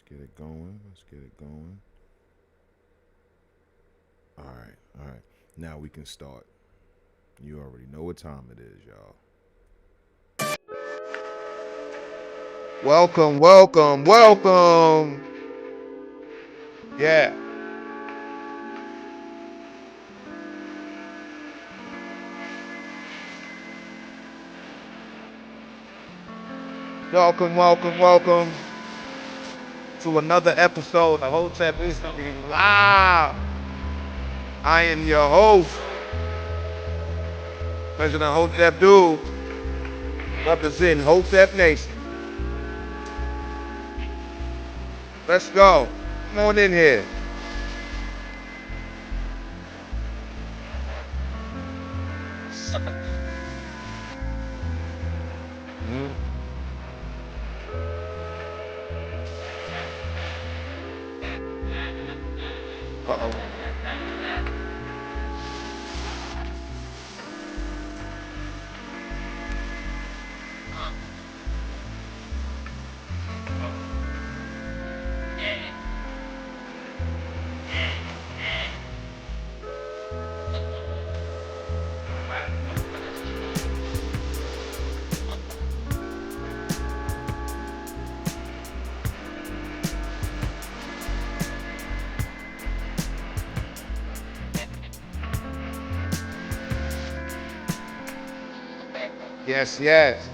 get it going. Let's get it going. All right, all right. Now we can start. You already know what time it is, y'all. Welcome, welcome, welcome. Yeah. Welcome, welcome, welcome to another episode of Hotep History Live. I am your host, President Hotep Dude, representing Hotep Nation. Let's go. Come on in here. Mhm. Uh-oh. Yes, yes.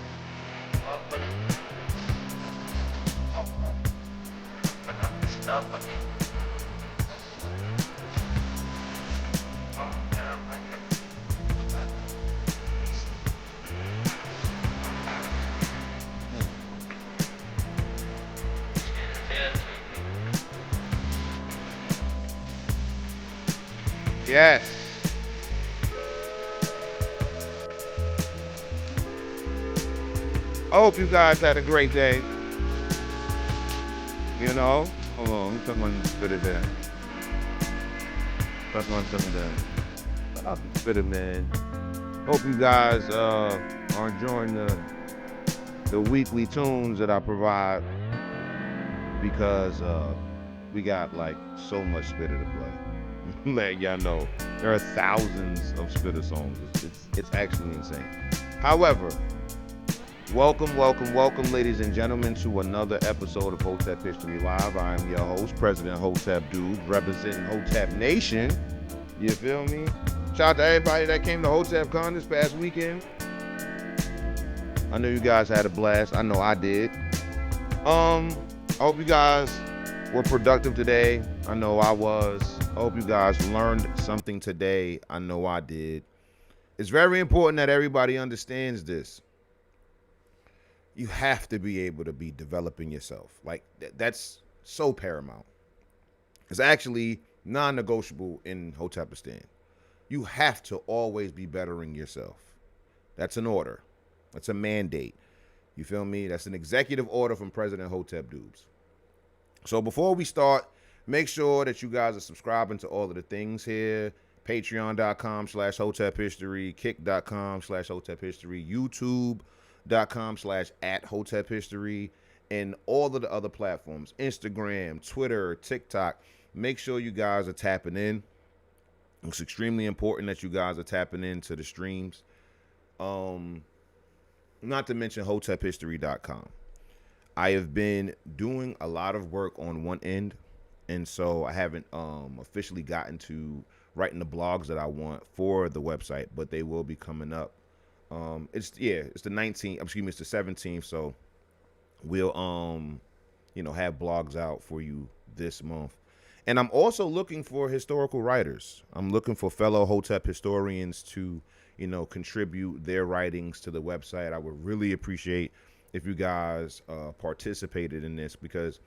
Yes. I hope you guys had a great day. You know? Hold on, let me someone spit it there. Someone spit it there. I'll spit it, man. Hope you guys are enjoying the weekly tunes that I provide because we got like so much spitter to play. Let y'all know there are thousands of spitter songs. It's actually insane. However, welcome, welcome, welcome, ladies and gentlemen, to another episode of Hotep History Live. I am your host, President Hotep Dude, representing Hotep Nation. You feel me? Shout out to everybody that came to Hotep Con this past weekend. I know you guys had a blast. I know I did. I hope you guys were productive today. I know I was. I hope you guys learned something today. I know I did. It's very important that everybody understands this. You have to be able to be developing yourself. Like that's so paramount. It's actually non-negotiable in Hotepistan. You have to always be bettering yourself. That's an order. That's a mandate. You feel me? That's an executive order from President Hotep Dubes. So before we start, make sure that you guys are subscribing to all of the things here. Patreon.com/Hotep History, Kick.com/Hotep History, YouTube.com/at Hotep History, and all of the other platforms. Instagram, Twitter, TikTok. Make sure you guys are tapping in. It's extremely important that you guys are tapping into the streams. Not to mention HotepHistory.com. I have been doing a lot of work on one end, and so I haven't officially gotten to writing the blogs that I want for the website, but they will be coming up. It's the 19th. Excuse me, it's the 17th. So we'll have blogs out for you this month. And I'm also looking for historical writers. I'm looking for fellow Hotep historians to, contribute their writings to the website. I would really appreciate if you guys participated in this because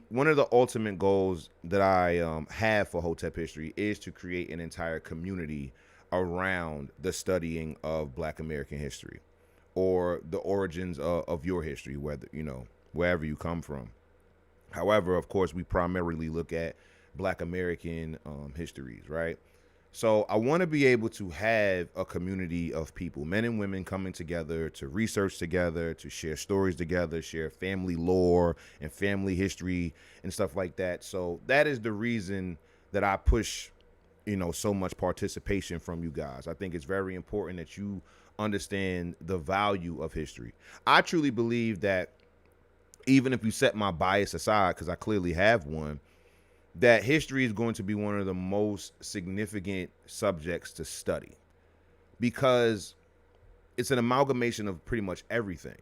one of the ultimate goals that I have for Hotep History is to create an entire community around the studying of Black American history or the origins of your history, whether wherever you come from. However, of course, we primarily look at Black American histories, right? So I want to be able to have a community of people, men and women, coming together to research together, to share stories together, share family lore and family history and stuff like that. So that is the reason that I push, so much participation from you guys. I think it's very important that you understand the value of history. I truly believe that even if you set my bias aside, because I clearly have one, that history is going to be one of the most significant subjects to study because it's an amalgamation of pretty much everything.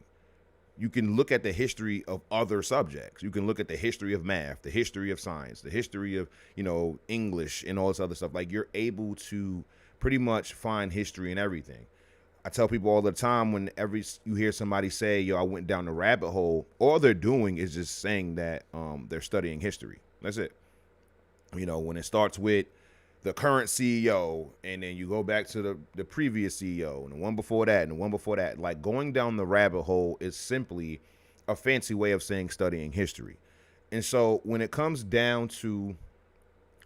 You can look at the history of other subjects. You can look at the history of math, the history of science, the history of, English and all this other stuff. Like, you're able to pretty much find history in everything. I tell people all the time, whenever you hear somebody say, yo, I went down the rabbit hole, all they're doing is just saying that they're studying history. That's it. When it starts with the current CEO and then you go back to the previous CEO and the one before that and the one before that, like, going down the rabbit hole is simply a fancy way of saying studying history. And so when it comes down to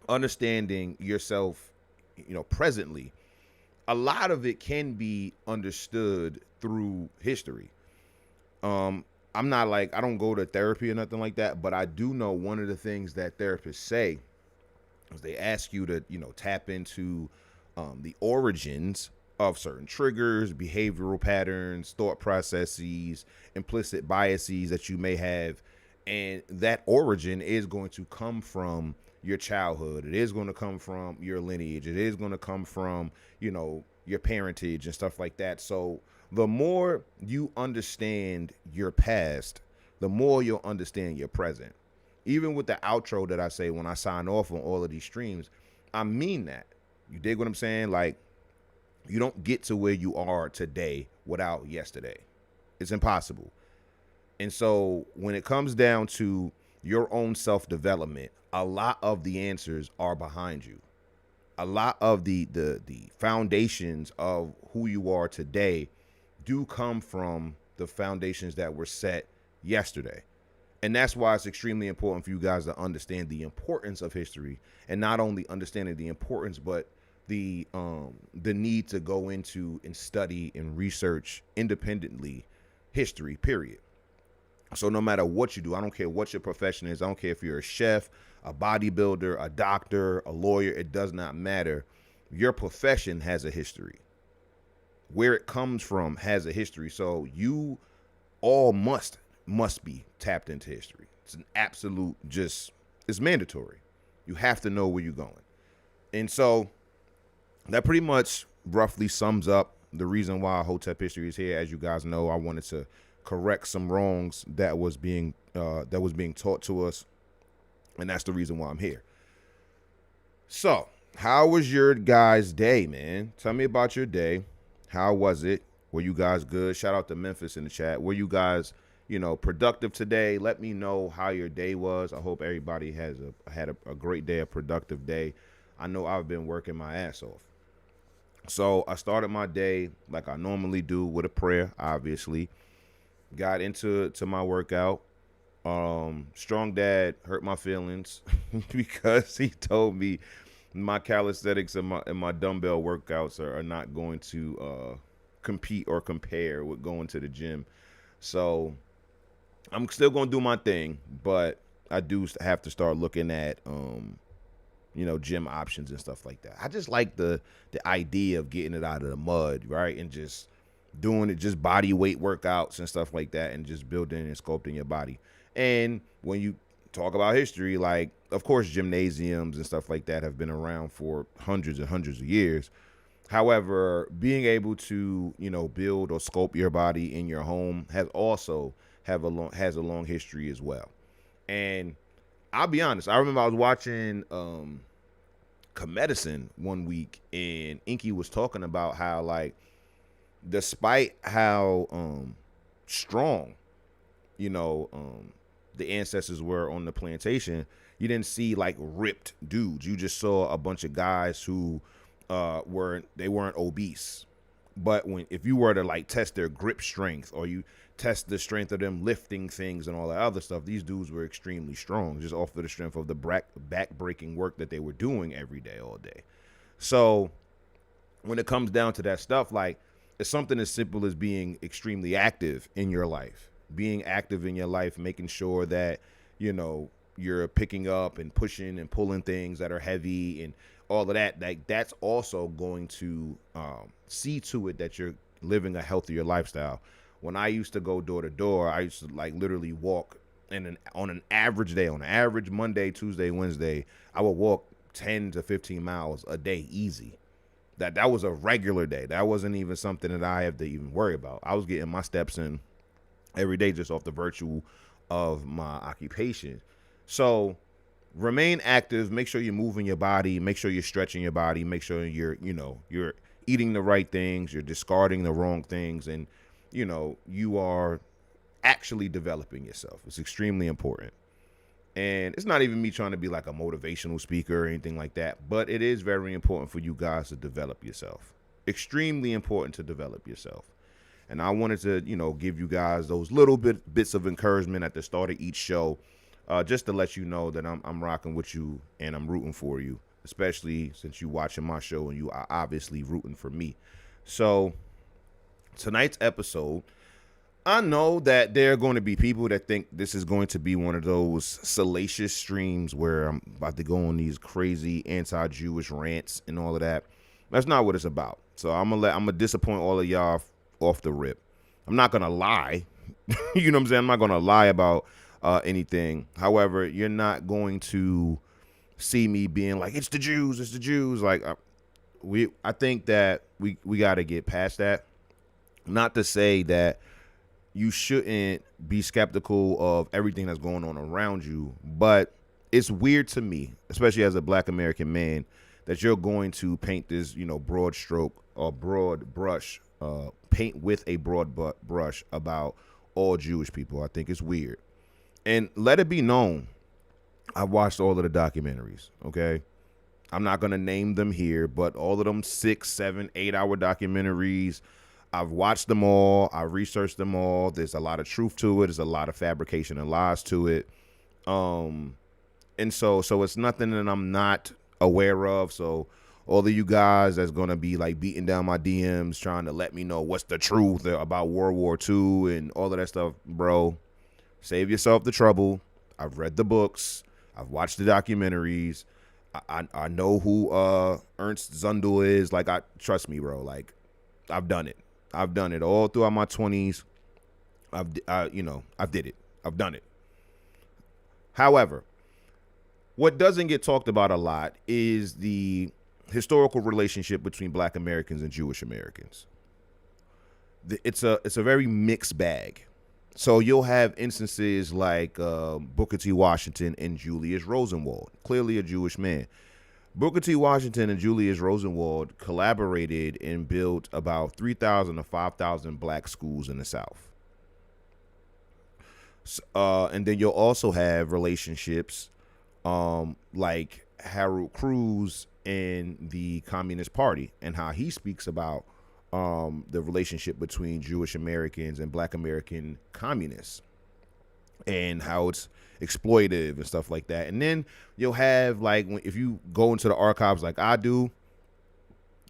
understanding yourself, presently, a lot of it can be understood through history. I'm not like, I don't go to therapy or nothing like that, but I do know one of the things that therapists say is they ask you to, tap into the origins of certain triggers, behavioral patterns, thought processes, implicit biases that you may have. And that origin is going to come from your childhood. It is going to come from your lineage. It is going to come from, your parentage and stuff like that. So the more you understand your past, the more you'll understand your present. Even with the outro that I say when I sign off on all of these streams, I mean that. You dig what I'm saying? Like, you don't get to where you are today without yesterday. It's impossible. And so when it comes down to your own self-development, a lot of the answers are behind you. A lot of the foundations of who you are today do come from the foundations that were set yesterday. And that's why it's extremely important for you guys to understand the importance of history, and not only understanding the importance, but the need to go into and study and research independently history, period. So no matter what you do, I don't care what your profession is. I don't care if you're a chef, a bodybuilder, a doctor, a lawyer. It does not matter. Your profession has a history. Where it comes from has a history. So you all must be tapped into history. It's an absolute, it's mandatory. You have to know where you're going. And so that pretty much roughly sums up the reason why Hotep History is here. As you guys know, I wanted to correct some wrongs that was being taught to us, and that's the reason why I'm here. So, how was your guys' day, man? Tell me about your day. How was it? Were you guys good? Shout out to Memphis in the chat. Were you guys, productive today? Let me know how your day was. I hope everybody had a great day, a productive day. I know I've been working my ass off. So I started my day like I normally do, with a prayer, obviously. Got into my workout. Strong Dad hurt my feelings because he told me my calisthenics and my dumbbell workouts are not going to compete or compare with going to the gym. So I'm still going to do my thing, but I do have to start looking at gym options and stuff like that. I just like the idea of getting it out of the mud, right? And just doing it, just body weight workouts and stuff like that, and just building and sculpting your body. And when you talk about history, like, of course, gymnasiums and stuff like that have been around for hundreds and hundreds of years. However, being able to, build or sculpt your body in your home has a long history as well. And I'll be honest, I remember I was watching Comedicine one week, and Inky was talking about how, like, despite how strong, the ancestors were on the plantation, you didn't see like ripped dudes. You just saw a bunch of guys who weren't obese. But if you were to like test their grip strength, or you test the strength of them lifting things and all that other stuff, these dudes were extremely strong, just off of the strength of the back breaking work that they were doing every day, all day. So when it comes down to that stuff, like, it's something as simple as being extremely active in your life, being active in your life, making sure that, you're picking up and pushing and pulling things that are heavy and all of that. Like, that's also going to see to it that you're living a healthier lifestyle. When I used to go door to door, I used to like literally walk on an average day, on an average Monday, Tuesday, Wednesday, I would walk 10 to 15 miles a day easy. That was a regular day. That wasn't even something that I have to even worry about. I was getting my steps in every day just off the virtue of my occupation. So remain active. Make sure you're moving your body. Make sure you're stretching your body. Make sure you're eating the right things. You're discarding the wrong things, and you are actually developing yourself. It's extremely important. And it's not even me trying to be like a motivational speaker or anything like that, but it is very important for you guys to develop yourself. Extremely important to develop yourself. And I wanted to, give you guys those little bits of encouragement at the start of each show, just to let you know that I'm rocking with you and I'm rooting for you, especially since you're watching my show and you are obviously rooting for me. So tonight's episode, I know that there are going to be people that think this is going to be one of those salacious streams where I'm about to go on these crazy anti-Jewish rants and all of that. That's not what it's about. So I'm gonna disappoint all of y'all off the rip. I'm not gonna lie. You know what I'm saying? I'm not gonna lie about anything. However, you're not going to see me being like, it's the Jews. Like, I think that we got to get past that. Not to say that you shouldn't be skeptical of everything that's going on around you, but it's weird to me, especially as a Black American man, that you're going to paint this, broad stroke or broad brush, paint with a broad brush about all Jewish people. I think it's weird. And let it be known, I watched all of the documentaries, okay? I'm not going to name them here, but all of them 6, 7, 8-hour documentaries, I've watched them all. I researched them all. There's a lot of truth to it. There's a lot of fabrication and lies to it. And so it's nothing that I'm not aware of. So all of you guys that's going to be like beating down my DMs trying to let me know what's the truth about World War II and all of that stuff, bro, save yourself the trouble. I've read the books. I've watched the documentaries. I know who Ernst Zundel is. Like, trust me, bro. Like, I've done it. I've done it all throughout my 20s. I've did it. I've done it. However, what doesn't get talked about a lot is the historical relationship between Black Americans and Jewish Americans. It's a very mixed bag. So you'll have instances like Booker T. Washington and Julius Rosenwald, clearly a Jewish man. Booker T. Washington and Julius Rosenwald collaborated and built about 3,000 to 5,000 black schools in the South. And then you'll also have relationships like Harold Cruz and the Communist Party and how he speaks about the relationship between Jewish Americans and Black American communists and how it's exploitive and stuff like that. And then you'll have, like, if you go into the archives like I do,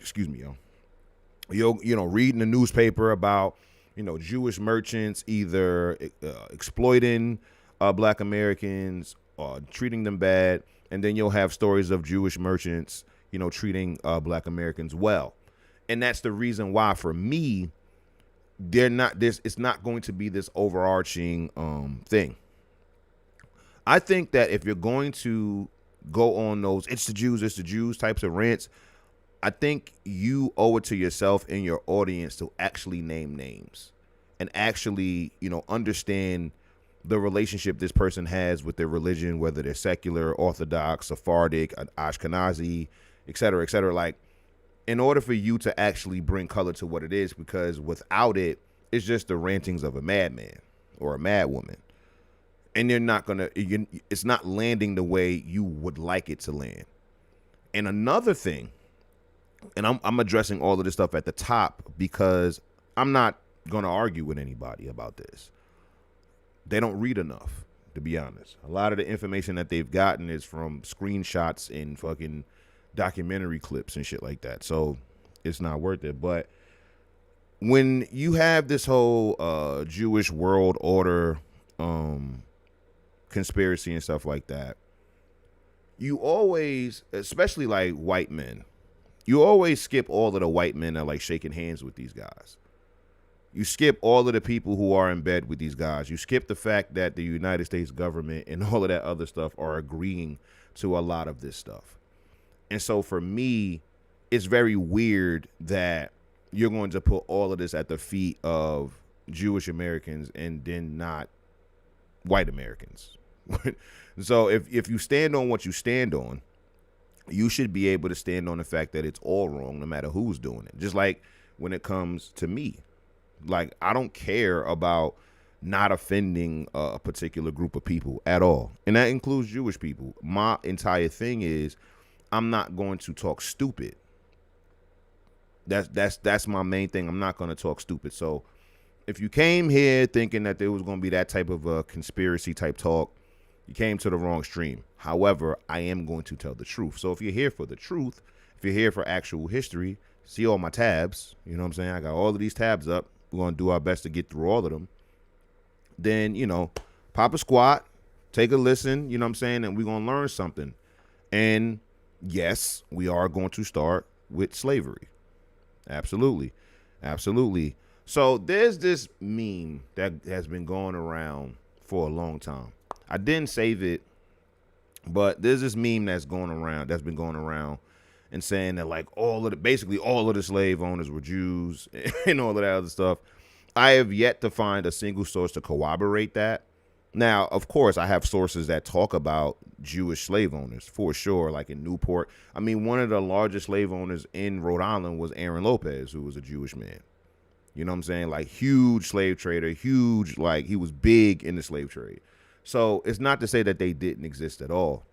you'll read in the newspaper about, Jewish merchants either exploiting Black Americans or treating them bad. And then you'll have stories of Jewish merchants, treating Black Americans well. And that's the reason why, for me, it's not going to be this overarching thing. I think that if you're going to go on those it's the Jews types of rants, I think you owe it to yourself and your audience to actually name names and actually, understand the relationship this person has with their religion, whether they're secular, Orthodox, Sephardic, Ashkenazi, et cetera, et cetera. Like, in order for you to actually bring color to what it is, because without it, it's just the rantings of a madman or a madwoman. And it's not landing the way you would like it to land. And another thing, and I'm addressing all of this stuff at the top because I'm not going to argue with anybody about this. They don't read enough, to be honest. A lot of the information that they've gotten is from screenshots and fucking documentary clips and shit like that. So it's not worth it. But when you have this whole Jewish world order conspiracy and stuff like that, you always, especially like white men, you always skip all of the white men that are like shaking hands with these guys. You skip all of the people who are in bed with these guys. You skip the fact that the United States government and all of that other stuff are agreeing to a lot of this stuff. And so for me, it's very weird that you're going to put all of this at the feet of Jewish Americans and then not white Americans. So if you stand on what you stand on, you should be able to stand on the fact that it's all wrong no matter who's doing it. Just like when it comes to me. Like, I don't care about not offending a particular group of people at all. And that includes Jewish people. My entire thing is I'm not going to talk stupid. That's my main thing. I'm not going to talk stupid. So if you came here thinking that there was going to be that type of a conspiracy type talk, you came to the wrong stream. However, I am going to tell the truth. So if you're here for the truth, if you're here for actual history, see all my tabs. You know what I'm saying? I got all of these tabs up. We're going to do our best to get through all of them. Then, pop a squat, take a listen, you know what I'm saying? And we're going to learn something. And yes, we are going to start with slavery. Absolutely. Absolutely. So there's this meme that has been going around for a long time. I didn't save it, but there's this meme that's been going around and saying that like basically all of the slave owners were Jews and all of that other stuff. I have yet to find a single source to corroborate that. Now, of course, I have sources that talk about Jewish slave owners for sure, like in Newport. I mean, one of the largest slave owners in Rhode Island was Aaron Lopez, who was a Jewish man. You know what I'm saying? Like huge slave trader, huge, like he was big in the slave trade. So it's not to say that they didn't exist at all.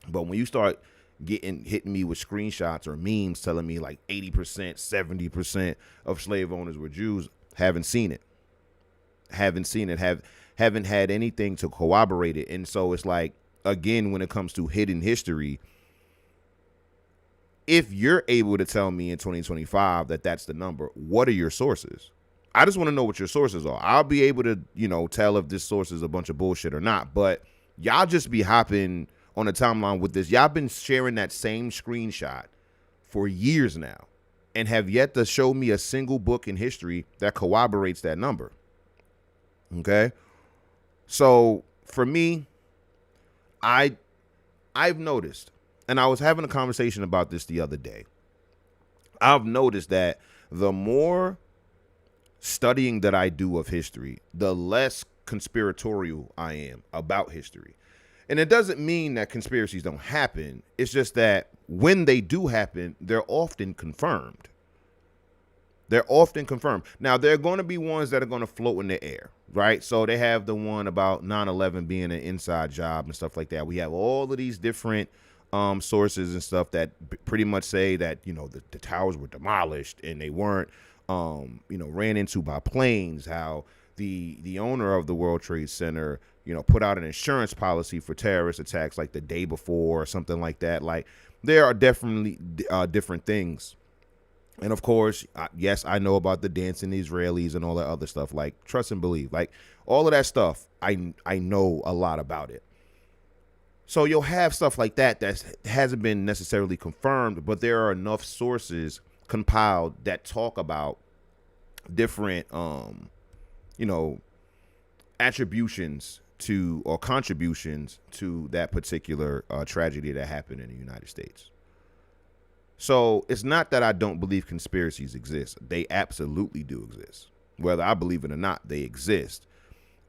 But when you start hitting me with screenshots or memes telling me like 80%, 70% of slave owners were Jews, haven't seen it, haven't had anything to corroborate it. And so it's like, again, when it comes to hidden history, if you're able to tell me in 2025 that that's the number, what are your sources? I just want to know what your sources are. I'll be able to, tell if this source is a bunch of bullshit or not. But y'all just be hopping on the timeline with this. Y'all been sharing that same screenshot for years now and have yet to show me a single book in history that corroborates that number. Okay? So for me, I've noticed, and I was having a conversation about this the other day. I've noticed that the more studying that I do of history, the less conspiratorial I am about history. And it doesn't mean that conspiracies don't happen. It's just that when they do happen, they're often confirmed. Now, there are going to be ones that are going to float in the air, right? So they have the one about 9/11 being an inside job and stuff like that. We have all of these different sources and stuff that pretty much say that, the towers were demolished and they weren't, ran into by planes, how the owner of the World Trade Center, put out an insurance policy for terrorist attacks like the day before or something like that. Like, there are definitely different things. And of course, yes, I know about the dancing Israelis and all that other stuff, like trust and believe, like all of that stuff. I know a lot about it. So you'll have stuff like that hasn't been necessarily confirmed, but there are enough sources compiled that talk about different, attributions to or contributions to that particular tragedy that happened in the United States. So it's not that I don't believe conspiracies exist. They absolutely do exist. Whether I believe it or not, they exist.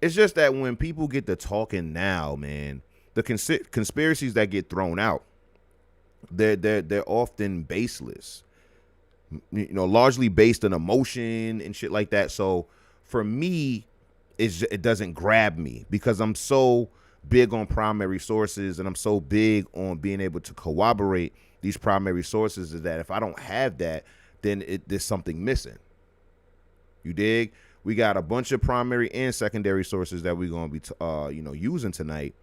It's just that when people get to talking now, man, the conspiracies that get thrown out, they're often baseless. Largely based on emotion and shit like that. So for me, it doesn't grab me because I'm so big on primary sources and I'm so big on being able to corroborate these primary sources is that if I don't have that, then there's something missing. You dig? We got a bunch of primary and secondary sources that we're going to be, using tonight.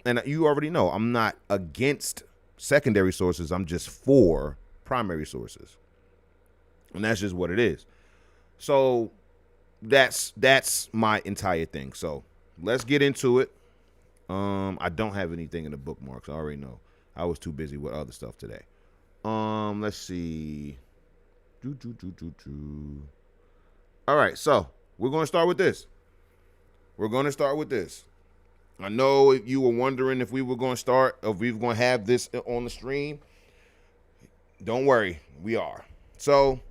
And you already know I'm not against secondary sources. I'm just for primary sources. And that's just what it is. So that's my entire thing. So let's get into it. I don't have anything in the bookmarks. I already know. I was too busy with other stuff today. Let's see. All right, so we're gonna start with this. I know if you were wondering if we were gonna start, if we were gonna have this on the stream. Don't worry, we are. So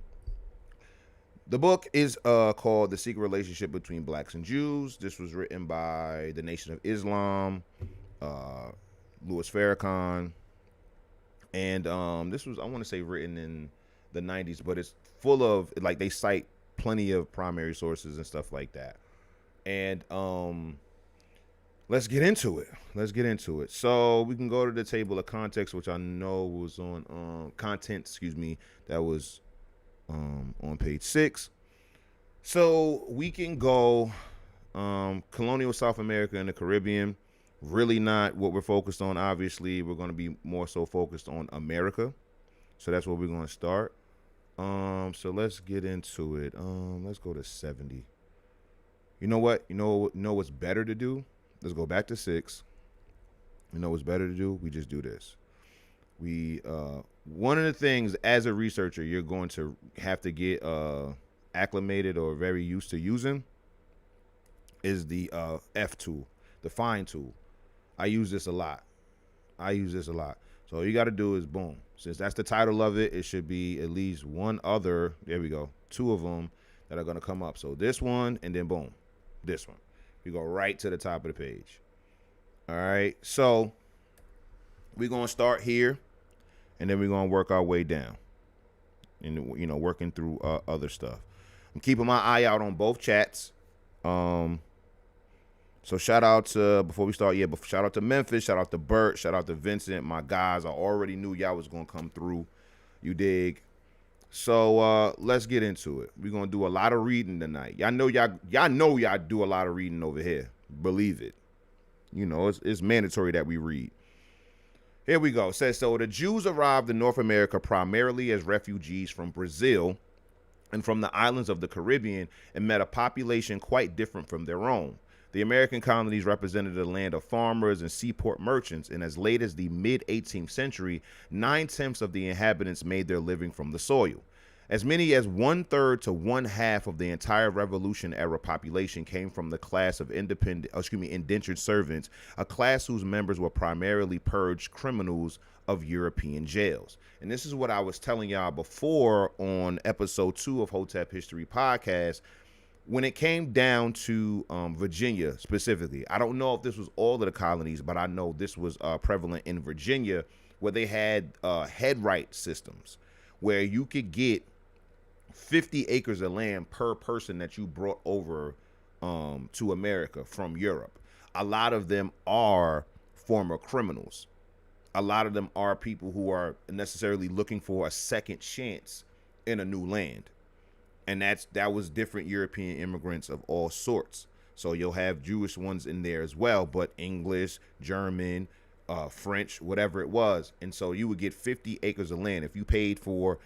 the book is called The Secret Relationship Between Blacks and Jews. This was written by the Nation of Islam, Louis Farrakhan. And this was, I want to say, written in the 90s, but it's full of, like, they cite plenty of primary sources and stuff like that. And let's get into it. So we can go to the table of context, which I know was on content, that was on page 6. So we can go colonial South America and the Caribbean. Really not what we're focused on. Obviously, we're going to be more so focused on America. So that's where we're going to start. So let's get into it. Let's go to 70. You know what? You know what's better to do? Let's go back to 6. You know what's better to do? We just do this. One of the things as a researcher you're going to have to get acclimated or very used to using is the F tool, the find tool. I use this a lot. So all you got to do is boom. Since that's the title of it, it should be at least one other. There we go. 2 of them that are going to come up. So this one and then boom, this one. We go right to the top of the page. All right. So we're going to start here and then we're going to work our way down and, working through other stuff. I'm keeping my eye out on both chats. So shout out to, before we start, shout out to Memphis, shout out to Bert, shout out to Vincent, my guys. I already knew y'all was going to come through. You dig? So let's get into it. We're going to do a lot of reading tonight. Y'all know y'all do a lot of reading over here. Believe it. It's mandatory that we read. Here we go. It says, so the Jews arrived in North America primarily as refugees from Brazil and from the islands of the Caribbean and met a population quite different from their own. The American colonies represented a land of farmers and seaport merchants, and as late as the mid-18th century, 9/10 of the inhabitants made their living from the soil. As many as 1/3 to 1/2 of the entire Revolution-era population came from the class of indentured servants, a class whose members were primarily purged criminals of European jails. And this is what I was telling y'all before on episode 2 of Hotep History podcast. When it came down to Virginia specifically, I don't know if this was all of the colonies, but I know this was prevalent in Virginia, where they had head right systems where you could get 50 acres of land per person that you brought over to America from Europe. A lot of them are former criminals. A lot of them are people who are necessarily looking for a second chance in a new land. And that was different European immigrants of all sorts. So you'll have Jewish ones in there as well, but English, German, French, whatever it was. And so you would get 50 acres of land. If you paid for,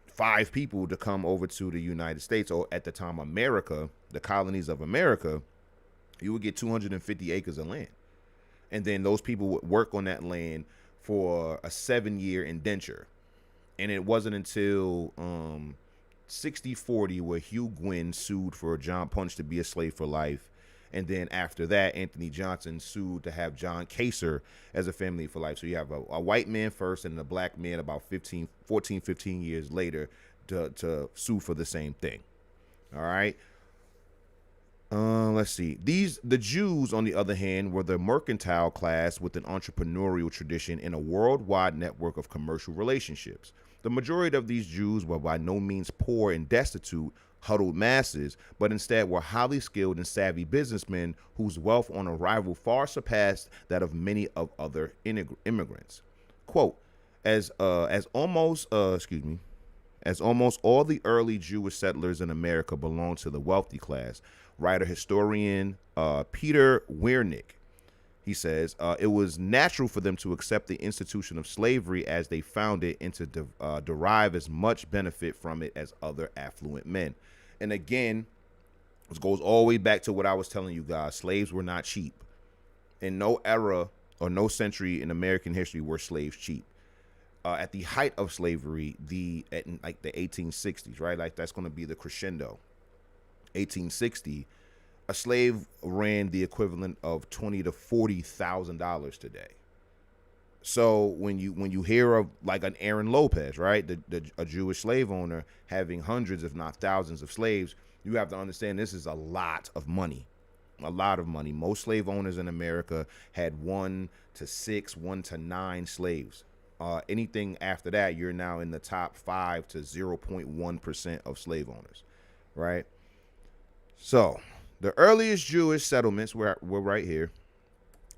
5 people to come over to the United States, or at the time America, the colonies of America, you would get 250 acres of land. And then those people would work on that land for a 7-year indenture. And it wasn't until 60-40 where Hugh Gwynn sued for John Punch to be a slave for life. And then after that, Anthony Johnson sued to have John Kaser as a family for life. So you have a white man first and a black man about 15 years later to sue for the same thing. All right. Let's see. The Jews, on the other hand, were the mercantile class with an entrepreneurial tradition in a worldwide network of commercial relationships. The majority of these Jews were by no means poor and destitute, huddled masses, but instead were highly skilled and savvy businessmen whose wealth on arrival far surpassed that of many of other immigrants. Quote, as almost all the early Jewish settlers in America belonged to the wealthy class, writer historian Peter Wernick He says, it was natural for them to accept the institution of slavery as they found it and to derive as much benefit from it as other affluent men. And again, this goes all the way back to what I was telling you guys. Slaves were not cheap. In no era or no century in American history were slaves cheap. At the height of slavery, at like the 1860s, right? Like that's going to be the crescendo. 1860, a slave ran the equivalent of $20,000 to $40,000 today. So when you hear of like an Aaron Lopez, right, a Jewish slave owner having hundreds, if not thousands, of slaves, you have to understand this is a lot of money. A lot of money. Most slave owners in America had 1 to 6, 1 to 9 slaves. Anything after that, you're now in the top 5 to 0.1% of slave owners, right? So the earliest Jewish settlements were right here.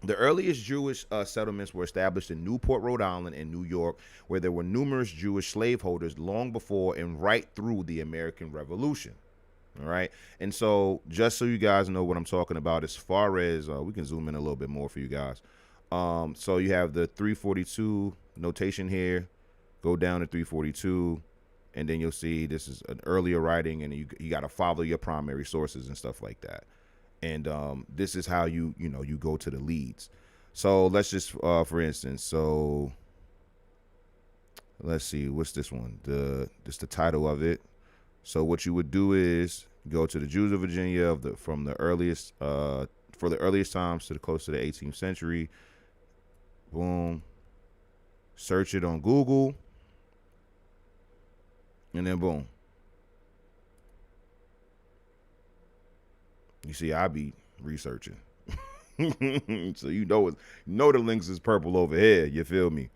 The earliest Jewish settlements were established in Newport, Rhode Island, and New York, where there were numerous Jewish slaveholders long before and right through the American Revolution. All right. And so just so you guys know what I'm talking about, as far as we can zoom in a little bit more for you guys. So you have the 342 notation here, go down to 342, and then you'll see this is an earlier writing, and you got to follow your primary sources and stuff like that. And this is how you go to the leads. So let's just, for instance, so let's see, what's this one? Just the title of it. So what you would do is go to the Jews of Virginia from the earliest for the earliest times to the close to the 18th century. Boom. Search it on Google. And then boom. You see, I be researching. So you know the links is purple over here. You feel me?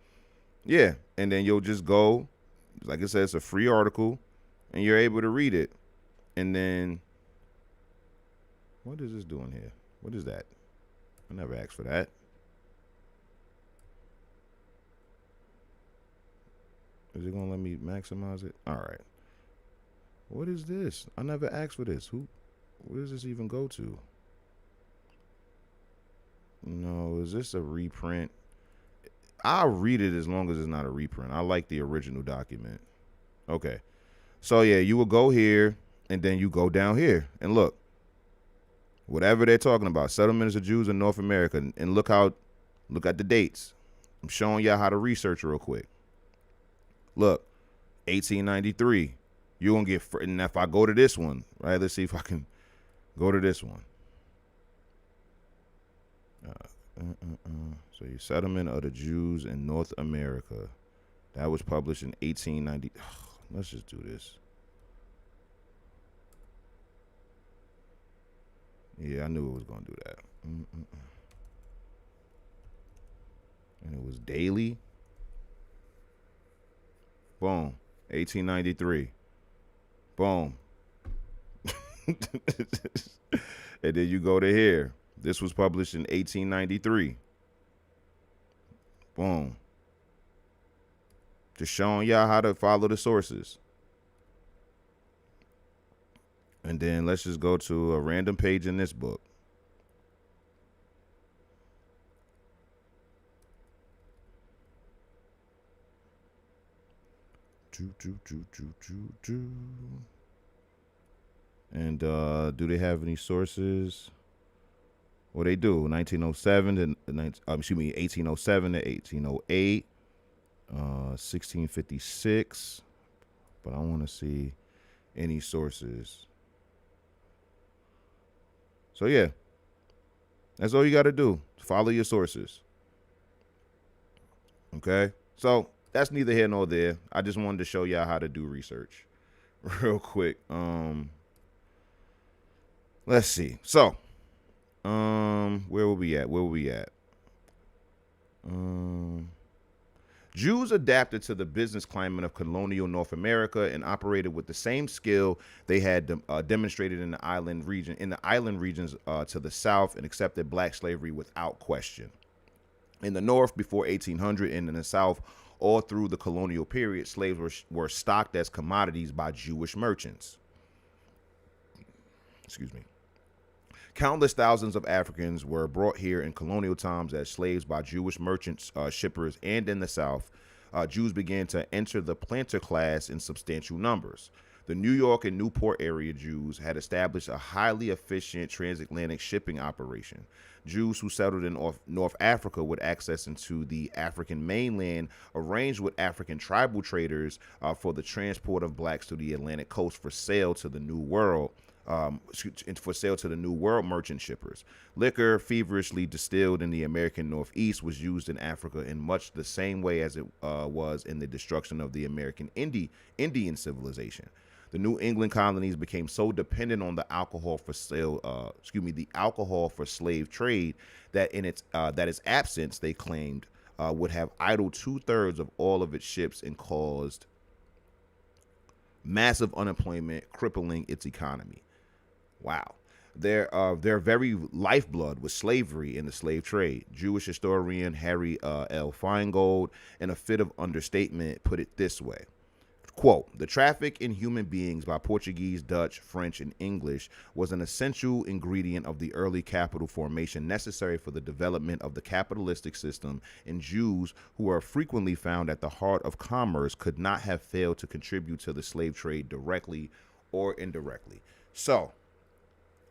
Yeah. And then you'll just go, like I said, it's a free article, and you're able to read it. And then, what is this doing here? What is that? I never asked for that. Is it gonna let me maximize it? All right. What is this? I never asked for this. Where does this even go to? No, is this a reprint? I'll read it as long as it's not a reprint. I like the original document. Okay. So yeah, you will go here, and then you go down here and look. Whatever they're talking about, settlements of Jews in North America, and look at the dates. I'm showing y'all how to research real quick. Look, 1893. You're gonna get, and if I go to this one, right? Let's see if I can go to this one. So your settlement of the Jews in North America. That was published in 1890. Let's just do this. Yeah, I knew it was going to do that. And it was daily. Boom. 1893. Boom. And then you go to here. This was published in 1893. Boom. Just showing y'all how to follow the sources. And then let's just go to a random page in this book. And do they have any sources? Well, they do. 1907 to 1807 to 1808, 1656. But I want to see any sources. So yeah, that's all you got to do. Follow your sources. Okay. So that's neither here nor there. I just wanted to show y'all how to do research real quick. Let's see. So, where will we at? Jews adapted to the business climate of colonial North America and operated with the same skill they had demonstrated in the island regions to the south, and accepted black slavery without question. In the North before 1800 and in the South all through the colonial period, slaves were stocked as commodities by Jewish merchants. Excuse me. Countless thousands of Africans were brought here in colonial times as slaves by Jewish merchants, shippers, and in the South, Jews began to enter the planter class in substantial numbers. The New York and Newport area Jews had established a highly efficient transatlantic shipping operation. Jews who settled in North Africa with access into the African mainland arranged with African tribal traders for the transport of blacks to the Atlantic coast for sale to the New World. For sale to the New World merchant shippers. Liquor feverishly distilled in the American Northeast was used in Africa in much the same way as it was in the destruction of the American Indian civilization. The New England colonies became so dependent on the alcohol for slave trade that its absence, they claimed, would have idled 2/3 of all of its ships and caused massive unemployment, crippling its economy. Wow. Their very lifeblood was slavery in the slave trade. Jewish historian Harry L. Feingold, in a fit of understatement, put it this way. Quote, the traffic in human beings by Portuguese, Dutch, French, and English was an essential ingredient of the early capital formation necessary for the development of the capitalistic system, and Jews, who are frequently found at the heart of commerce, could not have failed to contribute to the slave trade directly or indirectly. So,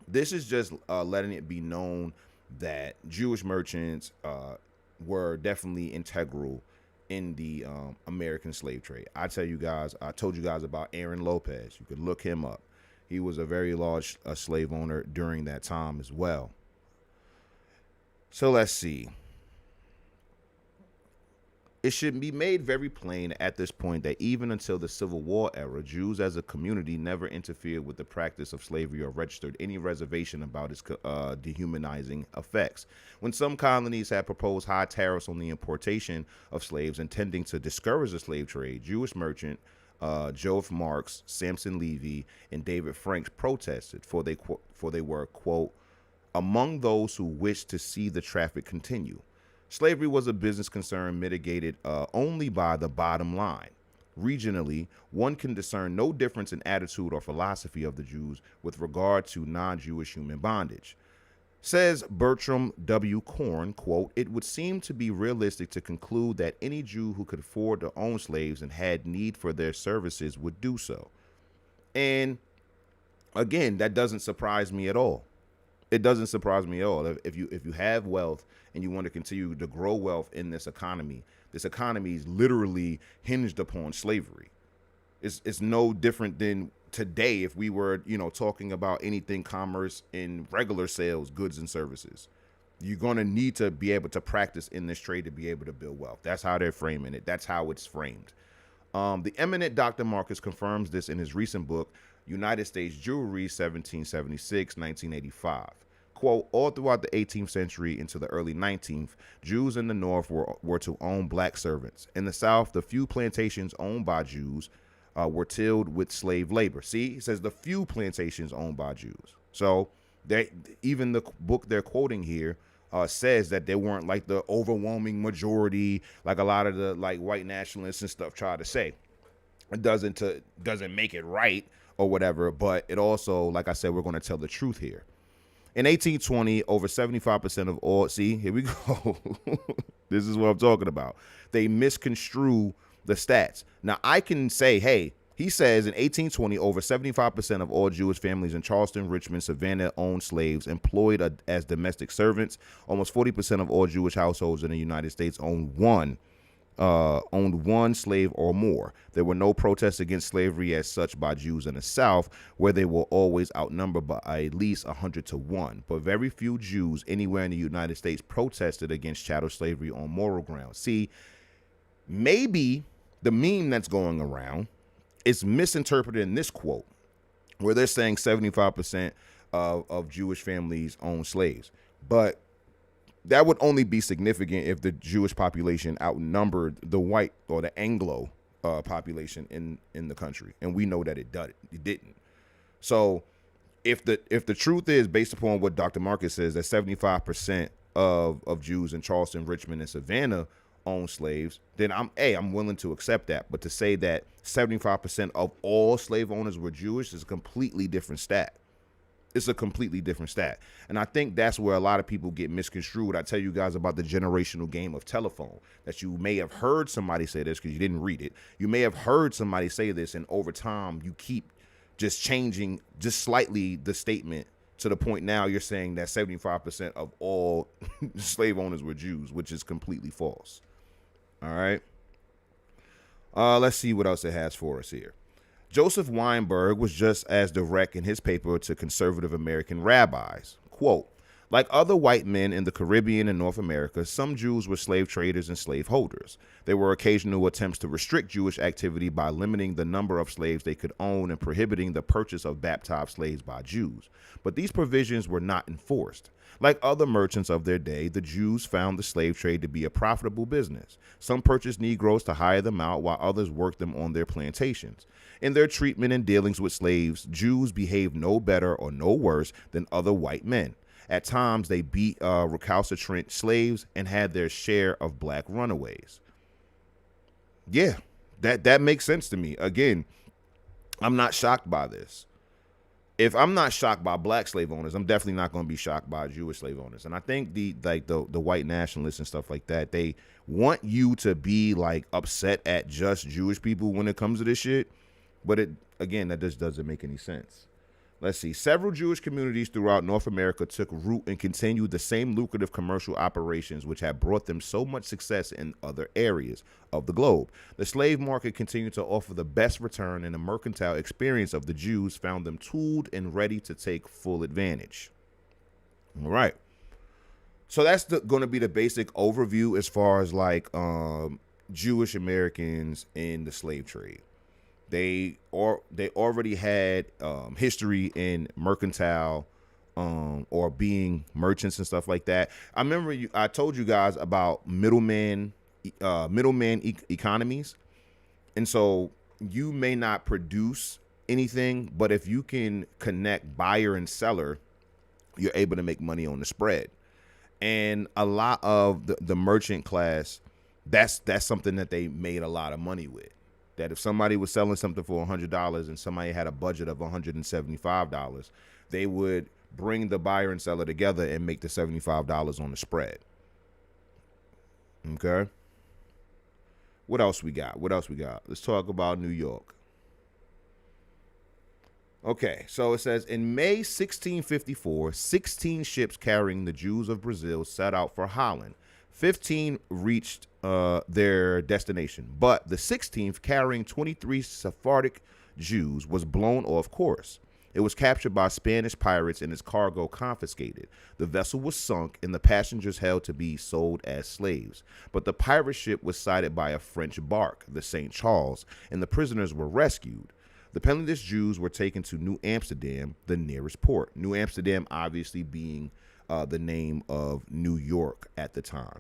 this is just letting it be known that Jewish merchants were definitely integral in the American slave trade. I told you guys about Aaron Lopez. You could look him up. He was a very large slave owner during that time as well. So let's see. It should be made very plain at this point that even until the Civil War era, Jews as a community never interfered with the practice of slavery or registered any reservation about its dehumanizing effects. When some colonies had proposed high tariffs on the importation of slaves intending to discourage the slave trade, Jewish merchant Joseph Marks, Samson Levy, and David Franks protested, for they were, quote, among those who wished to see the traffic continue. Slavery was a business concern mitigated only by the bottom line. Regionally, one can discern no difference in attitude or philosophy of the Jews with regard to non-Jewish human bondage. Says Bertram W. Korn, quote, it would seem to be realistic to conclude that any Jew who could afford to own slaves and had need for their services would do so. And again, that doesn't surprise me at all. It doesn't surprise me at all. If you have wealth and you want to continue to grow wealth in this economy is literally hinged upon slavery. It's no different than today if we were, talking about anything commerce in regular sales, goods and services. You're going to need to be able to practice in this trade to be able to build wealth. That's how they're framing it. That's how it's framed. The eminent Dr. Marcus confirms this in his recent book, United States Jewry, 1776-1985. Quote, all throughout the 18th century into the early 19th, Jews in the North were to own black servants. In the South, the few plantations owned by Jews were tilled with slave labor. See, it says the few plantations owned by Jews. So even the book they're quoting here says that they weren't like the overwhelming majority, like a lot of the white nationalists and stuff try to say. It doesn't make it right or whatever, but it also, like I said, we're going to tell the truth here. In 1820, over 75% of all, see, here we go. This is what I'm talking about. They misconstrue the stats. Now, I can say, hey, he says in 1820, over 75% of all Jewish families in Charleston, Richmond, Savannah owned slaves employed as domestic servants. Almost 40% of all Jewish households in the United States owned one slave or more. There were no protests against slavery as such by Jews in the South, where they were always outnumbered by at least 100-1. But very few Jews anywhere in the United States protested against chattel slavery on moral grounds. See, maybe the meme that's going around is misinterpreted in this quote, where they're saying 75% of Jewish families own slaves. But that would only be significant if the Jewish population outnumbered the white or the Anglo population in the country, and we know that it didn't. So, if the truth is, based upon what Dr. Marcus says, that 75% of Jews in Charleston, Richmond, and Savannah own slaves, then I'm willing to accept that. But to say that 75% of all slave owners were Jewish is a completely different stat. It's a completely different stat. And I think that's where a lot of people get misconstrued. I tell you guys about the generational game of telephone, that you may have heard somebody say this because you didn't read it. You may have heard somebody say this, and over time you keep just changing just slightly the statement to the point now you're saying that 75% of all slave owners were Jews, which is completely false. All right. Let's see what else it has for us here. Joseph Weinberg was just as direct in his paper to conservative American rabbis. Quote, like other white men in the Caribbean and North America, some Jews were slave traders and slave holders. There were occasional attempts to restrict Jewish activity by limiting the number of slaves they could own and prohibiting the purchase of baptized slaves by Jews. But these provisions were not enforced. Like other merchants of their day, the Jews found the slave trade to be a profitable business. Some purchased Negroes to hire them out, while others worked them on their plantations. In their treatment and dealings with slaves, Jews behaved no better or no worse than other white men. At times, they beat recalcitrant slaves and had their share of black runaways. Yeah, that makes sense to me. Again, I'm not shocked by this. If I'm not shocked by black slave owners, I'm definitely not going to be shocked by Jewish slave owners. And I think the white nationalists and stuff like that, they want you to be like upset at just Jewish people when it comes to this shit. But that just doesn't make any sense. Let's see. Several Jewish communities throughout North America took root and continued the same lucrative commercial operations which had brought them so much success in other areas of the globe. The slave market continued to offer the best return, and the mercantile experience of the Jews found them tooled and ready to take full advantage. All right. So that's going to be the basic overview as far as like Jewish Americans in the slave trade. They already had history in mercantile or being merchants and stuff like that. I remember I told you guys about middleman economies. And so you may not produce anything, but if you can connect buyer and seller, you're able to make money on the spread. And a lot of the merchant class, that's something that they made a lot of money with. That if somebody was selling something for $100 and somebody had a budget of $175, they would bring the buyer and seller together and make the $75 on the spread. Okay. What else we got? Let's talk about New York. Okay, so it says, in May 1654, 16 ships carrying the Jews of Brazil set out for Holland. 15 reached their destination, but the 16th, carrying 23 Sephardic Jews, was blown off course. It was captured by Spanish pirates and its cargo confiscated. The vessel was sunk and the passengers held to be sold as slaves. But the pirate ship was sighted by a French bark, the St. Charles, and the prisoners were rescued. The penniless Jews were taken to New Amsterdam, the nearest port. New Amsterdam obviously being the name of New York at the time.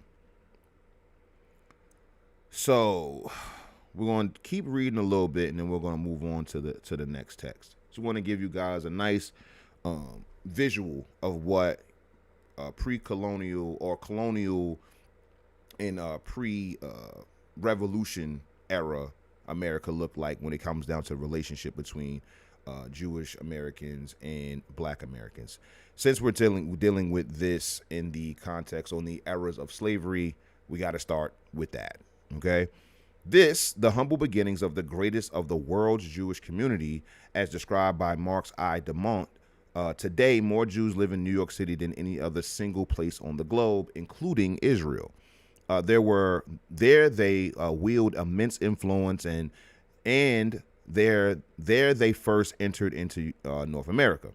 So we're going to keep reading a little bit, and then we're going to move on to the next text. Just want to give you guys a nice visual of what pre-colonial or colonial and pre-revolution era America looked like when it comes down to the relationship between Jewish Americans and Black Americans. Since we're dealing with this in the context on the eras of slavery, we got to start with that. Okay. The humble beginnings of the greatest of the world's Jewish community, as described by Marx I. Dumont. Today, more Jews live in New York City than any other single place on the globe, including Israel. They wield immense influence, and there they first entered into North America.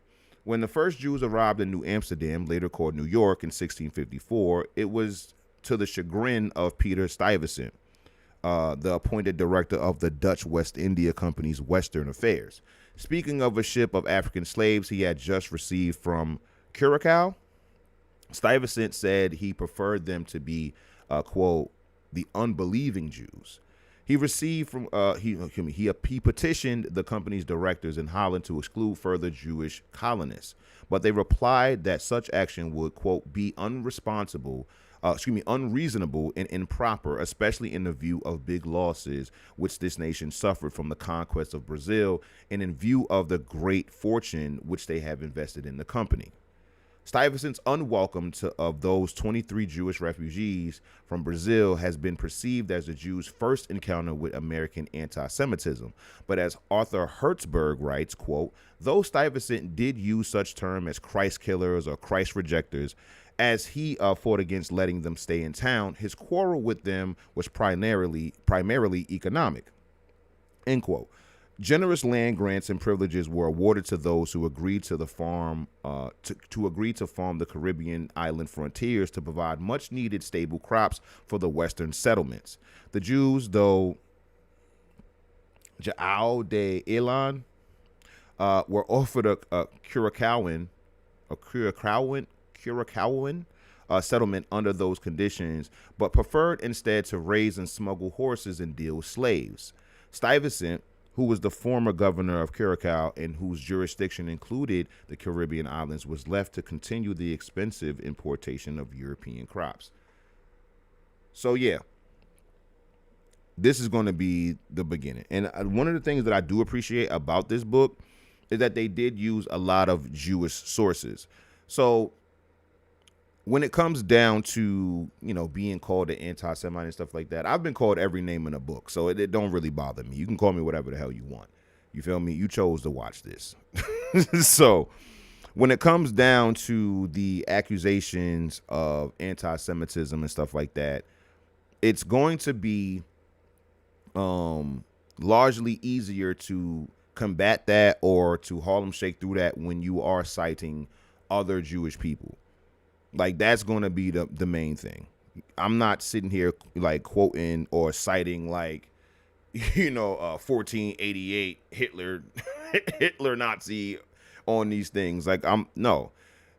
When the first Jews arrived in New Amsterdam, later called New York, in 1654, it was to the chagrin of Peter Stuyvesant, the appointed director of the Dutch West India Company's Western Affairs. Speaking of a ship of African slaves he had just received from Curacao, Stuyvesant said he preferred them to be, quote, the unbelieving Jews. He received from he petitioned the company's directors in Holland to exclude further Jewish colonists, but they replied that such action would, quote, be unreasonable and improper, especially in the view of big losses which this nation suffered from the conquest of Brazil and in view of the great fortune which they have invested in the company. Stuyvesant's unwelcome of those 23 Jewish refugees from Brazil has been perceived as the Jews' first encounter with American anti-Semitism. But as Arthur Hertzberg writes, quote, though Stuyvesant did use such terms as Christ killers or Christ rejectors, as he fought against letting them stay in town, his quarrel with them was primarily economic, end quote. Generous land grants and privileges were awarded to those who agreed to farm the Caribbean island frontiers to provide much needed stable crops for the western settlements. The Jews, though Ja'al de Elan, were offered a Curaçaoan settlement under those conditions, but preferred instead to raise and smuggle horses and deal with slaves. Stuyvesant, who was the former governor of Curaçao and whose jurisdiction included the Caribbean islands, was left to continue the expensive importation of European crops. So yeah, this is going to be the beginning. And one of the things that I do appreciate about this book is that they did use a lot of Jewish sources. So when it comes down to, being called an anti-Semite and stuff like that, I've been called every name in a book, so it don't really bother me. You can call me whatever the hell you want. You feel me? You chose to watch this. So when it comes down to the accusations of anti-Semitism and stuff like that, it's going to be largely easier to combat that or to Harlem Shake through that when you are citing other Jewish people. Like, that's going to be the main thing. I'm not sitting here like quoting or citing 1488 Hitler Nazi on these things. Like,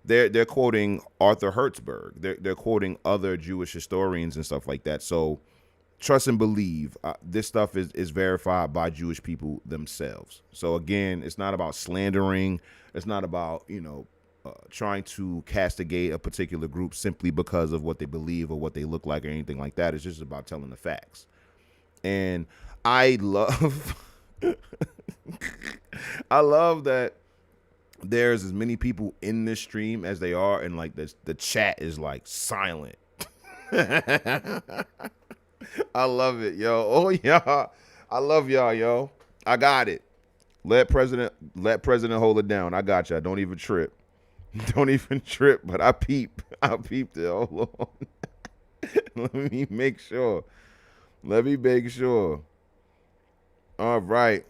they're quoting Arthur Hertzberg. They're quoting other Jewish historians and stuff like that. So trust and believe, this stuff is verified by Jewish people themselves. So again, it's not about slandering. It's not about, trying to castigate a particular group simply because of what they believe or what they look like or anything like that. It's just about telling the facts. And I love that there's as many people in this stream as they are, and like the chat is like silent. I love it, yo. Oh yeah, I love y'all, yo. I got it. Let President hold it down. I got y'all. Don't even trip. Don't even trip, but I peeped it. Hold on. Let me make sure. All right.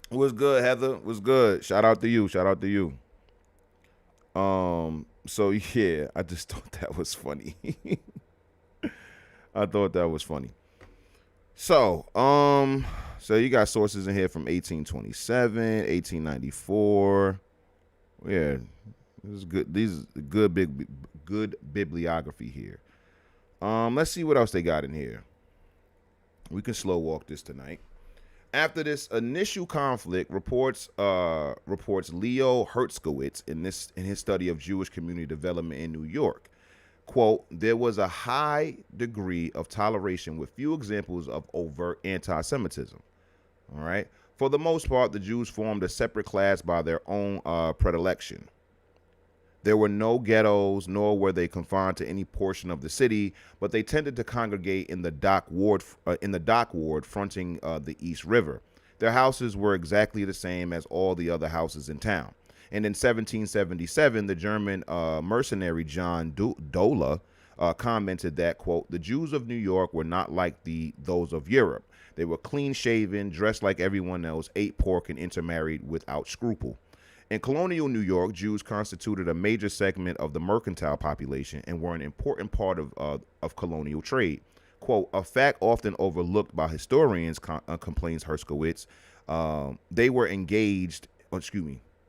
What's good, Heather? What's good? Shout out to you. So yeah, I just thought that was funny. So, so you got sources in here from 1827, 1894. Yeah. This is good. These is good bibliography here. Let's see what else they got in here. We can slow walk this tonight. After this initial conflict, reports Leo Hertzkowitz in his study of Jewish community development in New York, quote, there was a high degree of toleration with few examples of overt anti-Semitism. All right. For the most part, the Jews formed a separate class by their own predilection. There were no ghettos, nor were they confined to any portion of the city, but they tended to congregate in the dock ward fronting the East River. Their houses were exactly the same as all the other houses in town. And in 1777, the German mercenary John Dola commented that, quote, the Jews of New York were not like those of Europe. They were clean-shaven, dressed like everyone else, ate pork, and intermarried without scruple. In colonial New York, Jews constituted a major segment of the mercantile population and were an important part of colonial trade. Quote, a fact often overlooked by historians, complains Hertzkowitz. They were engaged,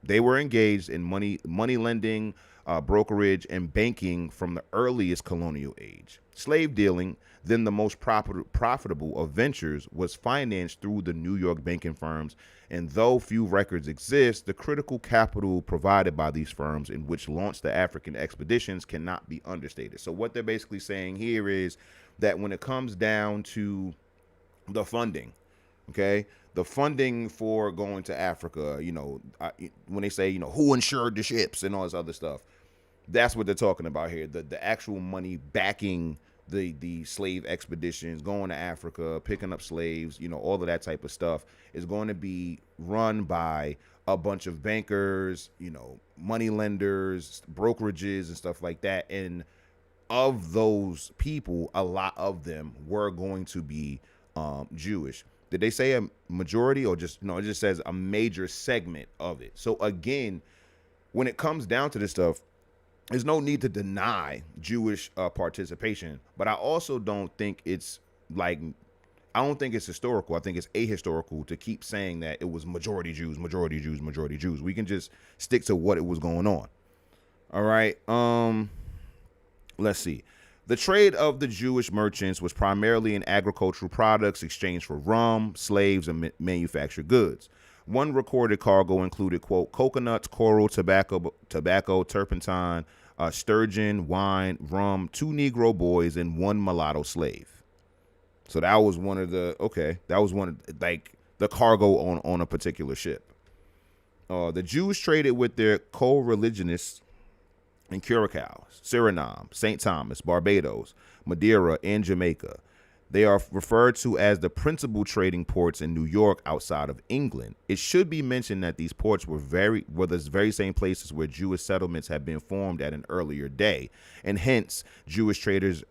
They were engaged in money lending, brokerage, and banking from the earliest colonial age. Slave dealing, then the most profitable of ventures, was financed through the New York banking firms, and though few records exist, the critical capital provided by these firms in which launched the African expeditions cannot be understated. So what they're basically saying here is that when it comes down to the funding, okay, the funding for going to Africa, when they say, who insured the ships and all this other stuff, that's what they're talking about here. The actual money backing the slave expeditions, going to Africa, picking up slaves, all of that type of stuff is going to be run by a bunch of bankers, money lenders, brokerages, and stuff like that. And of those people, a lot of them were going to be Jewish. Did they say a majority, or just no? It just says a major segment of it. So again, when it comes down to this stuff, there's no need to deny Jewish participation, but I also don't think it's I don't think it's historical. I think it's ahistorical to keep saying that it was majority Jews, majority Jews, majority Jews. We can just stick to what it was going on. All right. Let's see. The trade of the Jewish merchants was primarily in agricultural products exchanged for rum, slaves, and manufactured goods. One recorded cargo included, quote, coconuts, coral, tobacco, turpentine, sturgeon, wine, rum, 2 Negro boys, and 1 mulatto slave. So that was the cargo on a particular ship. The Jews traded with their co-religionists in Curacao, Suriname, St. Thomas, Barbados, Madeira, and Jamaica. They are referred to as the principal trading ports in New York outside of England. It should be mentioned that these ports were the very same places where Jewish settlements had been formed at an earlier day, and hence Jewish traders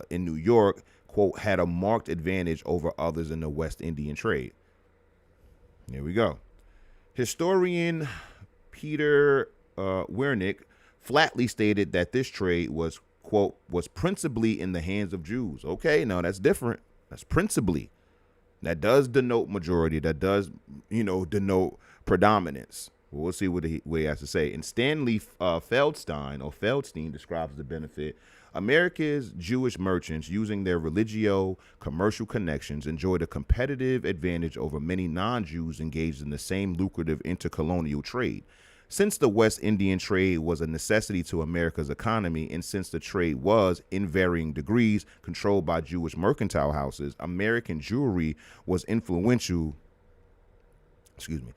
in New York, quote, had a marked advantage over others in the West Indian trade. Here we go. Historian Peter Wernick flatly stated that this trade was, quote, was principally in the hands of Jews. Okay, now that's different. That's principally. That does denote majority. That does, denote predominance. Well, we'll see what he has to say. And Stanley Feldstein describes the benefit. America's Jewish merchants, using their religio commercial connections, enjoyed a competitive advantage over many non-Jews engaged in the same lucrative intercolonial trade. Since the West Indian trade was a necessity to America's economy, and since the trade was, in varying degrees, controlled by Jewish mercantile houses, American Jewry was influential in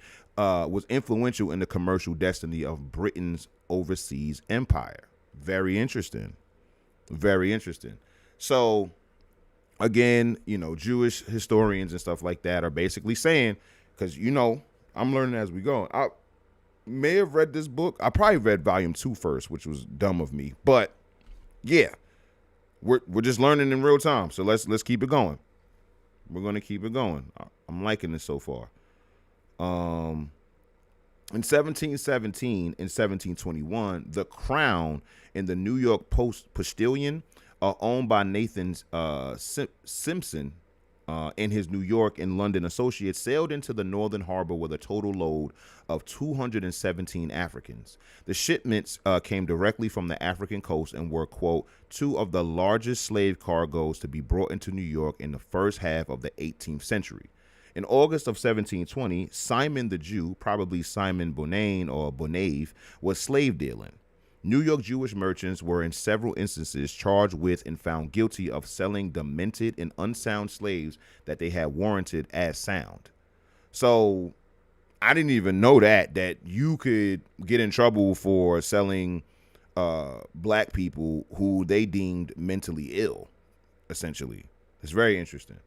the commercial destiny of Britain's overseas empire. Very interesting. Very interesting. So, again, Jewish historians and stuff like that are basically saying, because, I'm learning as we go. I may have read this book. I probably read volume 2 first, which was dumb of me. But yeah, we're just learning in real time. So let's keep it going. We're gonna keep it going. I'm liking this so far. In 1717 and 1721, the Crown and the New York Postilion, owned by Nathan Simpson, and his New York and London associates, sailed into the northern harbor with a total load of 217 Africans. The shipments came directly from the African coast and were, quote, 2 of the largest slave cargoes to be brought into New York in the first half of the 18th century. In August of 1720, Simon the Jew, probably Simon Bonane or Bonave, was slave dealing. New York Jewish merchants were in several instances charged with and found guilty of selling demented and unsound slaves that they had warranted as sound. So I didn't even know that you could get in trouble for selling black people who they deemed mentally ill, essentially. It's very interesting.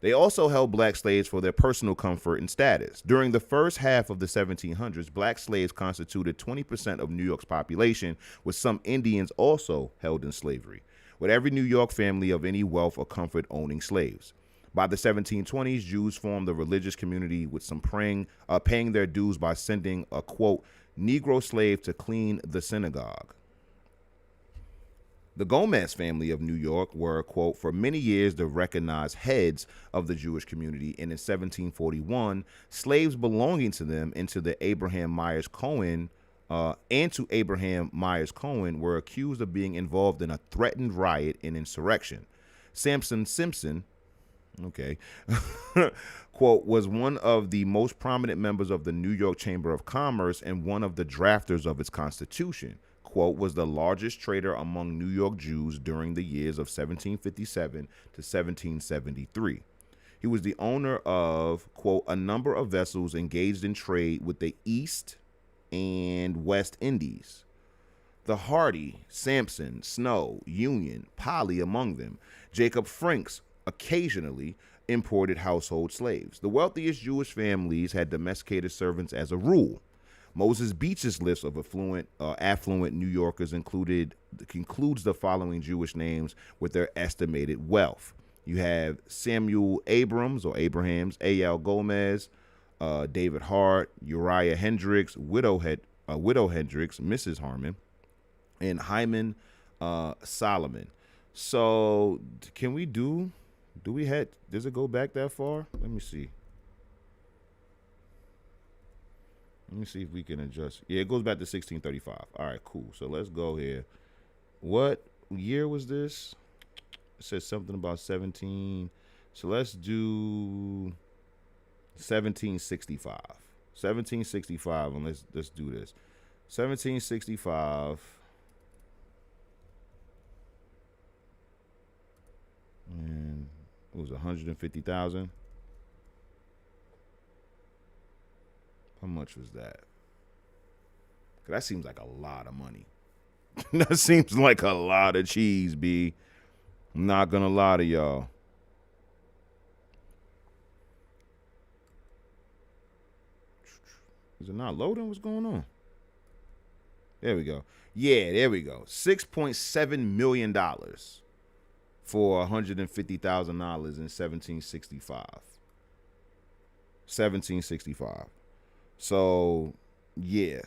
They also held black slaves for their personal comfort and status. During the first half of the 1700s, black slaves constituted 20% of New York's population, with some Indians also held in slavery, with every New York family of any wealth or comfort owning slaves. By the 1720s, Jews formed a religious community, with some paying their dues by sending a, quote, Negro slave to clean the synagogue. The Gomez family of New York were, quote, for many years the recognized heads of the Jewish community, and in 1741, slaves belonging to them into the Abraham Myers Cohen and to Abraham Myers Cohen were accused of being involved in a threatened riot and insurrection. Samson Simpson, okay, quote, was one of the most prominent members of the New York Chamber of Commerce and one of the drafters of its constitution. Quote, was the largest trader among New York Jews during the years of 1757 to 1773. He was the owner of, quote, a number of vessels engaged in trade with the East and West Indies. The Hardy, Sampson, Snow, Union, Polly among them. Jacob Franks occasionally imported household slaves. The wealthiest Jewish families had domesticated servants as a rule. Moses Beach's list of affluent New Yorkers concludes the following Jewish names with their estimated wealth. You have Samuel Abrams or Abrahams, A.L. Gomez, David Hart, Uriah Hendricks, Widow Hendricks, Mrs. Harmon, and Hyman Solomon. So can we does it go back that far? Let me see. Let me see if we can adjust. Yeah, it goes back to 1635. All right, cool. So let's go here. What year was this? It says something about 17. So let's do 1765. 1765, and let's do this. 1765. And it was 150,000. How much was that? 'Cause that seems like a lot of money. That seems like a lot of cheese, B. I'm not gonna lie to y'all. Is it not loading? What's going on? There we go. Yeah, there we go. $6.7 million for $150,000 in 1765. 1765. So, yeah.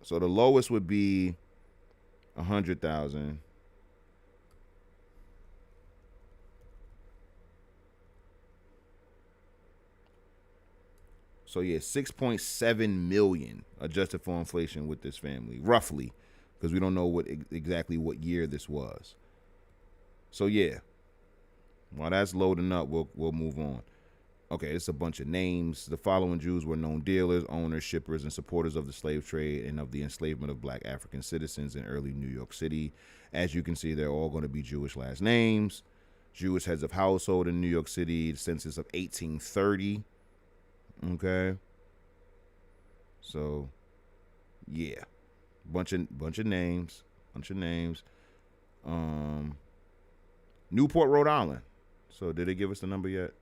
So the lowest would be 100,000. So yeah, 6.7 million adjusted for inflation with this family, roughly, because we don't know exactly what year this was. So yeah, while that's loading up, we'll move on. Okay, it's a bunch of names. The following Jews were known dealers, owners, shippers, and supporters of the slave trade and of the enslavement of black African citizens in early New York City. As you can see, they're all going to be Jewish last names. Jewish heads of household in New York City, the census of 1830. Okay. So, yeah, bunch of names. Newport, Rhode Island. So, did they give us the number yet?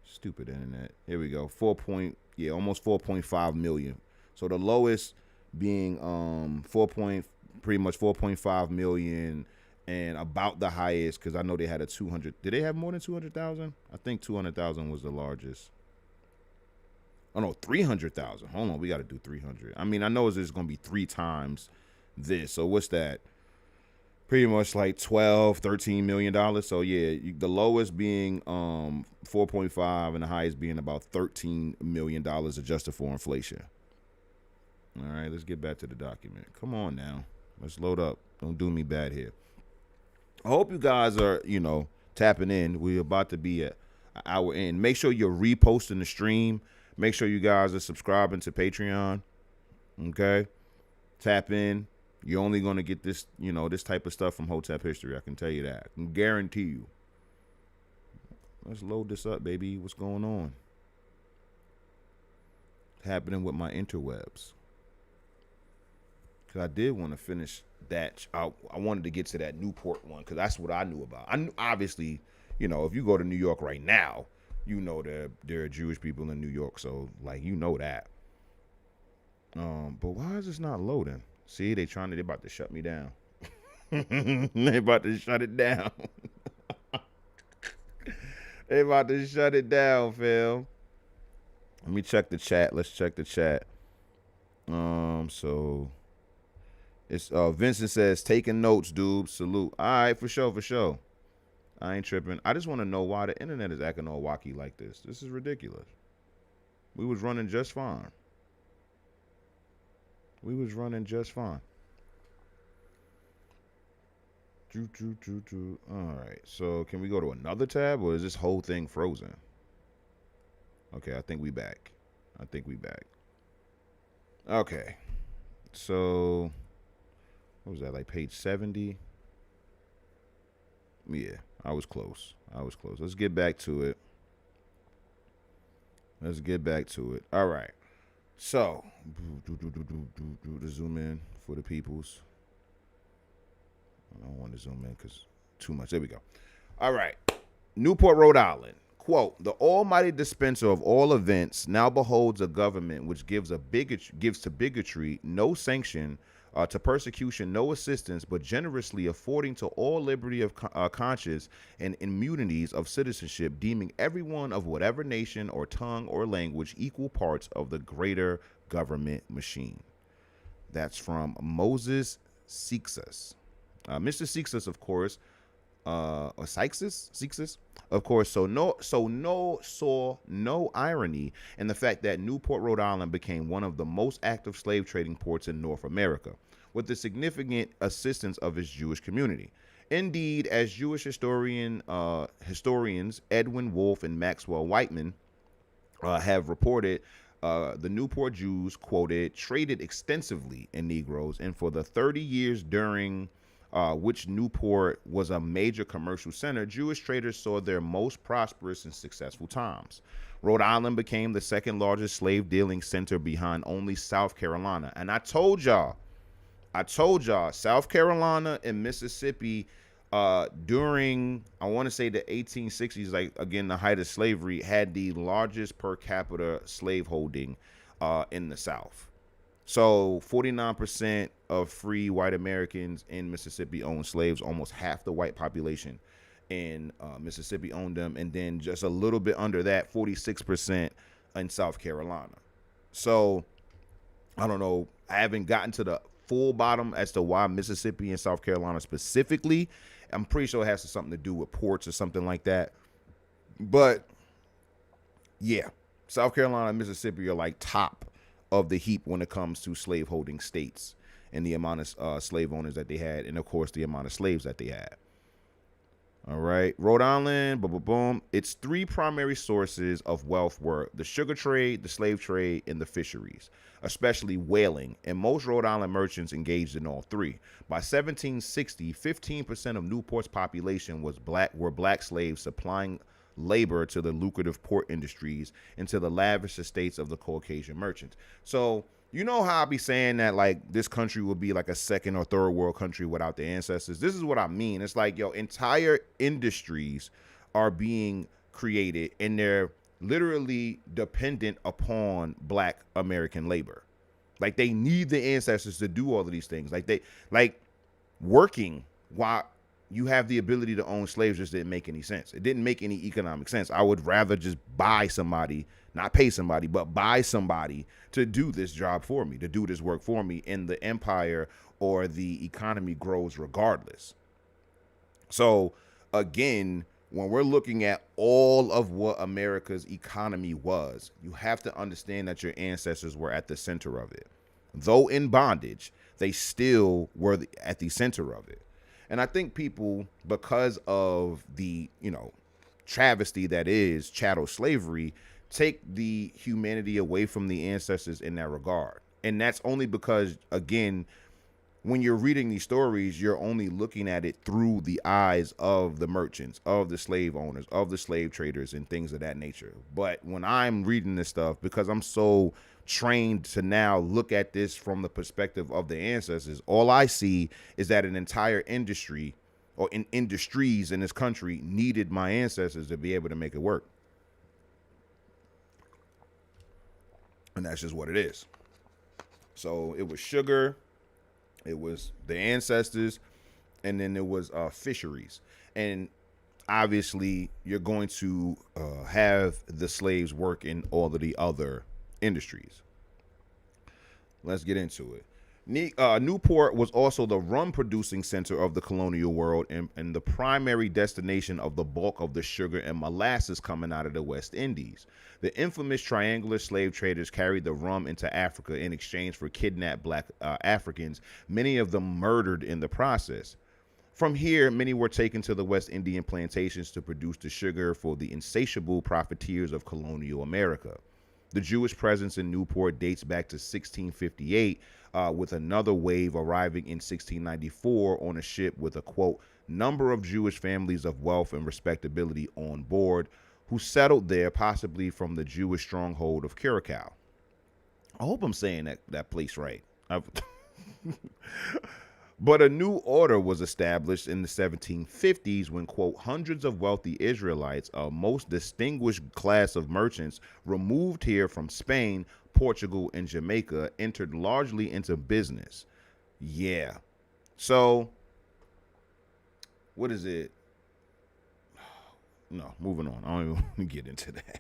Stupid internet. Here we go. Almost 4.5 million. So the lowest being pretty much 4.5 million, and about the highest, because I know they had a 200. Did they have more than 200,000? I think 200,000 was the largest. Oh no, 300,000. Hold on, we got to do 300. I mean, I know it's going to be 3 times this. So what's that? Pretty much like 12, 13 million dollars. So yeah, the lowest being 4.5 and the highest being about 13 million dollars adjusted for inflation. All right, let's get back to the document. Come on now, let's load up. Don't do me bad here. I hope you guys are tapping in. We're about to be an hour in. Make sure you're reposting the stream. Make sure you guys are subscribing to Patreon. Okay, tap in. You're only going to get this, this type of stuff from Hotep History. I can tell you that. I can guarantee you. Let's load this up, baby. What's going on? What's happening with my interwebs? Because I did want to finish that. I wanted to get to that Newport one because that's what I knew about. Obviously, if you go to New York right now, there are Jewish people in New York. So, that. But why is this not loading? See, they about to shut me down. They about to shut it down. They about to shut it down, Phil. Let me check the chat. Let's check the chat. So It's Vincent says, taking notes, dude. Salute. All right, for sure, for sure. I ain't tripping. I just want to know why the internet is acting all wacky like this. This is ridiculous. We was running just fine. We was running just fine. All right. So can we go to another tab, or is this whole thing frozen? Okay, I think we back. I think we back. Okay. So what was that? Like page 70? Yeah, I was close. I was close. Let's get back to it. Let's get back to it. All right. So, to zoom in for the peoples. I don't want to zoom in because too much. There we go. All right. Newport, Rhode Island. Quote, the almighty dispenser of all events now beholds a government which gives to bigotry no sanction, to persecution no assistance, but generously affording to all liberty of conscience and immunities of citizenship, deeming everyone of whatever nation or tongue or language equal parts of the greater government machine. That's from Moses Sixus. Mr. Sixus, of course, or Sixus, of course. So no irony in the fact that Newport, Rhode Island became one of the most active slave trading ports in North America, with the significant assistance of its Jewish community. Indeed, as Jewish historians Edwin Wolfe and Maxwell Whiteman have reported, the Newport Jews, quoted, traded extensively in Negroes, and for the 30 years during which Newport was a major commercial center, Jewish traders saw their most prosperous and successful times. Rhode Island became the second largest slave dealing center behind only South Carolina. And I told y'all, South Carolina and Mississippi during, I want to say the 1860s, like again, the height of slavery, had the largest per capita slaveholding in the South. So 49% of free white Americans in Mississippi owned slaves. Almost half the white population in Mississippi owned them. And then just a little bit under that, 46% in South Carolina. So I don't know. I haven't gotten to the full bottom as to why Mississippi and South Carolina specifically. I'm pretty sure it has something to do with ports or something like that. But yeah, South Carolina and Mississippi are like top of the heap when it comes to slaveholding states and the amount of slave owners that they had, and of course the amount of slaves that they had. All right, Rhode Island, boom, boom, boom. Its three primary sources of wealth were the sugar trade, the slave trade, and the fisheries, especially whaling, and most Rhode Island merchants engaged in all three. By 1760, 15% of Newport's population were black slaves supplying labor to the lucrative port industries and to the lavish estates of the Caucasian merchants. So you know how I be saying that like this country would be like a second or third world country without the ancestors? This is what I mean. It's like, yo, entire industries are being created and they're literally dependent upon black American labor. Like they need the ancestors to do all of these things. Like they like working while you have the ability to own slaves just didn't make any sense. It didn't make any economic sense. I would rather just buy somebody, not pay somebody, but buy somebody to do this job for me, to do this work for me, and the empire or the economy grows regardless. So again, when we're looking at all of what America's economy was, you have to understand that your ancestors were at the center of it. Though in bondage, they still were at the center of it. And I think people, because of the, travesty that is chattel slavery, take the humanity away from the ancestors in that regard. And that's only because, again, when you're reading these stories, you're only looking at it through the eyes of the merchants, of the slave owners, of the slave traders, and things of that nature. But when I'm reading this stuff, because I'm so trained to now look at this from the perspective of the ancestors, all I see is that an entire industry or in industries in this country needed my ancestors to be able to make it work. And that's just what it is. So it was sugar, it was the ancestors, and then there was fisheries. And obviously you're going to have the slaves work in all of the other industries. Let's get into it. Newport was also the rum producing center of the colonial world and the primary destination of the bulk of the sugar and molasses coming out of the West Indies. The infamous triangular slave traders carried the rum into Africa in exchange for kidnapped black Africans, many of them murdered in the process. From here, many were taken to the West Indian plantations to produce the sugar for the insatiable profiteers of colonial America. The Jewish presence in Newport dates back to 1658, with another wave arriving in 1694 on a ship with a quote, number of Jewish families of wealth and respectability on board, who settled there possibly from the Jewish stronghold of Curacao. I hope I'm saying that place right. But a new order was established in the 1750s when, quote, hundreds of wealthy Israelites, a most distinguished class of merchants, removed here from Spain, Portugal, and Jamaica, entered largely into business. Yeah. So, what is it? No, moving on. I don't even want to get into that.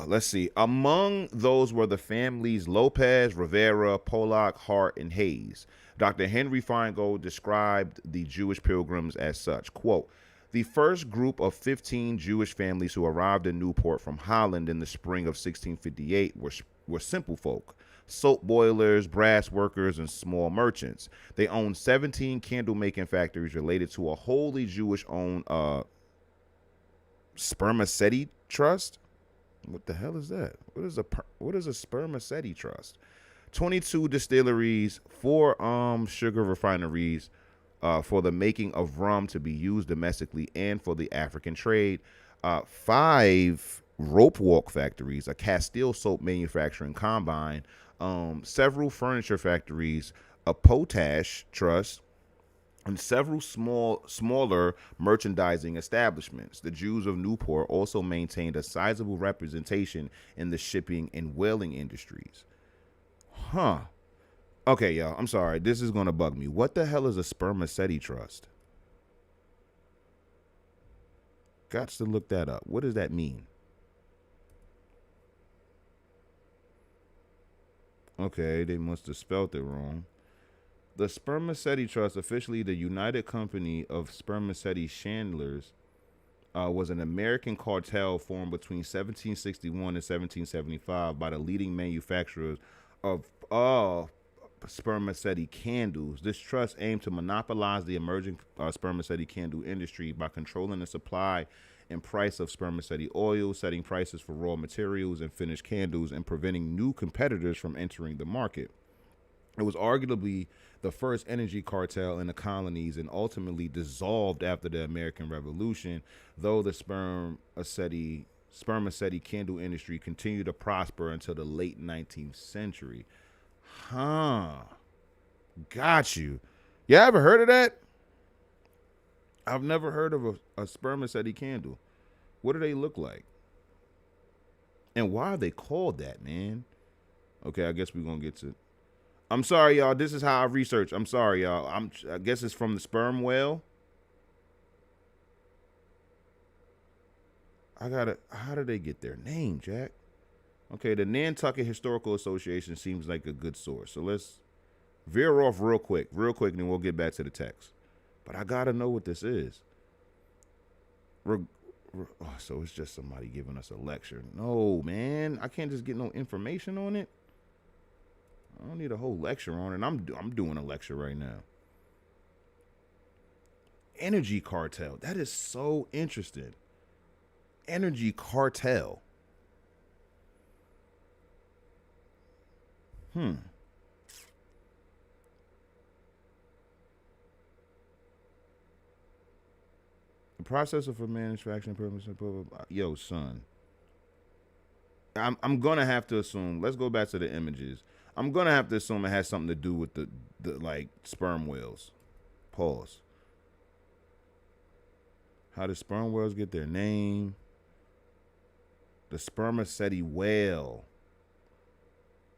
Let's see. Among those were the families Lopez, Rivera, Pollock, Hart, and Hayes. Dr. Henry Feingold described the Jewish pilgrims as such. Quote, the first group of 15 Jewish families who arrived in Newport from Holland in the spring of 1658 were simple folk, soap boilers, brass workers, and small merchants. They owned 17 candle-making factories related to a wholly Jewish-owned spermaceti trust. What the hell is that? What is a spermaceti trust? 22 distilleries, 4 sugar refineries for the making of rum to be used domestically and for the African trade, 5 rope walk factories, a Castile soap manufacturing combine, several furniture factories, a potash trust, and several smaller merchandising establishments. The Jews of Newport also maintained a sizable representation in the shipping and whaling industries. Huh. Okay, y'all, I'm sorry. This is going to bug me. What the hell is a spermaceti trust? Got to look that up. What does that mean? Okay, they must have spelled it wrong. The Spermaceti Trust, officially the United Company of Spermaceti Chandlers, was an American cartel formed between 1761 and 1775 by the leading manufacturers of spermaceti candles. This trust aimed to monopolize the emerging spermaceti candle industry by controlling the supply and price of spermaceti oil, setting prices for raw materials and finished candles, and preventing new competitors from entering the market. It was arguably the first energy cartel in the colonies and ultimately dissolved after the American Revolution, though the spermaceti candle industry continued to prosper until the late 19th century. Huh. Got you. Yeah, ever heard of that? I've never heard of a spermaceti candle. What do they look like? And why are they called that, man? Okay, I guess we're going to get to... I'm sorry, y'all. This is how I research. I'm sorry, y'all. I guess it's from the sperm whale. How did they get their name, Jack? Okay, the Nantucket Historical Association seems like a good source. So let's veer off real quick, and then we'll get back to the text. But I gotta know what this is. So it's just somebody giving us a lecture. No, man, I can't just get no information on it. I don't need a whole lecture on it. I'm doing a lecture right now. Energy cartel. That is so interesting. Energy cartel. The process of manufacturing purpose. Yo, son. I'm gonna have to assume. Let's go back to the images. I'm gonna have to assume it has something to do with the like sperm whales. Pause. How do sperm whales get their name? The spermaceti whale.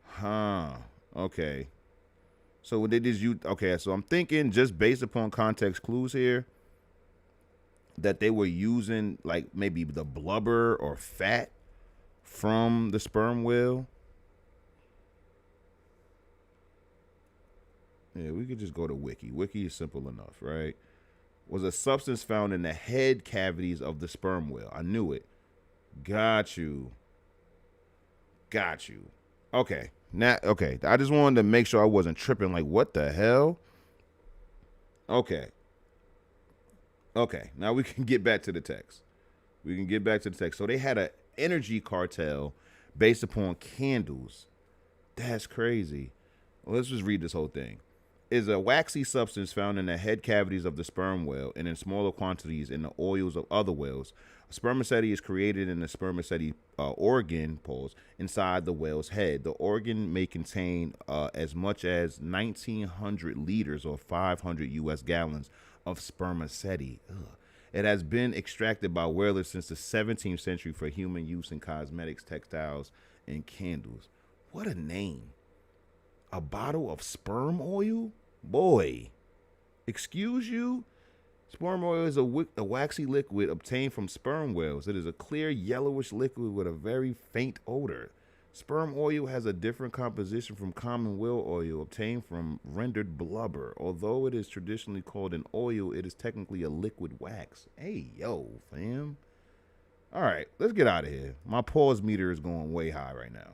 Huh. Okay. So what they did you okay, so I'm thinking just based upon context clues here that they were using like maybe the blubber or fat from the sperm whale. Yeah, we could just go to Wiki. Wiki is simple enough, right? Was a substance found in the head cavities of the sperm whale. I knew it. Got you. Got you. Okay. Now, okay. I just wanted to make sure I wasn't tripping. Like, what the hell? Okay. Okay. Now we can get back to the text. We can get back to the text. So they had an energy cartel based upon candles. That's crazy. Well, let's just read this whole thing. Is a waxy substance found in the head cavities of the sperm whale and in smaller quantities in the oils of other whales. Spermaceti is created in the spermaceti organ pulse inside the whale's head. The organ may contain as much as 1,900 liters or 500 U.S. gallons of spermaceti. Ugh. It has been extracted by whalers since the 17th century for human use in cosmetics, textiles, and candles. What a name. A bottle of sperm oil? Boy, excuse you? Sperm oil is a waxy liquid obtained from sperm whales. It is a clear yellowish liquid with a very faint odor. Sperm oil has a different composition from common whale oil obtained from rendered blubber. Although it is traditionally called an oil, it is technically a liquid wax. Hey, yo, fam. All right, let's get out of here. My pause meter is going way high right now.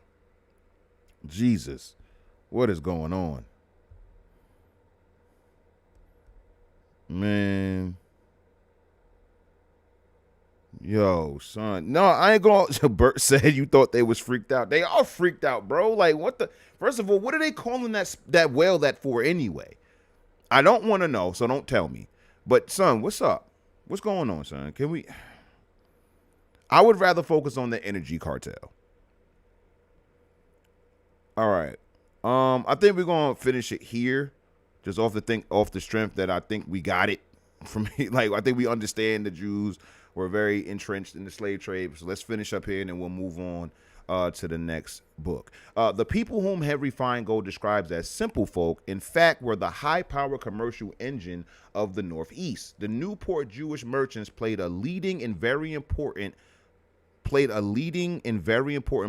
Jesus, what is going on? Man. Yo, son. No, I ain't gonna. Bert said you thought they was freaked out. They are freaked out, bro. Like, what the? First of all, what are they calling that whale that for anyway? I don't want to know, so don't tell me. But son, what's up? What's going on, son? Can we? I would rather focus on the energy cartel. All right. I think we're gonna finish it here, just off the strength that I think we got it from. Like, I think we understand the Jews were very entrenched in the slave trade. So let's finish up here and then we'll move on to the next book. The people whom Henry Feingold describes as simple folk, in fact, were the high-power commercial engine of the Northeast. The Newport Jewish merchants played a leading and very important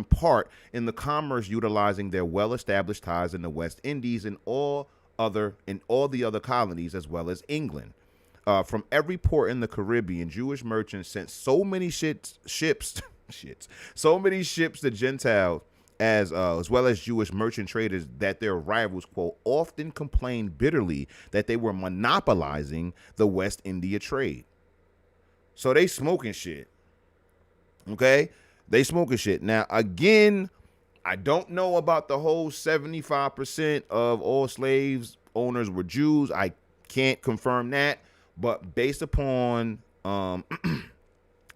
part in the commerce, utilizing their well-established ties in the West Indies and all the other colonies, as well as England. From every port in the Caribbean, Jewish merchants sent so many ships to Gentiles as well as Jewish merchant traders that their rivals, quote, often complained bitterly that they were monopolizing the West India trade. So they smoking shit. Okay? They smoking shit. Now, again, I don't know about the whole 75% of all slaves owners were Jews. I can't confirm that. But based upon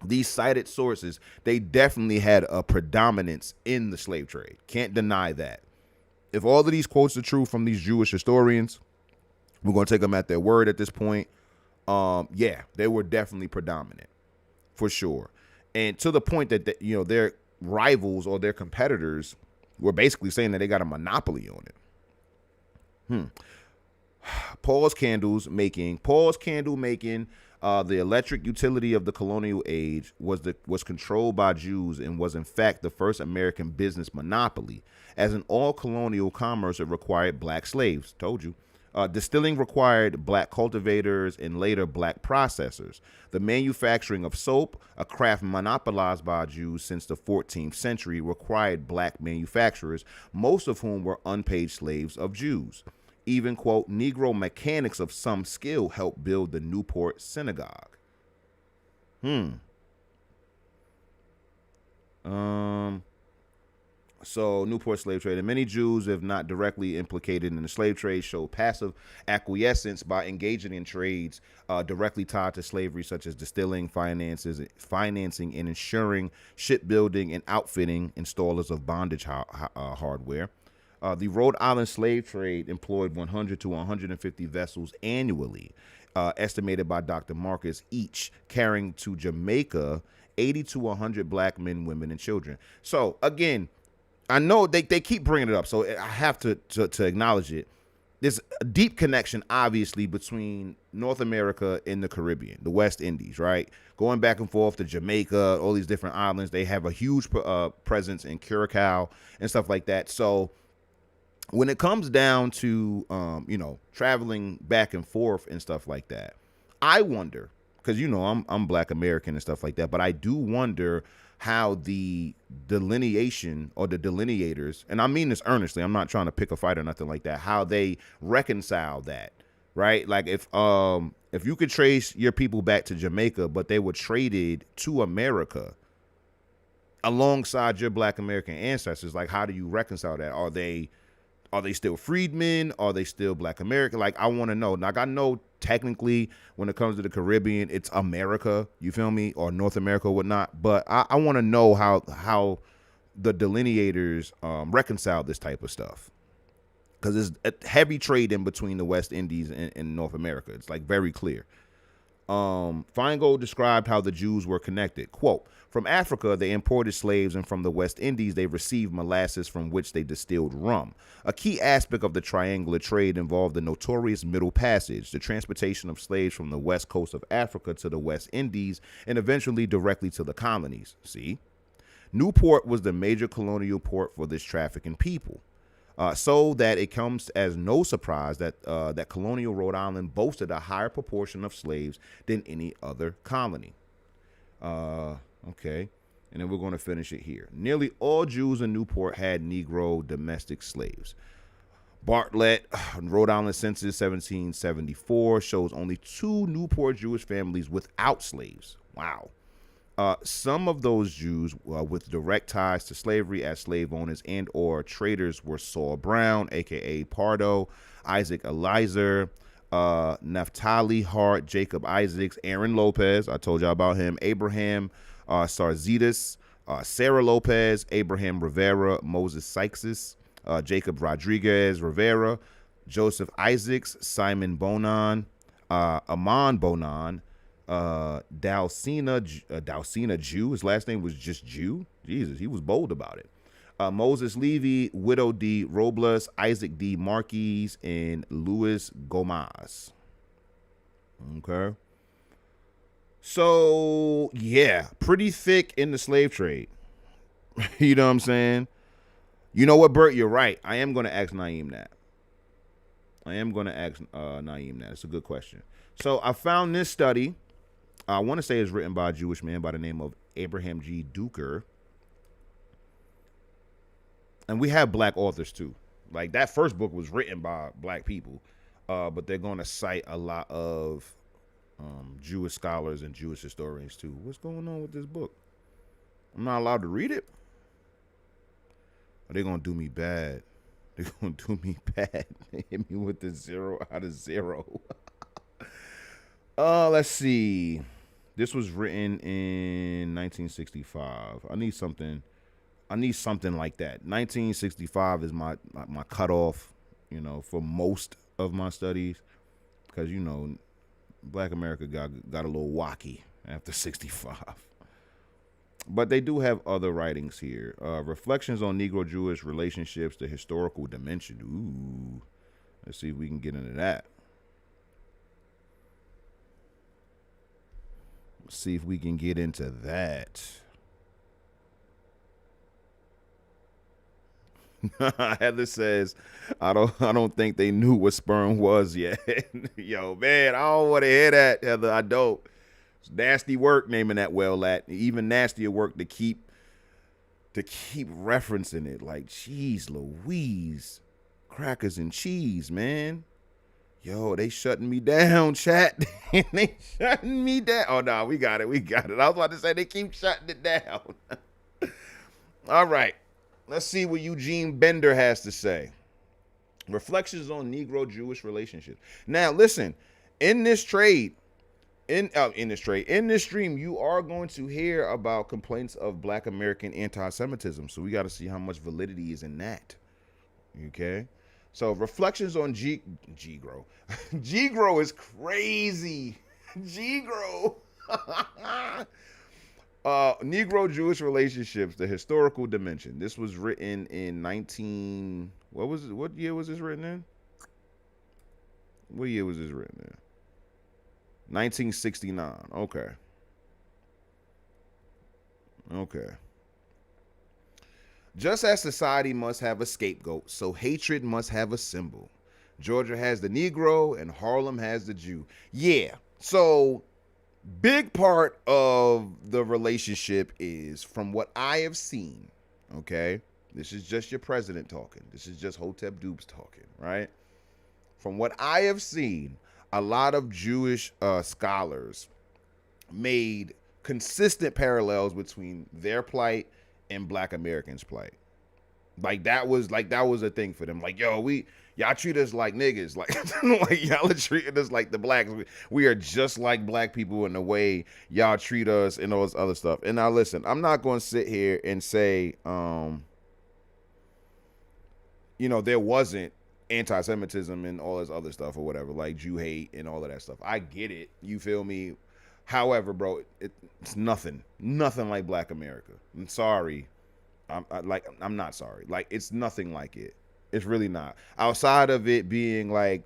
these cited sources, they definitely had a predominance in the slave trade. Can't deny that. If all of these quotes are true from these Jewish historians, we're going to take them at their word at this point. Yeah, they were definitely predominant for sure. And to the point that their rivals or their competitors were basically saying that they got a monopoly on it. Paul's candle making, the electric utility of the colonial age was controlled by Jews and was in fact the first American business monopoly. As in all colonial commerce, it required black slaves. Told you. Distilling required black cultivators and later black processors. The manufacturing of soap, a craft monopolized by Jews since the 14th century, required black manufacturers, most of whom were unpaid slaves of Jews. Even, quote, Negro mechanics of some skill helped build the Newport synagogue. So Newport slave trade, and many Jews, if not directly implicated in the slave trade, showed passive acquiescence by engaging in trades directly tied to slavery, such as distilling, financing, and insuring, shipbuilding, and outfitting installers of bondage hardware. The Rhode Island slave trade employed 100 to 150 vessels annually, estimated by Dr. Marcus, each carrying to Jamaica 80 to 100 black men, women, and children. So again, I know they keep bringing it up, so I have to acknowledge it. There's a deep connection, obviously, between North America and the Caribbean, the West Indies, right? Going back and forth to Jamaica, all these different islands. They have a huge presence in Curacao and stuff like that. So when it comes down to traveling back and forth and stuff like that, I wonder, because I'm Black American and stuff like that, but I do wonder how the delineation or the delineators, and I mean this earnestly, I'm not trying to pick a fight or nothing like that, how they reconcile that, right? Like if you could trace your people back to Jamaica, but they were traded to America alongside your Black American ancestors, like how do you reconcile that? Are they still freedmen? Are they still Black American? Like, I want to know. Like, I know technically when it comes to the Caribbean, it's America, you feel me? Or North America or whatnot. But I want to know how the delineators reconcile this type of stuff. Because there's a heavy trade in between the West Indies and North America. It's like very clear. Feingold described how the Jews were connected. Quote, from Africa, they imported slaves, and from the West Indies, they received molasses from which they distilled rum. A key aspect of the triangular trade involved the notorious Middle Passage, the transportation of slaves from the west coast of Africa to the West Indies, and eventually directly to the colonies. See? Newport was the major colonial port for this trafficking people. So that it comes as no surprise that that colonial Rhode Island boasted a higher proportion of slaves than any other colony. Okay, and then we're going to finish it here. Nearly all Jews in Newport had Negro domestic slaves. Bartlett, Rhode Island Census 1774 shows only 2 Newport Jewish families without slaves. Wow. Some of those Jews with direct ties to slavery as slave owners and or traders were Saul Brown, a.k.a. Pardo, Isaac Eliezer, Naphtali Hart, Jacob Isaacs, Aaron Lopez, I told y'all about him, Abraham Sarzitas, Sarah Lopez, Abraham Rivera, Moses Sykes, Jacob Rodriguez Rivera, Joseph Isaacs, Simon Bonan, Amon Bonan, Dalcina Jew. His last name was just Jew. Jesus, he was bold about it. Moses Levy, Widow D. Robles, Isaac D. Marquis, and Louis Gomez. Okay. So, yeah, pretty thick in the slave trade. You know what I'm saying? You know what, Bert? You're right. I am going to ask Naeem that. It's a good question. So, I found this study. I want to say it's written by a Jewish man by the name of Abraham G. Duker. And we have black authors too. Like that first book was written by black people, but they're going to cite a lot of Jewish scholars and Jewish historians too. What's going on with this book? I'm not allowed to read it? Are they going to do me bad? They're going to do me bad. They hit me with the 0 out of 0. Let's see. This was written in 1965. I need something like that. 1965 is my cutoff, for most of my studies, because Black America got a little wacky after 65. But they do have other writings here. Reflections on Negro-Jewish relationships, the historical dimension. Ooh, let's see if we can get into that. See if we can get into that. Heather says, I don't think they knew what sperm was yet. Yo, man, I don't want to hear that, Heather. I don't. It's nasty work naming that well at. Even nastier work to keep referencing it. Like, geez, Louise. Crackers and cheese, man. Yo, they shutting me down, chat. They shutting me down. Oh, no, we got it. I was about to say they keep shutting it down. All right. Let's see what Eugene Bender has to say. Reflections on Negro-Jewish relationships. Now, listen, in this stream, you are going to hear about complaints of Black American anti-Semitism. So we got to see how much validity is in that. Okay? So reflections on G-Grow. G-Grow is crazy. G-Grow. Negro-Jewish relationships, the historical dimension. This was written in what year was this written in? What year was this written in? 1969. Okay. Just as society must have a scapegoat, so hatred must have a symbol. Georgia has the Negro and Harlem has the Jew. Yeah. So big part of the relationship is, from what I have seen, okay? This is just your president talking. This is just Hotep Dupes talking, right? From what I have seen, a lot of Jewish scholars made consistent parallels between their plight and Black Americans' plight. Like that was a thing for them. Like, yo, y'all treat us like niggas. Like, like y'all are treating us like the blacks. We are just like black people in the way y'all treat us and all this other stuff. And now listen, I'm not going to sit here and say, there wasn't anti-Semitism and all this other stuff or whatever, like Jew hate and all of that stuff. I get it. You feel me? However, bro, it's nothing like Black America. I'm sorry. I'm not sorry. Like, it's nothing like it. It's really not. Outside of it being like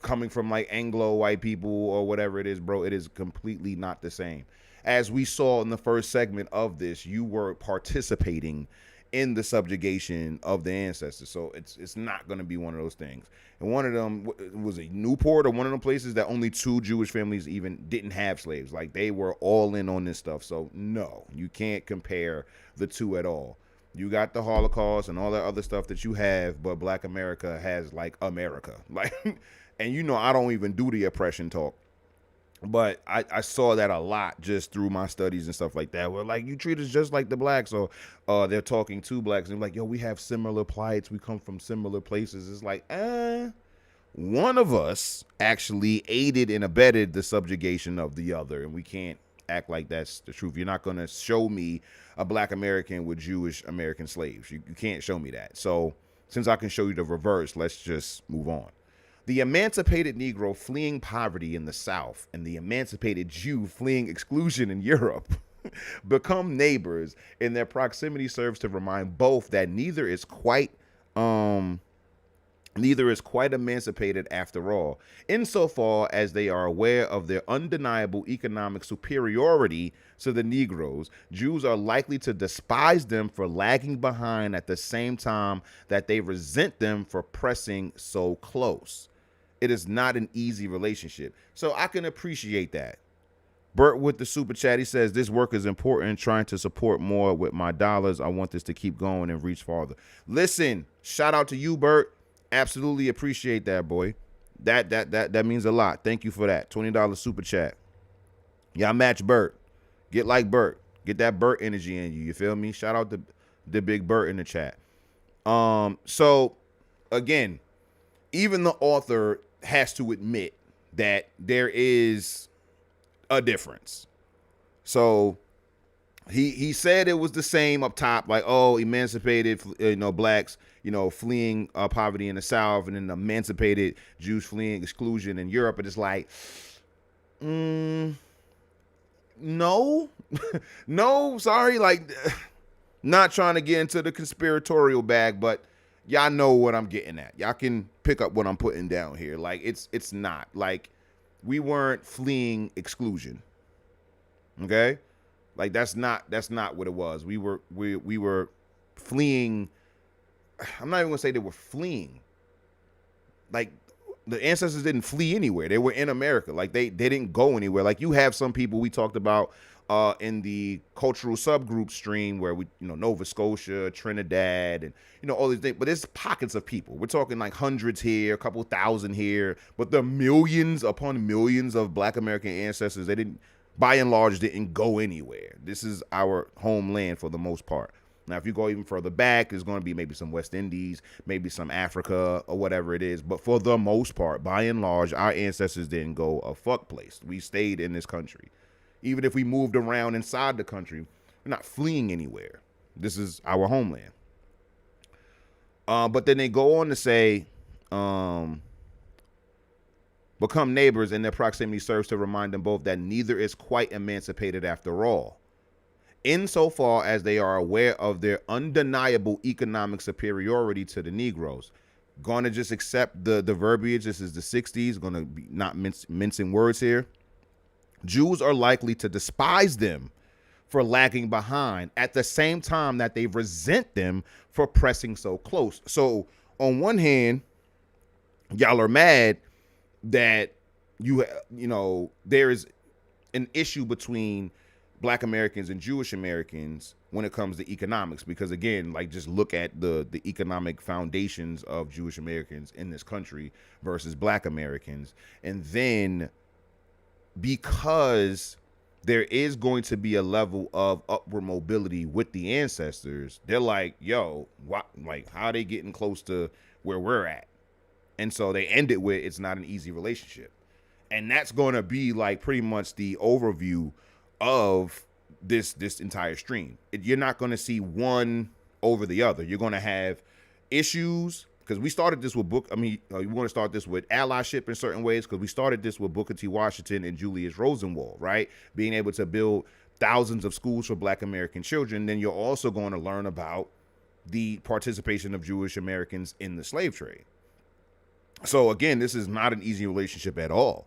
coming from like Anglo white people or whatever it is, bro, it is completely not the same. As we saw in the first segment of this, you were participating in the subjugation of the ancestors. So it's not going to be one of those things. And one of them was a Newport, or one of the places that only 2 Jewish families even didn't have slaves. Like, they were all in on this stuff. So no, you can't compare the two at all. You got the Holocaust and all that other stuff that you have, but Black America has like America. Like, and I don't even do the oppression talk. But I saw that a lot just through my studies and stuff like that. Where like, you treat us just like the blacks, or they're talking to blacks and they're like, yo, we have similar plights, we come from similar places. It's like, one of us actually aided and abetted the subjugation of the other, and we can't act like that's the truth. You're not gonna show me a Black American with Jewish American slaves. You can't show me that. So since I can show you the reverse, let's just move on. The emancipated Negro fleeing poverty in the South and the emancipated Jew fleeing exclusion in Europe become neighbors, and their proximity serves to remind both that neither is quite emancipated after all, insofar as they are aware of their undeniable economic superiority to the Negroes. Jews are likely to despise them for lagging behind, at the same time that they resent them for pressing so close. It is not an easy relationship. So I can appreciate that. Bert with the super chat, he says, this work is important, trying to support more with my dollars. I want this to keep going and reach farther. Listen, shout out to you, Bert. Absolutely appreciate that, boy. That means a lot. Thank you for that. $20 super chat. Y'all match Bert. Get like Bert. Get that Bert energy in you. You feel me? Shout out to the big Bert in the chat. So again, even the author has to admit that there is a difference. So he said it was the same up top, like, oh, emancipated, blacks, fleeing poverty in the South, and then emancipated Jews fleeing exclusion in Europe. And it's like, no, no, sorry, like, not trying to get into the conspiratorial bag, but y'all know what I'm getting at. Y'all can pick up what I'm putting down here. Like, it's not like we weren't fleeing exclusion. Okay? Like, that's not what it was. We were fleeing. I'm not even gonna say they were fleeing. Like, the ancestors didn't flee anywhere. They were in America. Like, they didn't go anywhere. Like, you have some people we talked about in the cultural subgroup stream where we, Nova Scotia, Trinidad, and, all these things. But there's pockets of people. We're talking like hundreds here, a couple thousand here. But the millions upon millions of Black American ancestors, they didn't, by and large, didn't go anywhere. This is our homeland for the most part. Now, if you go even further back, there's going to be maybe some West Indies, maybe some Africa or whatever it is. But for the most part, by and large, our ancestors didn't go a fuck place. We stayed in this country. Even if we moved around inside the country, we're not fleeing anywhere. This is our homeland. But then they go on to say, become neighbors, and their proximity serves to remind them both that neither is quite emancipated after all, insofar as they are aware of their undeniable economic superiority to the Negroes. Going to just accept the verbiage. This is the 60s. Going to be not mincing words here. Jews are likely to despise them for lagging behind at the same time that they resent them for pressing so close. So on one hand, y'all are mad that there is an issue between Black Americans and Jewish Americans when it comes to economics, because again, like, just look at the economic foundations of Jewish Americans in this country versus Black Americans. And then because there is going to be a level of upward mobility with the ancestors, they're like, yo, what, like, how are they getting close to where we're at? And so they end it with, it's not an easy relationship. And that's going to be like pretty much the overview of this entire stream. You're not going to see one over the other. You're going to have issues, because we started this with you want to start this with allyship in certain ways, because we started this with Booker T. Washington and Julius Rosenwald, right? Being able to build thousands of schools for Black American children. Then you're also going to learn about the participation of Jewish Americans in the slave trade. So again, this is not an easy relationship at all.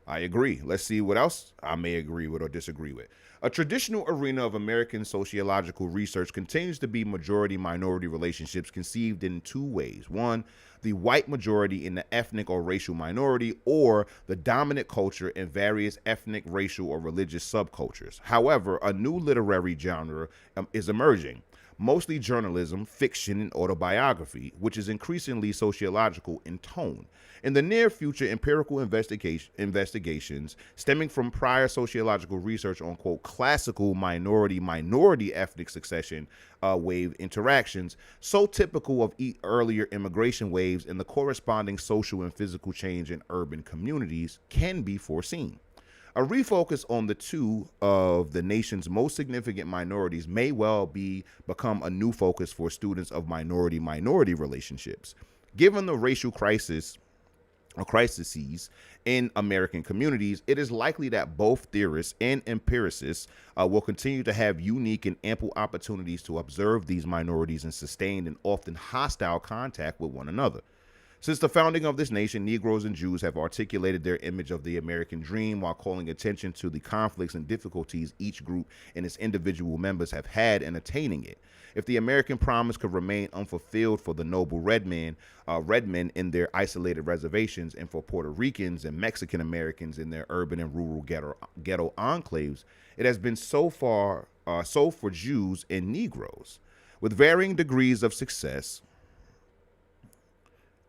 I agree. Let's see what else I may agree with or disagree with. A traditional arena of American sociological research continues to be majority-minority relationships conceived in two ways. One, the white majority in the ethnic or racial minority, or the dominant culture in various ethnic, racial, or religious subcultures. However, a new literary genre is emerging. Mostly journalism, fiction, and autobiography, which is increasingly sociological in tone. In the near future, empirical investigations stemming from prior sociological research on, quote, classical minority ethnic succession wave interactions, so typical of earlier immigration waves and the corresponding social and physical change in urban communities, can be foreseen. A refocus on the two of the nation's most significant minorities may well become a new focus for students of minority-minority relationships. Given the racial crises in American communities, it is likely that both theorists and empiricists will continue to have unique and ample opportunities to observe these minorities in sustained and often hostile contact with one another. Since the founding of this nation, Negroes and Jews have articulated their image of the American dream while calling attention to the conflicts and difficulties each group and its individual members have had in attaining it. If the American promise could remain unfulfilled for the noble redmen in their isolated reservations, and for Puerto Ricans and Mexican Americans in their urban and rural ghetto enclaves, it has been so for Jews and Negroes. With varying degrees of success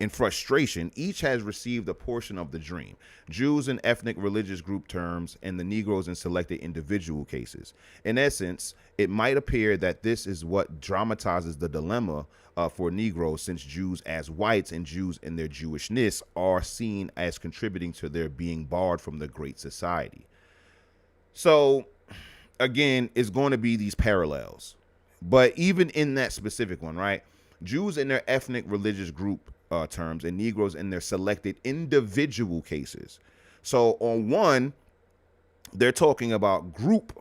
and frustration, each has received a portion of the dream. Jews in ethnic religious group terms, and the Negroes in selected individual cases. In essence, it might appear that this is what dramatizes the dilemma for Negroes, since Jews as whites and Jews in their Jewishness are seen as contributing to their being barred from the Great Society. So, again, it's going to be these parallels. But even in that specific one, right? Jews in their ethnic religious group terms, and Negroes in their selected individual cases. So on one, they're talking about group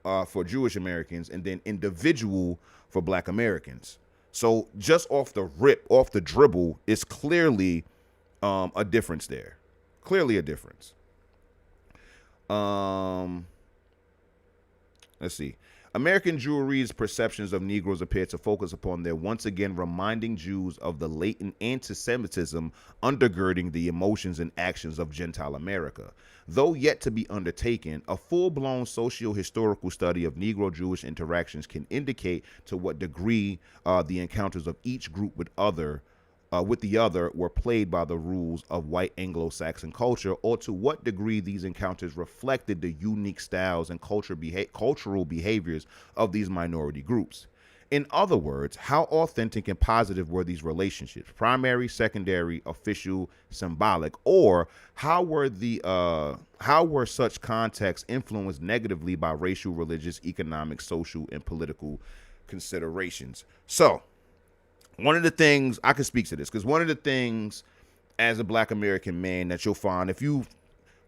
for Jewish Americans, and then individual for Black Americans. So just off the dribble, it's clearly a difference there. Clearly a difference. Let's see. American Jewry's perceptions of Negroes appear to focus upon their once again reminding Jews of the latent anti-Semitism undergirding the emotions and actions of Gentile America. Though yet to be undertaken, a full-blown socio-historical study of Negro-Jewish interactions can indicate to what degree the encounters of each group with the other were played by the rules of white Anglo-Saxon culture, or to what degree these encounters reflected the unique styles and cultural behaviors of these minority groups. In other words, how authentic and positive were these relationships? Primary, secondary, official, symbolic, or how were such contexts influenced negatively by racial, religious, economic, social, and political considerations? So, one of the things, I can speak to this, because one of the things as a Black American man that you'll find, if you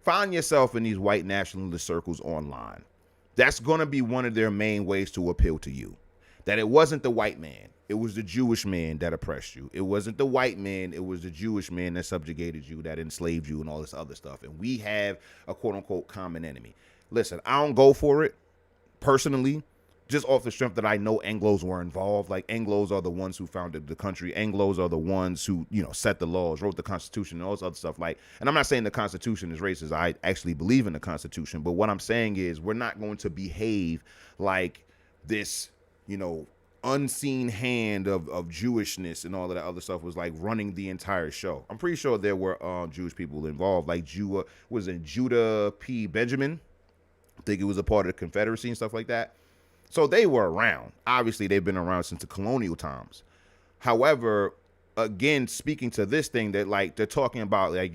find yourself in these white nationalist circles online, that's going to be one of their main ways to appeal to you. That it wasn't the white man, it was the Jewish man that oppressed you. It wasn't the white man, it was the Jewish man that subjugated you, that enslaved you, and all this other stuff. And we have a quote-unquote common enemy. Listen, I don't go for it, personally, just off the strength that I know Anglos were involved. Like, Anglos are the ones who founded the country. Anglos are the ones who, set the laws, wrote the Constitution, and all this other stuff. Like, and I'm not saying the Constitution is racist. I actually believe in the Constitution. But what I'm saying is, we're not going to behave like this, unseen hand of Jewishness and all of that other stuff was like running the entire show. I'm pretty sure there were Jewish people involved, like Judah P. Benjamin. I think it was a part of the Confederacy and stuff like that. So they were around. Obviously, they've been around since the colonial times. However, again, speaking to this thing that like they're talking about, like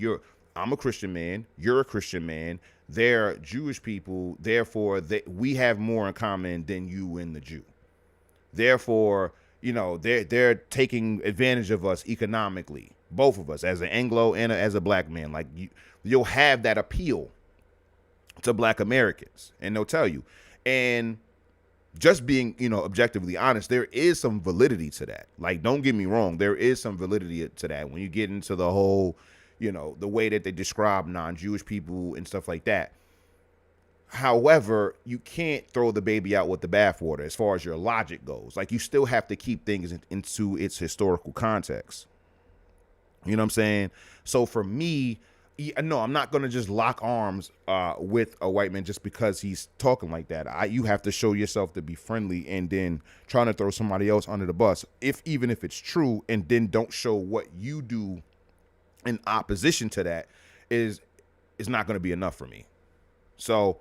I'm a Christian man, you're a Christian man, they're Jewish people, therefore we have more in common than you and the Jew. Therefore, they're taking advantage of us economically, both of us, as an Anglo and as a black man. Like you'll have that appeal to black Americans, and they'll tell you. And just being, objectively honest, there is some validity to that. Like, don't get me wrong, there is some validity to that when you get into the whole, the way that they describe non-Jewish people and stuff like that. However, you can't throw the baby out with the bathwater as far as your logic goes. Like, you still have to keep things into its historical context. You know what I'm saying? So for me, no, I'm not going to just lock arms with a white man just because he's talking like that. You have to show yourself to be friendly, and then trying to throw somebody else under the bus, even if it's true, and then don't show what you do in opposition to that is not going to be enough for me. So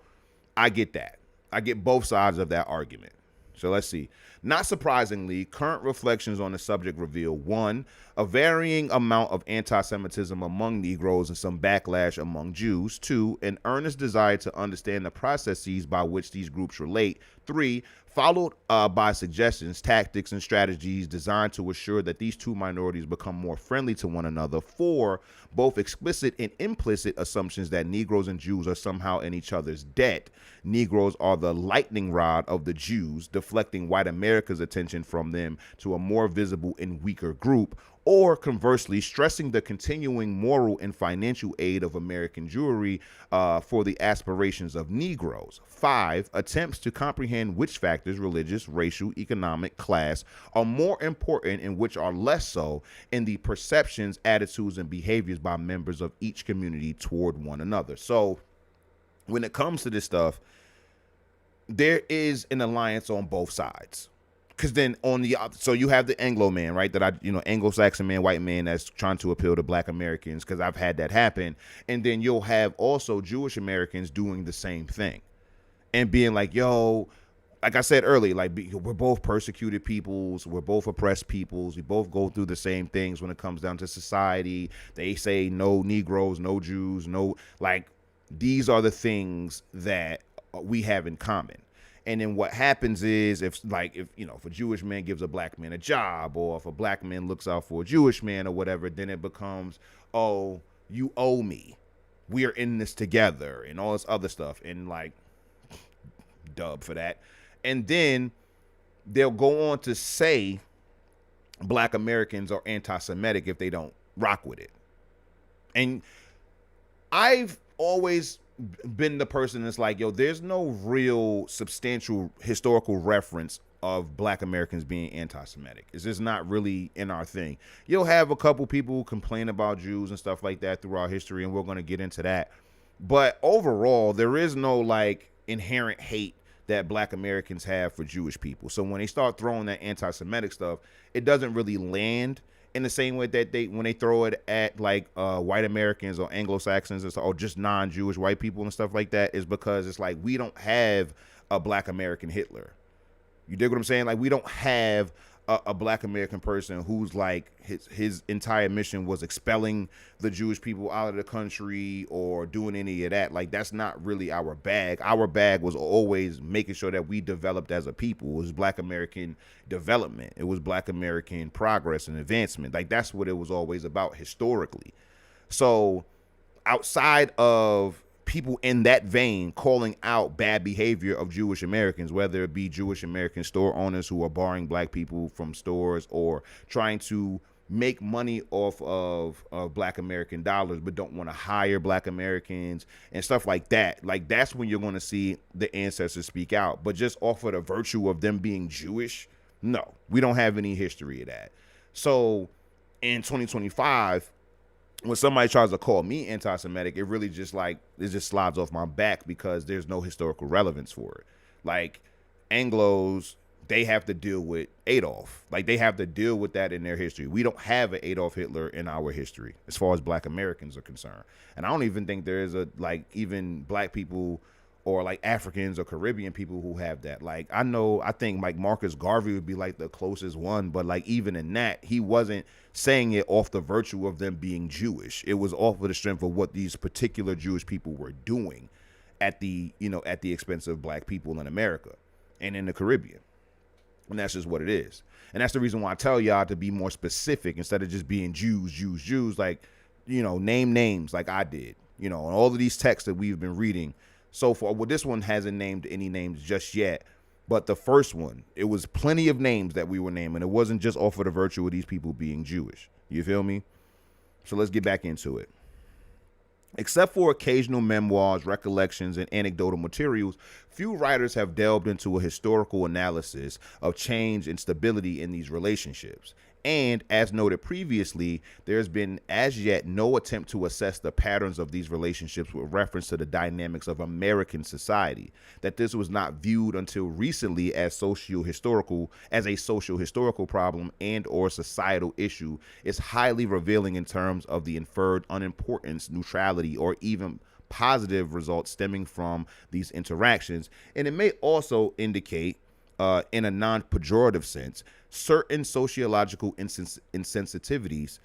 I get that. I get both sides of that argument. So let's see. Not surprisingly, current reflections on the subject reveal: 1, a varying amount of anti-Semitism among Negroes and some backlash among Jews; 2, an earnest desire to understand the processes by which these groups relate; 3, followed by suggestions, tactics, and strategies designed to assure that these two minorities become more friendly to one another; 4, both explicit and implicit assumptions that Negroes and Jews are somehow in each other's debt. Negroes are the lightning rod of the Jews, deflecting white America's attention from them to a more visible and weaker group, or conversely, stressing the continuing moral and financial aid of American Jewry for the aspirations of Negroes. 5, attempts to comprehend which factors, religious, racial, economic, class, are more important and which are less so in the perceptions, attitudes, and behaviors by members of each community toward one another. So when it comes to this stuff, there is an alliance on both sides. Because then so you have the Anglo man, right? Anglo-Saxon man, white man that's trying to appeal to black Americans, because I've had that happen. And then you'll have also Jewish Americans doing the same thing and being like, yo, like I said earlier, like we're both persecuted peoples, we're both oppressed peoples, we both go through the same things when it comes down to society. They say no Negroes, no Jews, no, like these are the things that we have in common. And then what happens is if a Jewish man gives a black man a job, or if a black man looks out for a Jewish man or whatever, then it becomes, oh, you owe me. We are in this together and all this other stuff. And like, dub for that. And then they'll go on to say black Americans are anti-Semitic if they don't rock with it. And I've always been the person that's like, yo, there's no real substantial historical reference of black Americans being anti-Semitic. It's just not really in our thing. You'll have a couple people who complain about Jews and stuff like that throughout history, and we're going to get into that. But overall, there is no like inherent hate that black Americans have for Jewish people. So when they start throwing that anti-Semitic stuff, it doesn't really land in the same way that when they throw it at like white Americans or Anglo-Saxons or just non-Jewish white people and stuff like that, is because it's like we don't have a black American Hitler. You dig what I'm saying? Like we don't have a black American person who's like his entire mission was expelling the Jewish people out of the country or doing any of that. Like that's not really our bag. Our bag was always making sure that we developed as a people. It was black American development. It was black American progress and advancement. Like that's what it was always about historically. So outside of people in that vein calling out bad behavior of Jewish Americans, whether it be Jewish American store owners who are barring black people from stores or trying to make money off of Black American dollars, but don't want to hire Black Americans and stuff like that. Like, that's when you're going to see the ancestors speak out. But just off of the virtue of them being Jewish, no, we don't have any history of that. So in 2025, when somebody tries to call me anti-Semitic, it really just like, it just slides off my back because there's no historical relevance for it. Like, Anglos, they have to deal with Adolf. Like, they have to deal with that in their history. We don't have an Adolf Hitler in our history as far as Black Americans are concerned. And I don't even think there is a, like, even Black people or like Africans or Caribbean people who have that. Like, I think like Marcus Garvey would be like the closest one, but like even in that, he wasn't saying it off the virtue of them being Jewish. It was off of the strength of what these particular Jewish people were doing at the, at the expense of Black people in America and in the Caribbean. And that's just what it is. And that's the reason why I tell y'all to be more specific instead of just being Jews, like, name names like I did, and all of these texts that we've been reading so far. Well, this one hasn't named any names just yet, but the first one, it was plenty of names that we were naming. It wasn't just off of the virtue of these people being Jewish. You feel me? So let's get back into it. Except for occasional memoirs, recollections, and anecdotal materials, few writers have delved into a historical analysis of change and stability in these relationships. And as noted previously, there's been as yet no attempt to assess the patterns of these relationships with reference to the dynamics of American society. That this was not viewed until recently as a socio-historical problem and or societal issue is highly revealing in terms of the inferred unimportance, neutrality, or even positive results stemming from these interactions. And it may also indicate, in a non-pejorative sense, certain sociological insensitivities.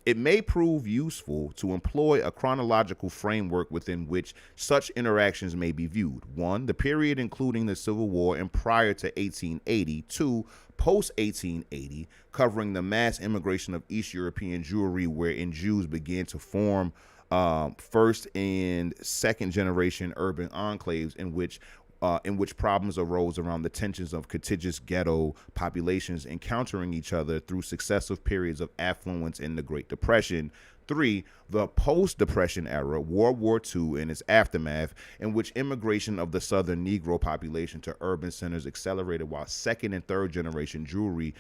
It may prove useful to employ a chronological framework within which such interactions may be viewed. 1, the period including the Civil War and prior to 1880. 2, post-1880, covering the mass immigration of East European Jewry, wherein Jews began to form first and second generation urban enclaves in which problems arose around the tensions of contiguous ghetto populations encountering each other through successive periods of affluence in the Great Depression. 3, the post-Depression era, World War II and its aftermath, in which immigration of the Southern Negro population to urban centers accelerated while second and third generation Jewry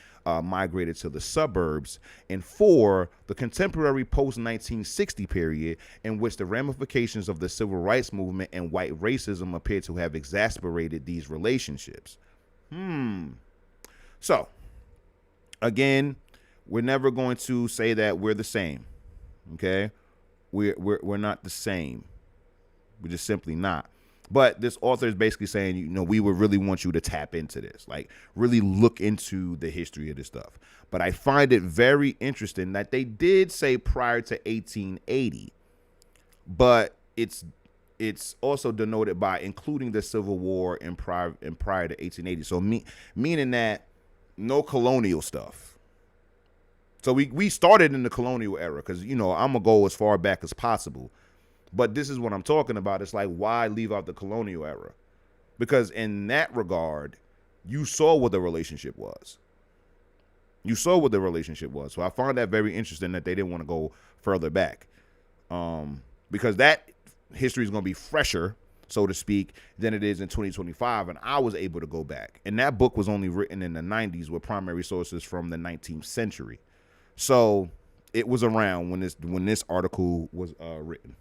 migrated to the suburbs. And 4, the contemporary post-1960 period, in which the ramifications of the civil rights movement and white racism appear to have exacerbated these relationships. So, again, we're never going to say that we're the same. Okay, we're not the same. We're just simply not. But this author is basically saying, we would really want you to tap into this, like really look into the history of this stuff. But I find it very interesting that they did say prior to 1880, but it's also denoted by including the Civil War and prior to 1880. So meaning that no colonial stuff. So we started in the colonial era because, I'm going to go as far back as possible. But this is what I'm talking about. It's like, why leave out the colonial era? Because in that regard, you saw what the relationship was. So I find that very interesting that they didn't want to go further back. Because that history is going to be fresher, so to speak, than it is in 2025. And I was able to go back. And that book was only written in the 90s with primary sources from the 19th century. So it was around when this article was written.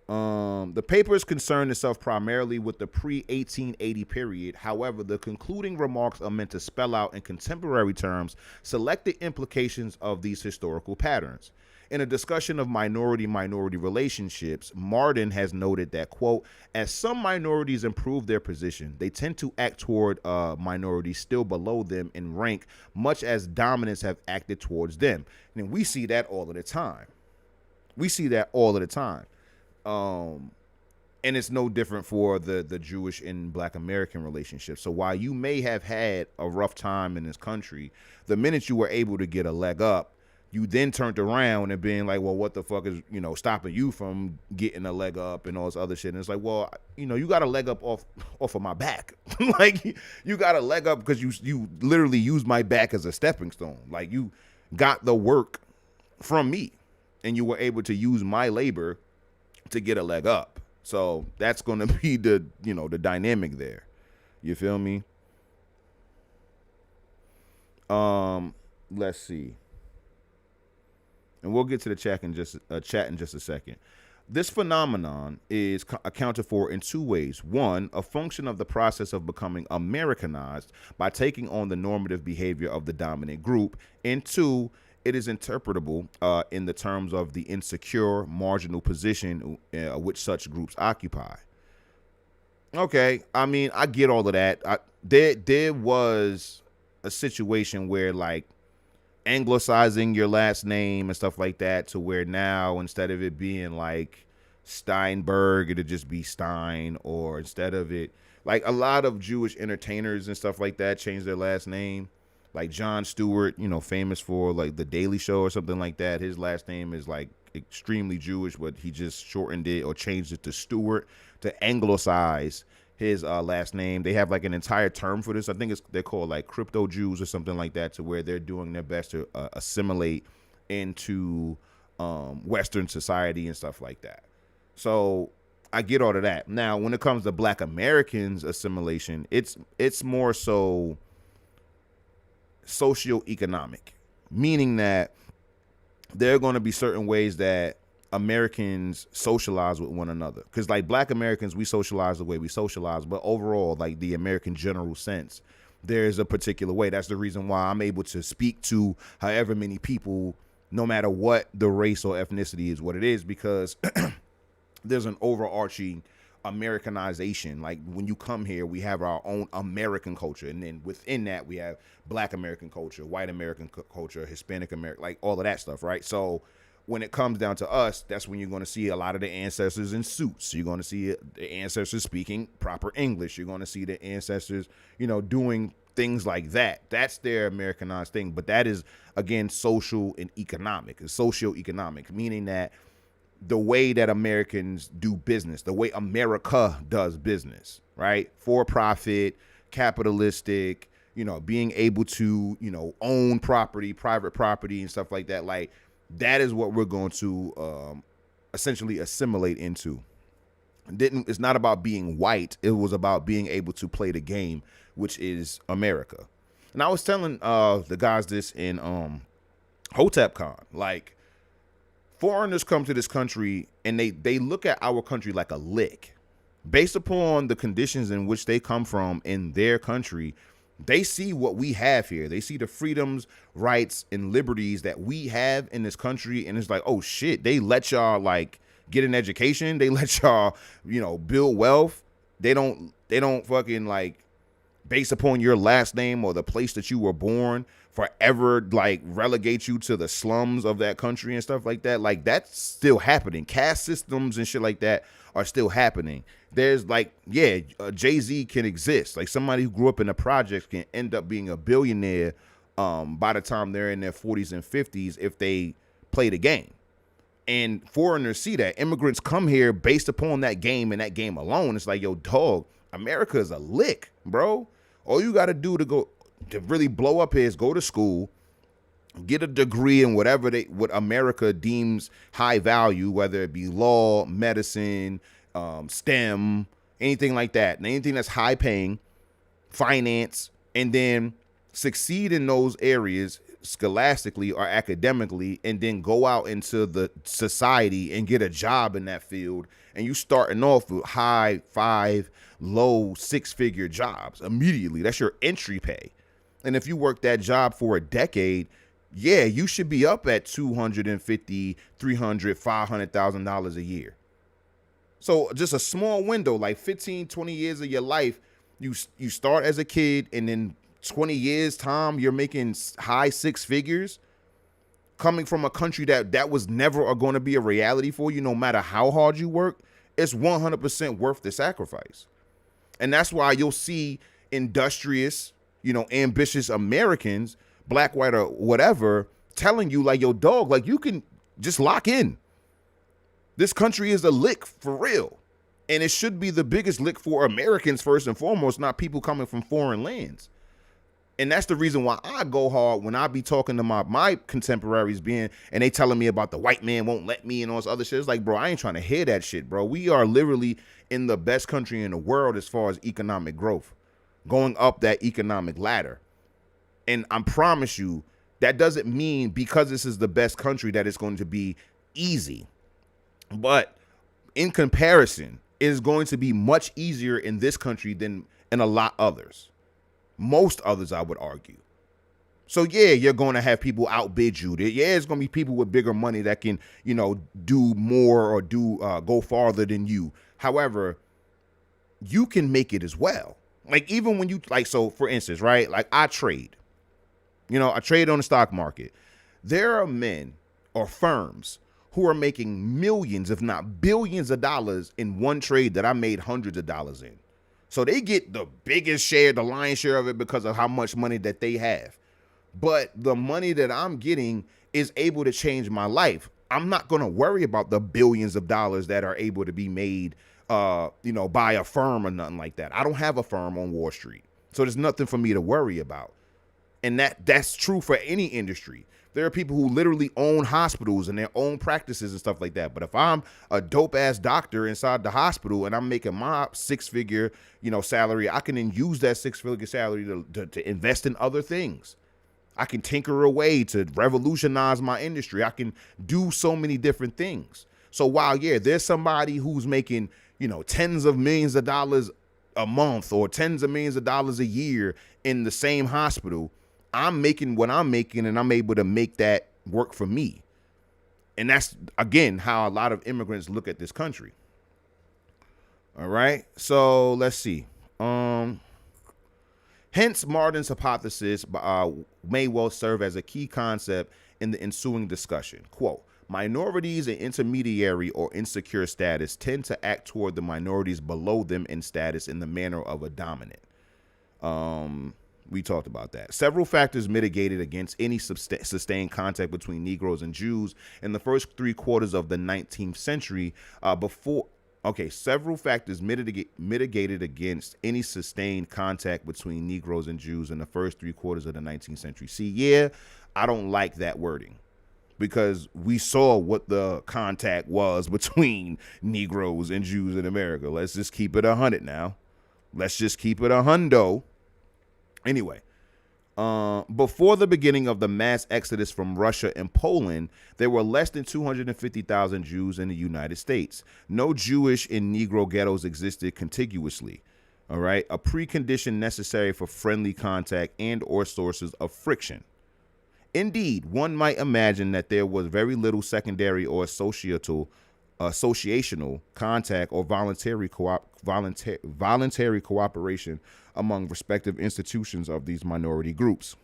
The papers concerned itself primarily with the pre-1880 period. However, the concluding remarks are meant to spell out in contemporary terms selected implications of these historical patterns. In a discussion of minority-minority relationships, Martin has noted that, quote, as some minorities improve their position, they tend to act toward minorities still below them in rank, much as dominants have acted towards them. And we see that all of the time. And it's no different for the Jewish and Black American relationship. So while you may have had a rough time in this country, the minute you were able to get a leg up, you then turned around and being like, well, what the fuck is, stopping you from getting a leg up and all this other shit? And it's like, well, you got a leg up off of my back. Like, you got a leg up because you literally used my back as a stepping stone. Like, you got the work from me and you were able to use my labor to get a leg up. So that's going to be the dynamic there. You feel me? Let's see. And we'll get to the chat in just a second. This phenomenon is accounted for in two ways. One, a function of the process of becoming Americanized by taking on the normative behavior of the dominant group. And two, it is interpretable in the terms of the insecure, marginal position which such groups occupy. Okay, I mean, I get all of that. There was a situation where, like, anglicizing your last name and stuff like that, to where now instead of it being like Steinberg, it'd just be Stein, or instead of it, like, a lot of Jewish entertainers and stuff like that changed their last name. Like Jon Stewart, famous for like The Daily Show or something like that. His last name is like extremely Jewish, but he just shortened it or changed it to Stewart to anglicize his last name. They have like an entire term for this. I think they're called like crypto Jews or something like that, to where they're doing their best to assimilate into Western society and stuff like that. So I get all of that. Now, when it comes to Black Americans assimilation, it's more so socioeconomic, meaning that there are going to be certain ways that Americans socialize with one another. Because like Black Americans, we socialize the way we socialize, but overall, like the American general sense, there's a particular way. That's the reason why I'm able to speak to however many people, no matter what the race or ethnicity is, what it is, because there's an overarching Americanization. Like, when you come here, we have our own American culture, and then within that we have Black American culture, white American culture, Hispanic American, like all of that stuff, right? So when it comes down to us, that's when you're going to see a lot of the ancestors in suits. You're going to see the ancestors speaking proper English. You're going to see the ancestors, doing things like that. That's their Americanized thing. But that is, again, social and economic. It's socioeconomic, meaning that the way that Americans do business, the way America does business, right? For profit, capitalistic, being able to, own property, private property and stuff like that. Like, that is what we're going to essentially assimilate into. It's not about being white. It was about being able to play the game, which is America. And I was telling the guys this in Hotep Con. Like, foreigners come to this country and they look at our country like a lick. Based upon the conditions in which they come from in their country, they see what we have here. They see the freedoms, rights, and liberties that we have in this country. And it's like, oh shit, they let y'all like get an education. They let y'all, build wealth. They don't fucking like, based upon your last name or the place that you were born, forever like relegate you to the slums of that country and stuff like that. Like, that's still happening. Caste systems and shit like that are still happening. There's like, Jay-Z can exist. Like, somebody who grew up in the projects can end up being a billionaire by the time they're in their 40s and 50s if they play the game. And foreigners see that. Immigrants come here based upon that game and that game alone. It's like, yo, dog, America is a lick, bro. All you got to do to really blow up here is go to school, get a degree in what America deems high value, whether it be law, medicine, STEM, anything like that, and anything that's high paying, finance, and then succeed in those areas scholastically or academically, and then go out into the society and get a job in that field. And you starting off with high 5, low 6-figure jobs immediately. That's your entry pay. And if you work that job for a decade, you should be up at $250,000, $300,000, $500,000 a year. So just a small window, like 15, 20 years of your life, you start as a kid, and then 20 years time, you're making high 6 figures, coming from a country that was never going to be a reality for you, no matter how hard you work. It's 100% worth the sacrifice. And that's why you'll see industrious, ambitious Americans, black, white, or whatever, telling you like, yo, dog, like you can just lock in. This country is a lick for real. And it should be the biggest lick for Americans first and foremost, not people coming from foreign lands. And that's the reason why I go hard when I be talking to my contemporaries and they telling me about the white man won't let me and all this other shit. It's like, bro, I ain't trying to hear that shit, bro. We are literally in the best country in the world as far as economic growth, going up that economic ladder. And I promise you, that doesn't mean because this is the best country that it's going to be easy. But in comparison, it is going to be much easier in this country than in a lot others. Most others, I would argue. So yeah, you're going to have people outbid you. Yeah, it's going to be people with bigger money that can, do more or go farther than you. However, you can make it as well. Like even when you so for instance, right? Like I trade. I trade on the stock market. There are men or firms who are making millions, if not billions of dollars in one trade that I made hundreds of dollars in. So they get the biggest share, the lion's share of it because of how much money that they have. But the money that I'm getting is able to change my life. I'm not going to worry about the billions of dollars that are able to be made, by a firm or nothing like that. I don't have a firm on Wall Street. So there's nothing for me to worry about. And that's true for any industry. There are people who literally own hospitals and their own practices and stuff like that. But if I'm a dope ass doctor inside the hospital and I'm making my 6-figure, salary, I can then use that 6-figure salary to invest in other things. I can tinker away to revolutionize my industry. I can do so many different things. So while, there's somebody who's making, tens of millions of dollars a month or tens of millions of dollars a year in the same hospital, I'm making what I'm making and I'm able to make that work for me. And that's, again, how a lot of immigrants look at this country. All right. So let's see. Hence, Martin's hypothesis may well serve as a key concept in the ensuing discussion. Quote, minorities in intermediary or insecure status tend to act toward the minorities below them in status in the manner of a dominant. We talked about that. Several factors mitigated against any sustained contact between Negroes and Jews in the first 3 quarters of the 19th century. Several factors mitigated against any sustained contact between Negroes and Jews in the first 3 quarters of the 19th century. See, I don't like that wording because we saw what the contact was between Negroes and Jews in America. Let's just keep it 100 now. Let's just keep it a hundo. Anyway, before the beginning of the mass exodus from Russia and Poland, there were less than 250,000 Jews in the United States. No Jewish and Negro ghettos existed contiguously. All right, a precondition necessary for friendly contact and or sources of friction. Indeed, one might imagine that there was very little secondary or associational contact or voluntary cooperation among respective institutions of these minority groups.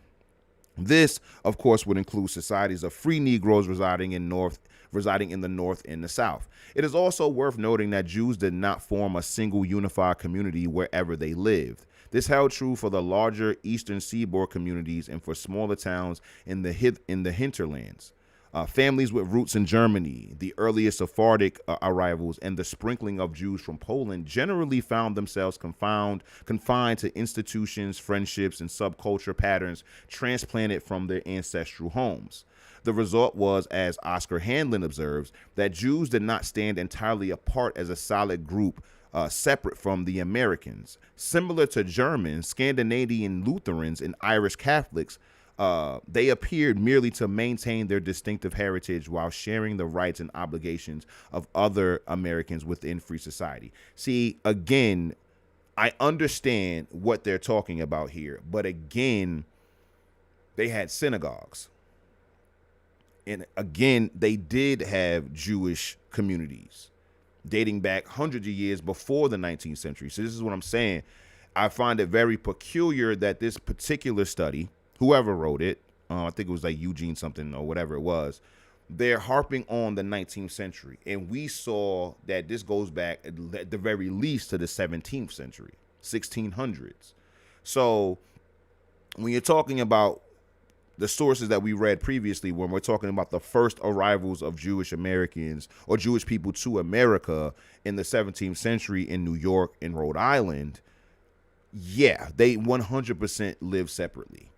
This, of course, would include societies of free Negroes residing in the North and the South. It is also worth noting that Jews did not form a single unified community wherever they lived. This held true for the larger Eastern Seaboard communities and for smaller towns in the hinterlands. Families with roots in Germany, the earliest Sephardic arrivals, and the sprinkling of Jews from Poland generally found themselves confined to institutions, friendships, and subculture patterns transplanted from their ancestral homes. The result was, as Oscar Handlin observes, that Jews did not stand entirely apart as a solid group separate from the Americans. Similar to Germans, Scandinavian Lutherans, and Irish Catholics, they appeared merely to maintain their distinctive heritage while sharing the rights and obligations of other Americans within free society. See, again, I understand what they're talking about here, but again, they had synagogues. And again, they did have Jewish communities dating back hundreds of years before the 19th century. So this is what I'm saying. I find it very peculiar that this particular study, whoever wrote it, I think it was like Eugene something or whatever it was, they're harping on the 19th century. And we saw that this goes back at the very least to the 17th century, 1600s. So when you're talking about the sources that we read previously, when we're talking about the first arrivals of Jewish Americans or Jewish people to America in the 17th century in New York and Rhode Island, yeah, they 100% live separately.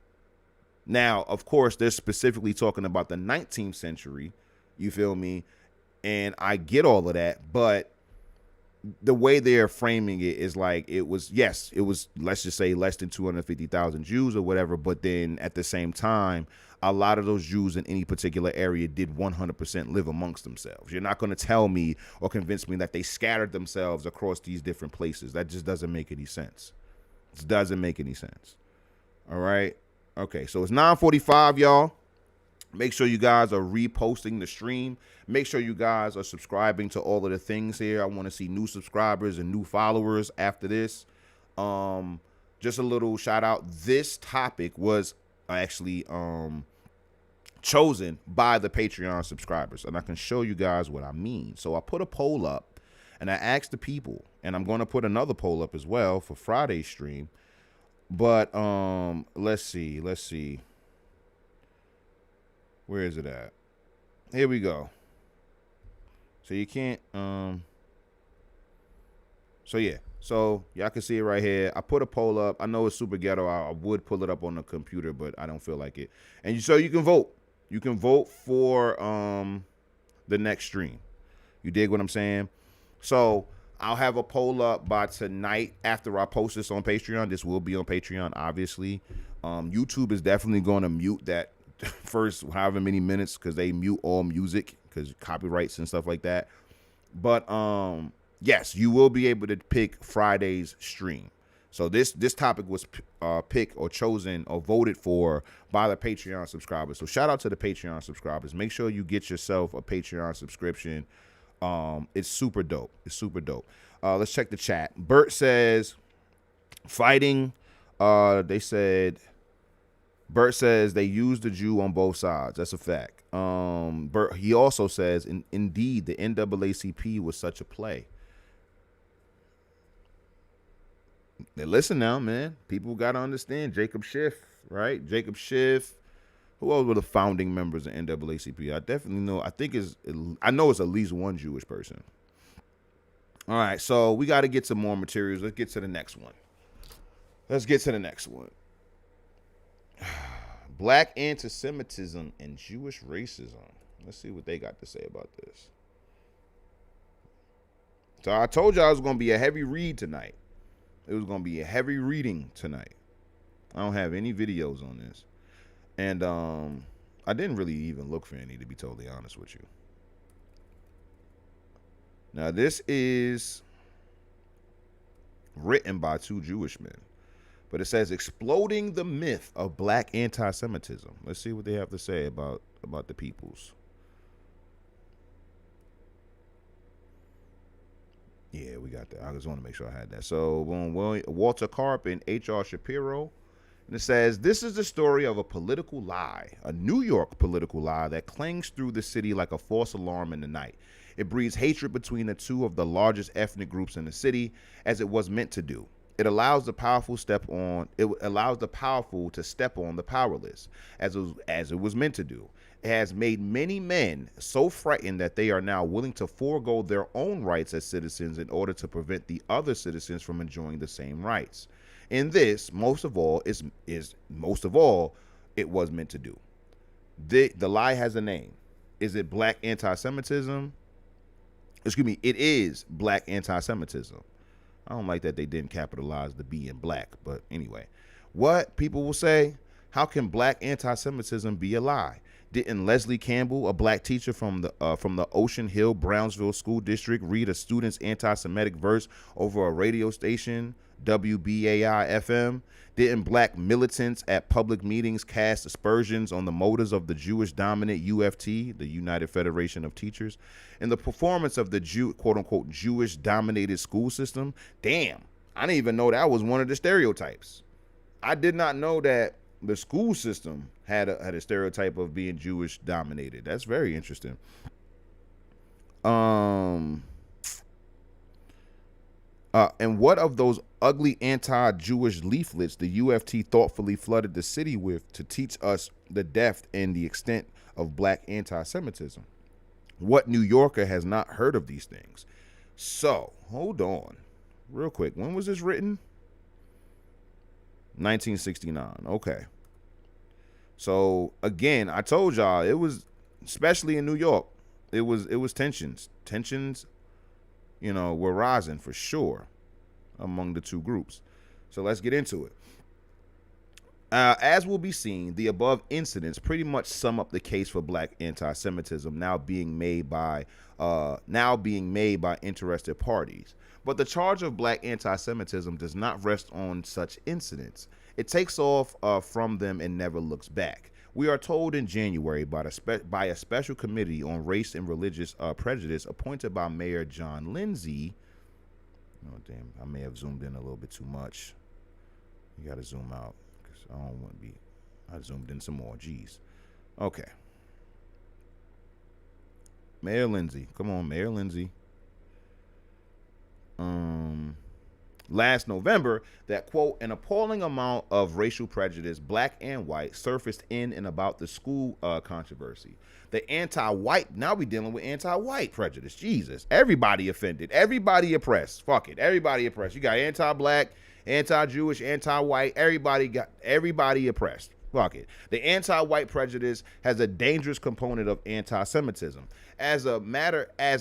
Now, of course, they're specifically talking about the 19th century, you feel me? And I get all of that, but the way they're framing it is like it was, yes, it was, let's just say less than 250,000 Jews or whatever. But then at the same time, a lot of those Jews in any particular area did 100% live amongst themselves. You're not going to tell me or convince me that they scattered themselves across these different places. That just doesn't make any sense. It doesn't make any sense. All right. Okay. So it's 9:45, y'all. Make sure you guys are reposting the stream. Make sure you guys are subscribing to all of the things here. I want to see new subscribers and new followers after this. Just a little shout out. This topic was actually chosen by the Patreon subscribers, and I can show you guys what I mean. So I put a poll up and I asked the people, and I'm going to put another poll up as well for Friday's stream. But let's see. Where is it at? Here we go. So you can't, so yeah. So y'all can see it right here. I put a poll up. I know it's super ghetto. I would pull it up on the computer, but I don't feel like it. And so you can vote. You can vote for the next stream. You dig what I'm saying? So I'll have a poll up by tonight after I post this on Patreon. This will be on Patreon, obviously. YouTube is definitely going to mute that first however many minutes, because they mute all music because copyrights and stuff like that. But yes, you will be able to pick Friday's stream. So this topic was picked or chosen or voted for by the Patreon subscribers. So shout out to the Patreon subscribers. Make sure you get yourself a Patreon subscription. It's super dope. It's super dope. Let's check the chat. Bert says fighting. Bert says they used the Jew on both sides. That's a fact. Bert, he also says, indeed, the NAACP was such a play. Now, listen now, man. People got to understand. Jacob Schiff, right? Jacob Schiff. Who else were the founding members of NAACP? I definitely know. I know it's at least one Jewish person. All right, so we got to get some more materials. Let's get to the next one. Black anti-Semitism and Jewish racism. Let's see what they got to say about this. So I told y'all it was going to be a heavy read tonight. It was going to be a heavy reading tonight. I don't have any videos on this. And I didn't really even look for any, to be totally honest with you. Now, this is written by two Jewish men. But it says, exploding the myth of black anti-Semitism. Let's see what they have to say about the peoples. Yeah, we got that. I just want to make sure I had that. So, Walter Karp and H.R. Shapiro. And it says, this is the story of a political lie, a New York political lie that clings through the city like a false alarm in the night. It breeds hatred between the two of the largest ethnic groups in the city, as it was meant to do. It allows the powerful to step on the powerless, as it was meant to do. It has made many men so frightened that they are now willing to forego their own rights as citizens in order to prevent the other citizens from enjoying the same rights. In this, most of all, it was meant to do. The lie has a name. Is it black anti-Semitism? Excuse me, it is black anti-Semitism. I don't like that they didn't capitalize the B in black, but anyway. What people will say, how can black anti-Semitism be a lie? Didn't Leslie Campbell, a black teacher from the Ocean Hill, Brownsville School District, read a student's anti-Semitic verse over a radio station, WBAI-FM? Didn't black militants at public meetings cast aspersions on the motives of the Jewish-dominant UFT, the United Federation of Teachers, in the performance of the quote-unquote Jewish-dominated school system? Damn, I didn't even know that was one of the stereotypes. I did not know that the school system had a stereotype of being Jewish-dominated. That's very interesting. And what of those ugly anti-Jewish leaflets the UFT thoughtfully flooded the city with to teach us the depth and the extent of black anti-Semitism. What New Yorker has not heard of these things? So, hold on. Real quick. When was this written? 1969. Okay. So, again, I told y'all it was, especially in New York, it was tensions. Tensions, were rising for sure among the two groups. So let's get into it. As will be seen, the above incidents pretty much sum up the case for black anti-Semitism now being made by interested parties. But the charge of black anti-Semitism does not rest on such incidents. It takes off from them and never looks back. We are told in January by a special committee on race and religious prejudice appointed by Mayor John Lindsay. Oh, damn, I may have zoomed in a little bit too much. You got to zoom out. I don't want to be. I zoomed in some more. Jeez. Okay. Mayor Lindsay. Come on, Mayor Lindsay. Last November, that, quote, an appalling amount of racial prejudice, black and white, surfaced in and about the school controversy. The anti-white, now we dealing with anti-white prejudice. Jesus. Everybody offended. Everybody oppressed. Fuck it. Everybody oppressed. You got anti-black, anti-Jewish, anti-white. Everybody oppressed. Fuck it. The anti-white prejudice has a dangerous component of anti-Semitism. As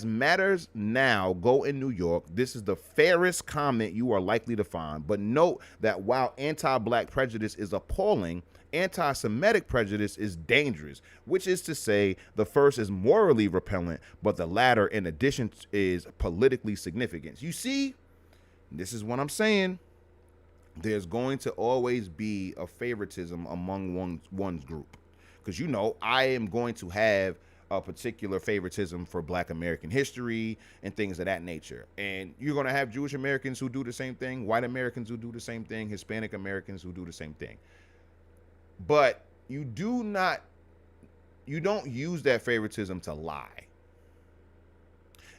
matters now go in New York, this is the fairest comment you are likely to find. But note that while anti-black prejudice is appalling, anti-Semitic prejudice is dangerous, which is to say the first is morally repellent, but the latter, in addition, is politically significant. You see, this is what I'm saying. There's going to always be a favoritism among one's group. Because, I am going to have a particular favoritism for black American history and things of that nature. And you're going to have Jewish Americans who do the same thing, white Americans who do the same thing, Hispanic Americans who do the same thing. But you don't use that favoritism to lie.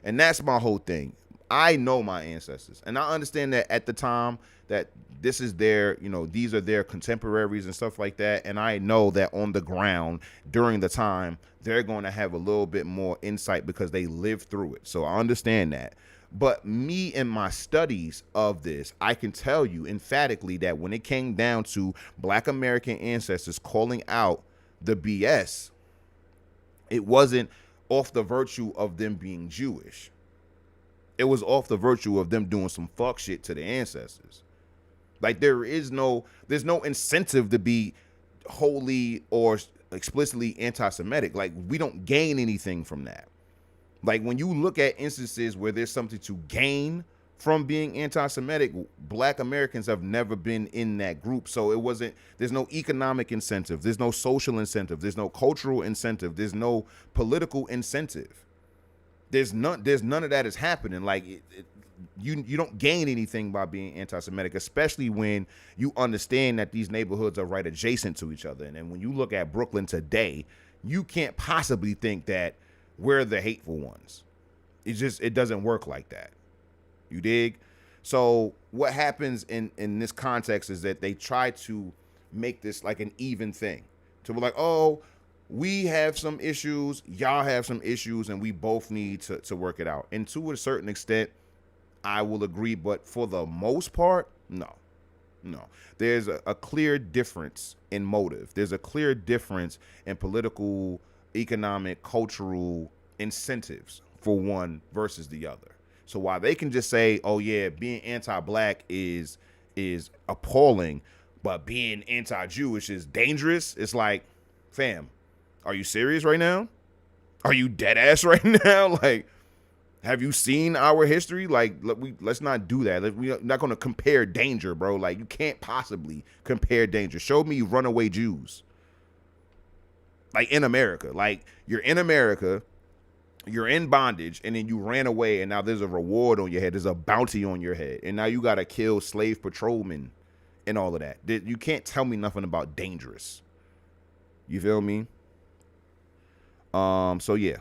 And that's my whole thing. I know my ancestors, and I understand that at the time that this is their, these are their contemporaries and stuff like that. And I know that on the ground during the time, they're going to have a little bit more insight because they lived through it. So I understand that. But me and my studies of this, I can tell you emphatically that when it came down to black American ancestors calling out the BS, it wasn't off the virtue of them being Jewish. It was off the virtue of them doing some fuck shit to the ancestors. Like there's no incentive to be wholly or explicitly anti-Semitic. Like we don't gain anything from that. Like when you look at instances where there's something to gain from being anti-Semitic, black Americans have never been in that group. So there's no economic incentive. There's no social incentive. There's no cultural incentive. There's no political incentive. There's none of that is happening. Like you don't gain anything by being anti-Semitic, especially when you understand that these neighborhoods are right adjacent to each other. And then when you look at Brooklyn today, you can't possibly think that we're the hateful ones. It doesn't work like that. You dig? So what happens in this context is that they try to make this like an even thing. To be like, oh, we have some issues, y'all have some issues, and we both need to work it out. And to a certain extent, I will agree, but for the most part, no. There's a clear difference in motive. There's a clear difference in political, economic, cultural incentives for one versus the other. So while they can just say, oh yeah, being anti-black is appalling, but being anti-Jewish is dangerous, it's like, fam, are you serious right now? Are you dead ass right now? Like, have you seen our history? Like, let's not do that. We're not going to compare danger, bro. Like, you can't possibly compare danger. Show me runaway Jews. Like, in America. Like, you're in America, you're in bondage, and then you ran away, and now there's a reward on your head. There's a bounty on your head. And now you got to kill slave patrolmen and all of that. You can't tell me nothing about dangerous. You feel me? So yeah.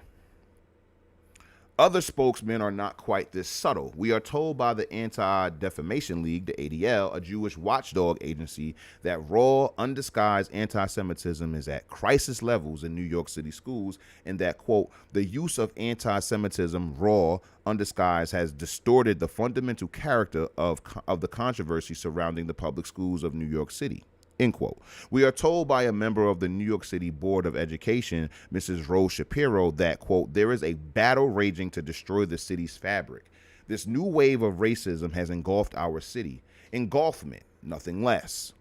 Other spokesmen are not quite this subtle. We are told by the Anti-Defamation League, the ADL, a Jewish watchdog agency, that raw, undisguised anti-Semitism is at crisis levels in New York City schools, and that, quote, the use of anti-Semitism, raw, undisguised, has distorted the fundamental character of the controversy surrounding the public schools of New York City. End quote. We are told by a member of the New York City Board of Education, Mrs. Rose Shapiro, that, quote, there is a battle raging to destroy the city's fabric. This new wave of racism has engulfed our city. Engulfment, nothing less.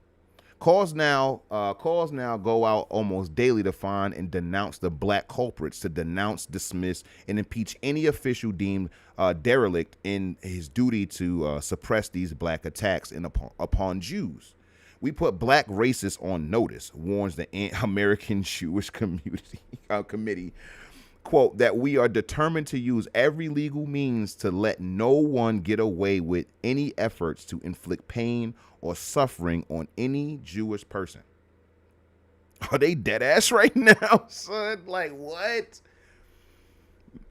Calls now go out almost daily to find and denounce the black culprits, to denounce, dismiss, and impeach any official deemed derelict in his duty to suppress these black attacks upon Jews. We put black racists on notice, warns the American Jewish Committee, quote, that we are determined to use every legal means to let no one get away with any efforts to inflict pain or suffering on any Jewish person. Are they dead ass right now, son? Like, what?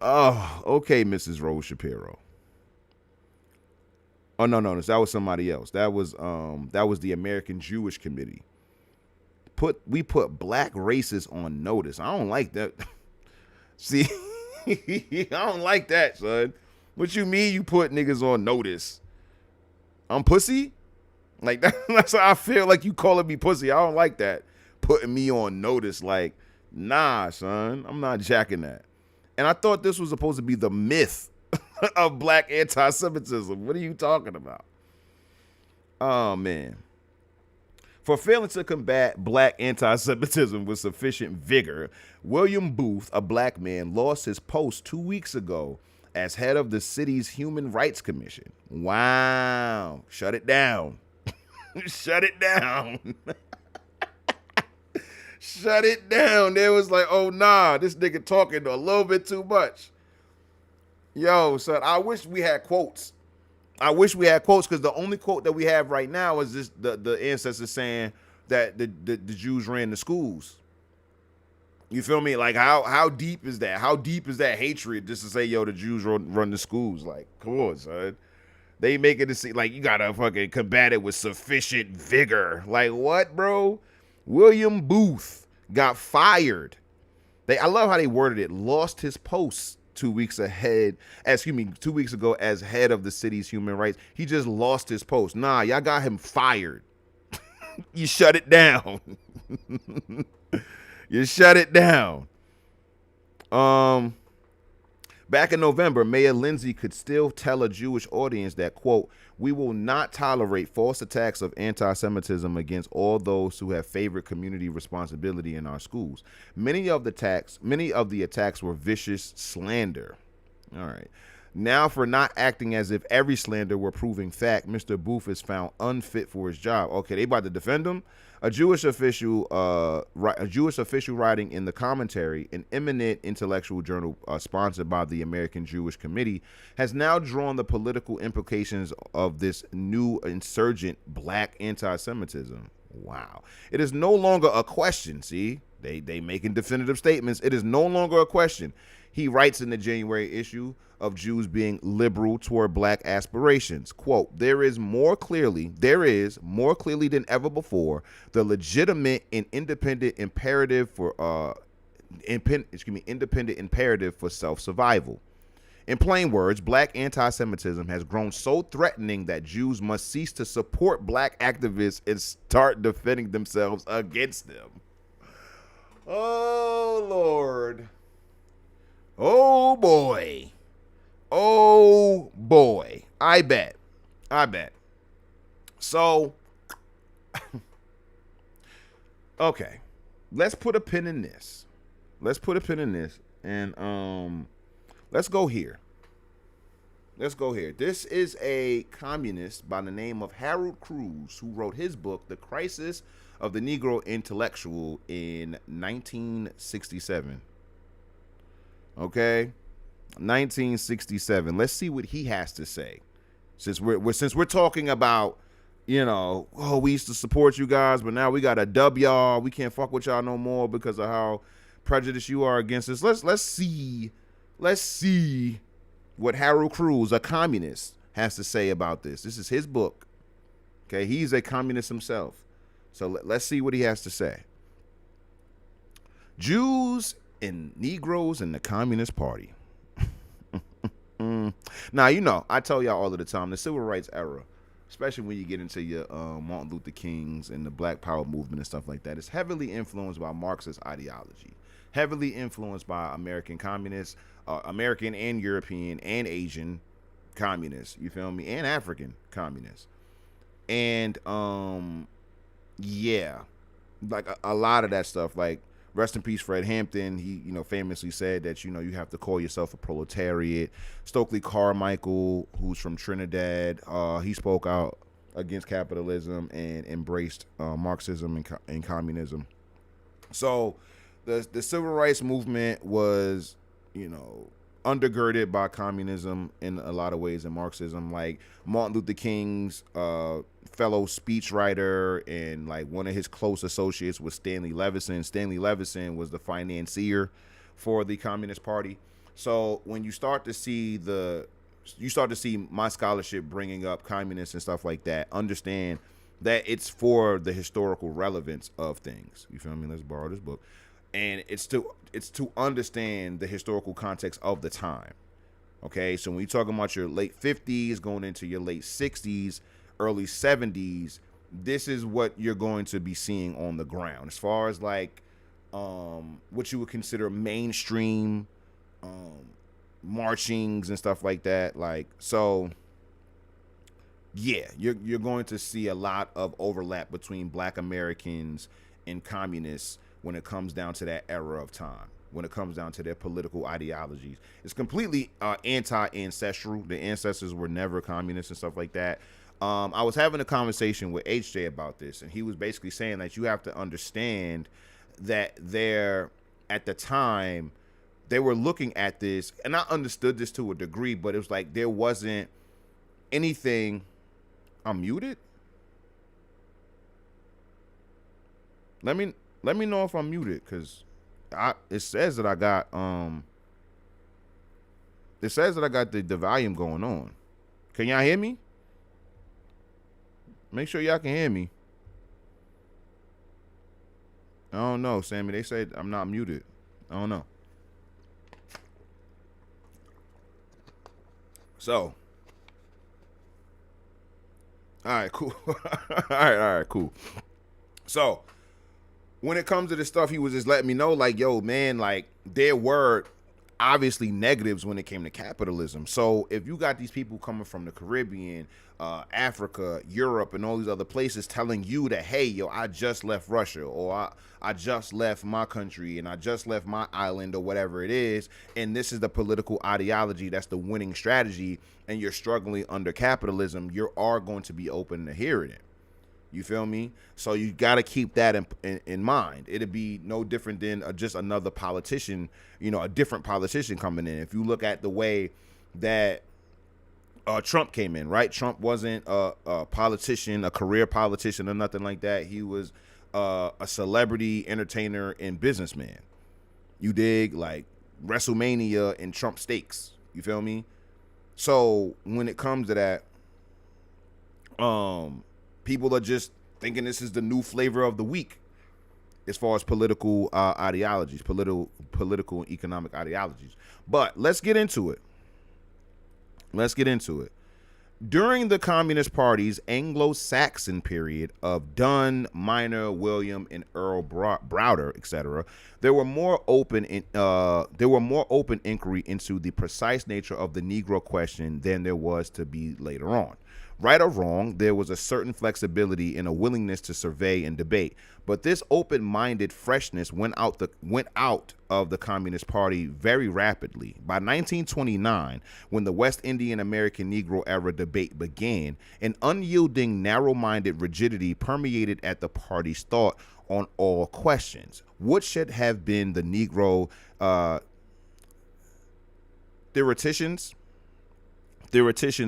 Oh, okay, Mrs. Rose Shapiro. Oh, no, that was somebody else. That was the American Jewish Committee. We put black racists on notice. I don't like that. See, I don't like that, son. What you mean you put niggas on notice? I'm pussy? Like, that's how I feel, like you calling me pussy. I don't like that. Putting me on notice, like, nah, son. I'm not jacking that. And I thought this was supposed to be the myth of black anti-Semitism. What are you talking about? Oh, man. For failing to combat black anti-Semitism with sufficient vigor, William Booth, a black man, lost his post 2 weeks ago as head of the city's Human Rights Commission. Wow. Shut it down. Shut it down. Shut it down. They was like, oh, nah, this nigga talking a little bit too much. Yo, son, I wish we had quotes. I wish we had quotes, because the only quote that we have right now is this: the ancestors saying that the Jews ran the schools. You feel me? Like, how deep is that? How deep is that hatred just to say, yo, the Jews run the schools? Like, come on, son. They make it seem like you gotta fucking combat it with sufficient vigor. Like, what, bro? William Booth got fired. I love how they worded it. Lost his post 2 weeks ago as head of the city's human rights. He just lost his post. Nah, y'all got him fired. You shut it down. You shut it down. Back in November, Mayor Lindsay could still tell a Jewish audience that, quote, we will not tolerate false attacks of anti-Semitism against all those who have favored community responsibility in our schools. Many of the attacks were vicious slander. All right. Now, for not acting as if every slander were proving fact, Mr. Booth is found unfit for his job. Okay, they about to defend him. A Jewish official writing in the commentary, an eminent intellectual journal sponsored by the American Jewish Committee, has now drawn the political implications of this new insurgent black anti-Semitism. Wow. It is no longer a question. See, they making definitive statements. It is no longer a question. He writes in the January issue of Jews being liberal toward black aspirations. Quote, there is more clearly than ever before the legitimate and independent imperative for self-survival. In plain words, black anti-Semitism has grown so threatening that Jews must cease to support black activists and start defending themselves against them. Oh, Lord. Oh, boy. Oh, boy. I bet. So, okay. Let's put a pin in this. And let's go here. This is a communist by the name of Harold Cruz who wrote his book, The Crisis of the Negro Intellectual, in 1967. Okay? 1967. Let's see what he has to say. Since we're talking about, we used to support you guys, but now we got to dub y'all. We can't fuck with y'all no more because of how prejudiced you are against us. Let's see what Harold Cruz, a communist, has to say about this. This is his book. Okay, he's a communist himself. So let's see what he has to say. Jews and Negroes in the Communist Party. Now, you know, I tell y'all all of the time, the civil rights era, especially when you get into your Martin Luther Kings and the Black Power movement and stuff like that, is heavily influenced by Marxist ideology, heavily influenced by American communists, American and European and Asian communists, you feel me, and African communists. And yeah, like a lot of that stuff, like rest in peace Fred Hampton, he, you know, famously said that, you know, you have to call yourself a proletariat. Stokely Carmichael, who's from Trinidad, he spoke out against capitalism and embraced Marxism and communism. So the civil rights movement was, you know, undergirded by communism in a lot of ways and Marxism. Like Martin Luther King's fellow speechwriter and like one of his close associates was Stanley Levison. Stanley Levison was the financier for the Communist Party. So when you start to see my scholarship bringing up communists and stuff like that, understand that it's for the historical relevance of things. You feel me? Let's borrow this book. And it's to understand the historical context of the time. Okay, so when you're talking about your late 50s going into your late 60s, early 70s, this is what you're going to be seeing on the ground as far as like what you would consider mainstream marchings and stuff like that. Like, so yeah, you're going to see a lot of overlap between Black Americans and communists when it comes down to that era of time, when it comes down to their political ideologies. It's completely anti-ancestral. The ancestors were never communists and stuff like that. I was having a conversation with HJ about this, and he was basically saying that you have to understand that at the time, they were looking at this, and I understood this to a degree, but it was like there wasn't anything. I'm muted? Let me know if I'm muted, because it says that I got the volume going on. Can y'all hear me? Make sure y'all can hear me. I don't know, Sammy. They said I'm not muted. I don't know. So, all right, cool. all right, cool. So, when it comes to this stuff, he was just letting me know, like, yo, man, like, there were obviously negatives when it came to capitalism. So if you got these people coming from the Caribbean, Africa, Europe, and all these other places telling you that, hey, yo, I just left Russia, or I just left my country, and I just left my island, or whatever it is, and this is the political ideology, that's the winning strategy, and you're struggling under capitalism, you are going to be open to hearing it. You feel me? So you got to keep that in mind. It'd be no different than just another politician, you know, a different politician coming in. If you look at the way that Trump came in, right? Trump wasn't a politician, a career politician or nothing like that. He was a celebrity, entertainer, and businessman. You dig? Like WrestleMania and Trump steaks. You feel me? So when it comes to that, people are just thinking this is the new flavor of the week as far as political ideologies, political and economic ideologies. But let's get into it. During the Communist Party's Anglo-Saxon period of Dunn, Minor, William, and Earl Browder, etc., there were more open inquiry into the precise nature of the Negro question than there was to be later on. Right or wrong, there was a certain flexibility and a willingness to survey and debate, but this open-minded freshness went out of the Communist Party very rapidly. By 1929, when the West Indian American Negro era debate began, an unyielding, narrow-minded rigidity permeated at the party's thought on all questions. What should have been the Negro theoreticians'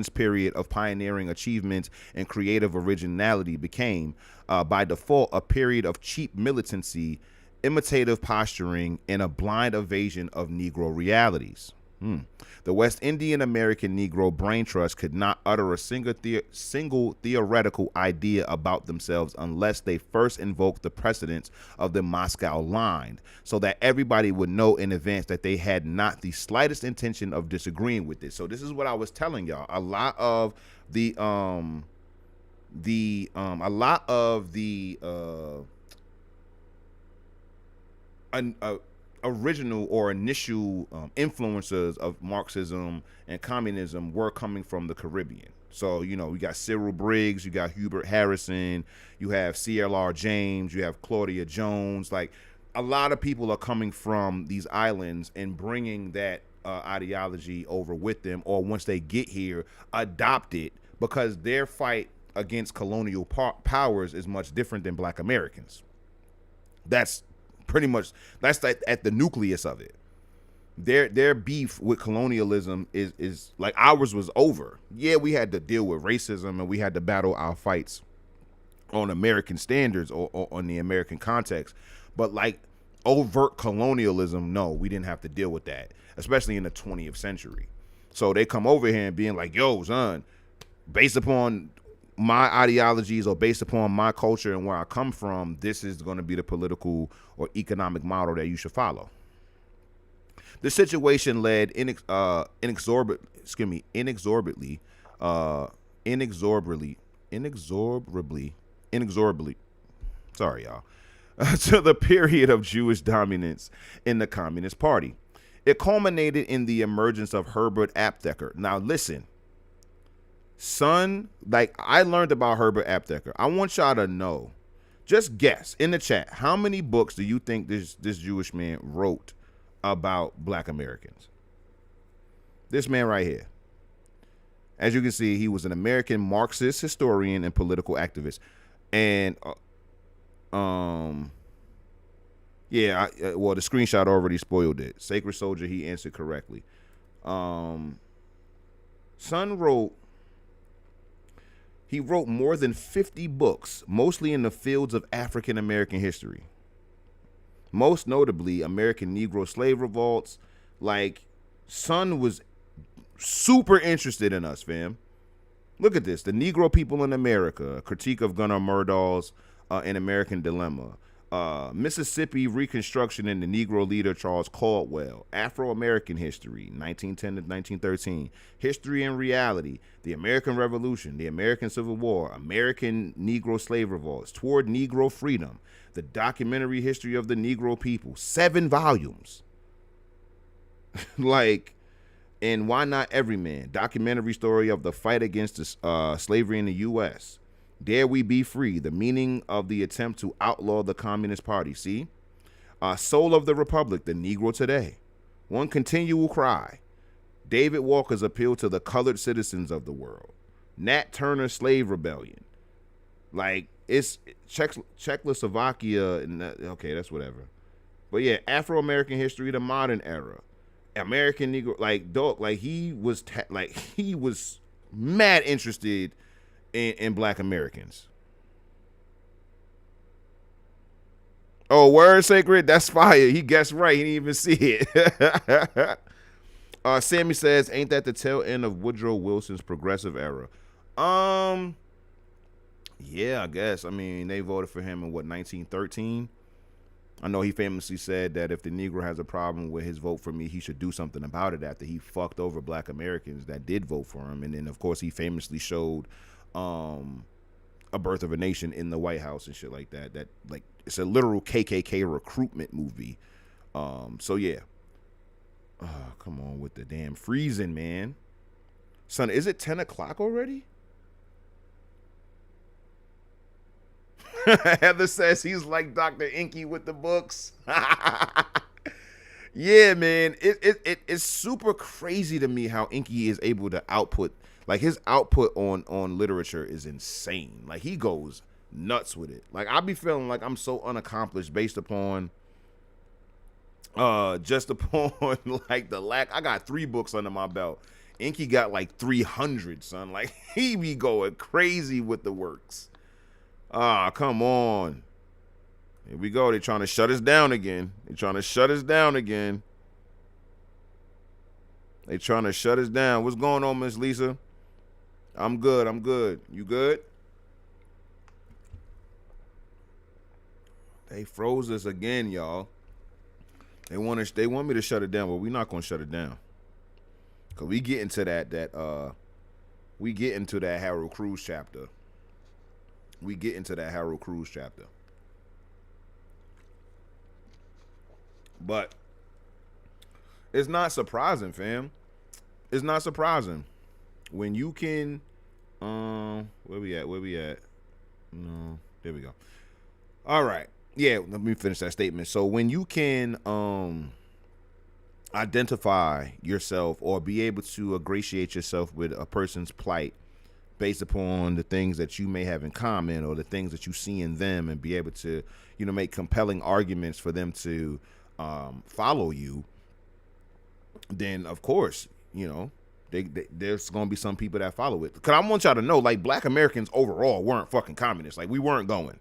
period of pioneering achievements and creative originality became, by default, a period of cheap militancy, imitative posturing, and a blind evasion of Negro realities. The West Indian American Negro Brain Trust could not utter a single theoretical idea about themselves unless they first invoked the precedents of the Moscow Line, so that everybody would know in advance that they had not the slightest intention of disagreeing with it. So this is what I was telling y'all. A lot of the original or initial influencers of Marxism and communism were coming from the Caribbean. So, you know, you got Cyril Briggs, you got Hubert Harrison, you have CLR James, you have Claudia Jones. Like, a lot of people are coming from these islands and bringing that ideology over with them, or once they get here, adopt it, because their fight against colonial powers is much different than Black Americans. That's pretty much, that's at the nucleus of it. Their beef with colonialism is like ours was over. Yeah, we had to deal with racism and we had to battle our fights on American standards or on the American context, but like overt colonialism, no, we didn't have to deal with that, especially in the 20th century. So they come over here and being like, yo, son, based upon my ideologies or based upon my culture and where I come from, this is going to be the political or economic model that you should follow. The situation led inexorably, sorry, y'all, to the period of Jewish dominance in the Communist Party. It culminated in the emergence of Herbert Aptheker. Now, listen, son, like, I learned about Herbert Aptheker. I want y'all to know, just guess in the chat, how many books do you think this Jewish man wrote about Black Americans? This man right here. As you can see, he was an American Marxist historian and political activist. And yeah, well, the screenshot already spoiled it. Sacred Soldier, he answered correctly. Son wrote more than 50 books, mostly in the fields of African American history. Most notably, American Negro slave revolts. Like, son was super interested in us, fam. Look at this. The Negro People in America, a critique of Gunnar Myrdal's An American Dilemma. Mississippi Reconstruction and the Negro leader Charles Caldwell. Afro-American History, 1910 to 1913. History and Reality. The American Revolution. The American Civil War. American Negro Slave Revolts. Toward Negro Freedom. The Documentary History of the Negro People. 7 volumes. Like, and Why Not Every Man? Documentary story of the fight against slavery in the U.S. Dare We Be Free? The meaning of the attempt to outlaw the Communist Party. See? Soul of the Republic, the Negro Today. One Continual Cry. David Walker's appeal to the colored citizens of the world. Nat Turner's Slave Rebellion. Like, it's Czechoslovakia, and okay, that's whatever. But yeah, Afro-American History, the Modern Era. American Negro, like, dog, like, he was mad interested in Black Americans. Oh, word, Sacred? That's fire. He guessed right. He didn't even see it. Sammy says, ain't that the tail end of Woodrow Wilson's progressive era? Yeah, I guess. I mean, they voted for him in, what, 1913? I know he famously said that if the Negro has a problem with his vote for me, he should do something about it after he fucked over Black Americans that did vote for him. And then, of course, he famously showed A Birth of a Nation in the White House and shit like that. That, like, it's a literal KKK recruitment movie. So, yeah. Come on with the damn freezing, man. Son, is it 10 o'clock already? Heather says he's like Dr. Inky with the books. Yeah, man. It's super crazy to me how Inky is able to output. Like, his output on literature is insane. Like, he goes nuts with it. Like, I be feeling like I'm so unaccomplished based upon just upon like the lack. I got 3 books under my belt. Inky got like 300, son. Like, he be going crazy with the works. Come on. Here we go. They're trying to shut us down again. They trying to shut us down. What's going on, Miss Lisa? I'm good. I'm good. You good? They froze us again, y'all. They want me to shut it down, but we're not gonna shut it down. Cause we get into that Harold Cruz chapter. But it's not surprising, fam. It's not surprising when you can. Where we at? No, there we go. All right. Yeah, let me finish that statement. So when you can identify yourself or be able to ingratiate yourself with a person's plight based upon the things that you may have in common or the things that you see in them, and be able to, make compelling arguments for them to follow you, then of course, there's going to be some people that follow it. Because I want y'all to know, like, Black Americans overall weren't fucking communists. Like, we weren't going.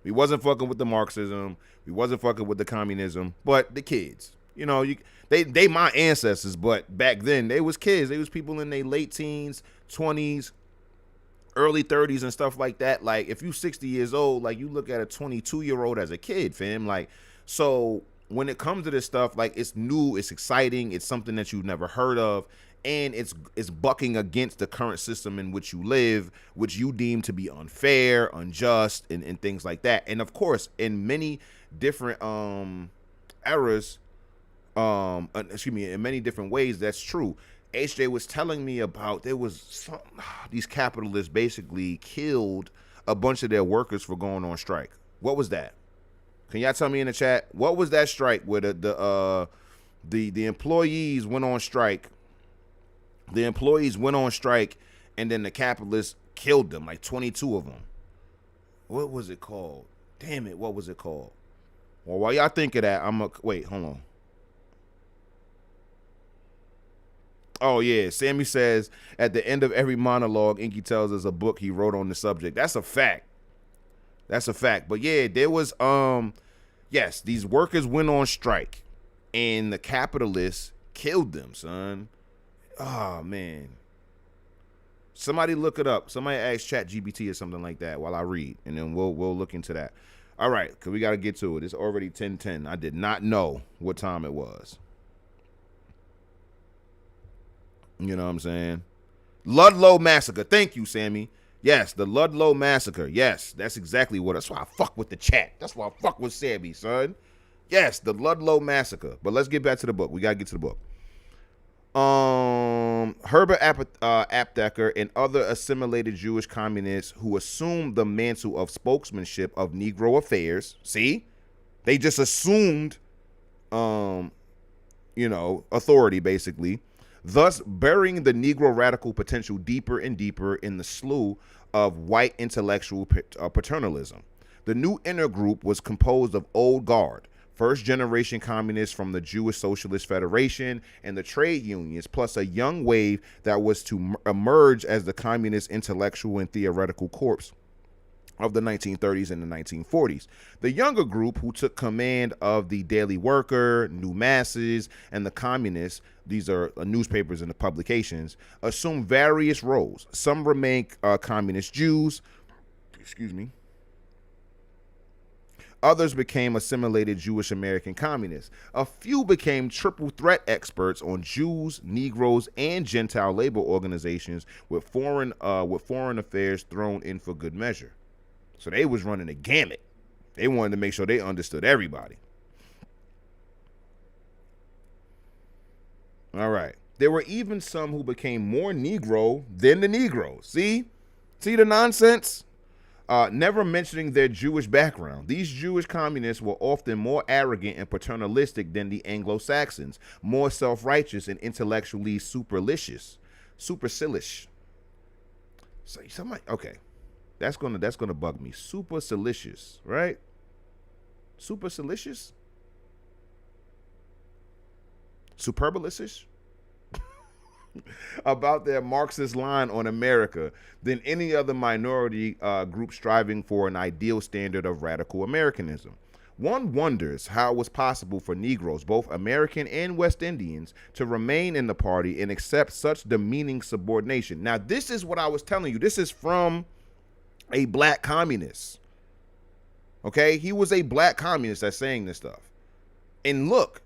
We wasn't fucking with the Marxism. We wasn't fucking with the communism. But the kids, they my ancestors. But back then, they was kids. They was people in their late teens, 20s, early 30s and stuff like that. Like, if you 60 years old, like, you look at a 22-year-old as a kid, fam. Like, so when it comes to this stuff, like, it's new, it's exciting, it's something that you've never heard of. And it's bucking against the current system in which you live, which you deem to be unfair, unjust, and things like that. And of course, in many different eras, in many different ways, that's true. HJ was telling me about these capitalists basically killed a bunch of their workers for going on strike. What was that? Can y'all tell me in the chat? What was that strike where the employees went on strike? The employees went on strike, and then the capitalists killed them, like 22 of them. What was it called? Damn it, what was it called? Well, while y'all think of that, wait, hold on. Oh, yeah, Sammy says, at the end of every monologue, Inky tells us a book he wrote on the subject. That's a fact. But yeah, there was, yes, these workers went on strike, and the capitalists killed them, son. Oh, man. Somebody look it up. Somebody ask ChatGPT or something like that while I read, and then we'll look into that. All right, because we got to get to it. It's already 10:10. I did not know what time it was. You know what I'm saying? Ludlow Massacre. Thank you, Sammy. Yes, the Ludlow Massacre. Yes, that's exactly what. That's why I fuck with the chat. That's why I fuck with Sammy, son. Yes, the Ludlow Massacre. But let's get back to the book. We got to get to the book. Herbert Aptheker and other assimilated Jewish communists who assumed the mantle of spokesmanship of Negro affairs. See, they just assumed, authority basically, thus burying the Negro radical potential deeper and deeper in the slough of white intellectual paternalism. The new inner group was composed of old guard, first-generation communists from the Jewish Socialist Federation and the trade unions, plus a young wave that was to emerge as the communist intellectual and theoretical corps of the 1930s and the 1940s. The younger group, who took command of the Daily Worker, New Masses, and the Communists, these are newspapers and the publications, assumed various roles. Some remained communist Jews, Others became assimilated Jewish American communists. A few became triple threat experts on Jews, Negroes, and Gentile labor organizations, with foreign affairs thrown in for good measure. So they was running a gamut. They wanted to make sure they understood everybody. All right. There were even some who became more Negro than the Negroes. See the nonsense? Never mentioning their Jewish background. These Jewish communists were often more arrogant and paternalistic than the Anglo-Saxons, more self-righteous and intellectually supercilious. So somebody, okay, that's gonna bug me. Supercilious, right? Supercilious? Superbalicious? About their Marxist line on America than any other minority group striving for an ideal standard of radical Americanism. One wonders how it was possible for Negroes, both American and West Indians, to remain in the party and accept such demeaning subordination. Now, this is what I was telling you. This is from a black communist. Okay? He was a black communist that's saying this stuff. And look,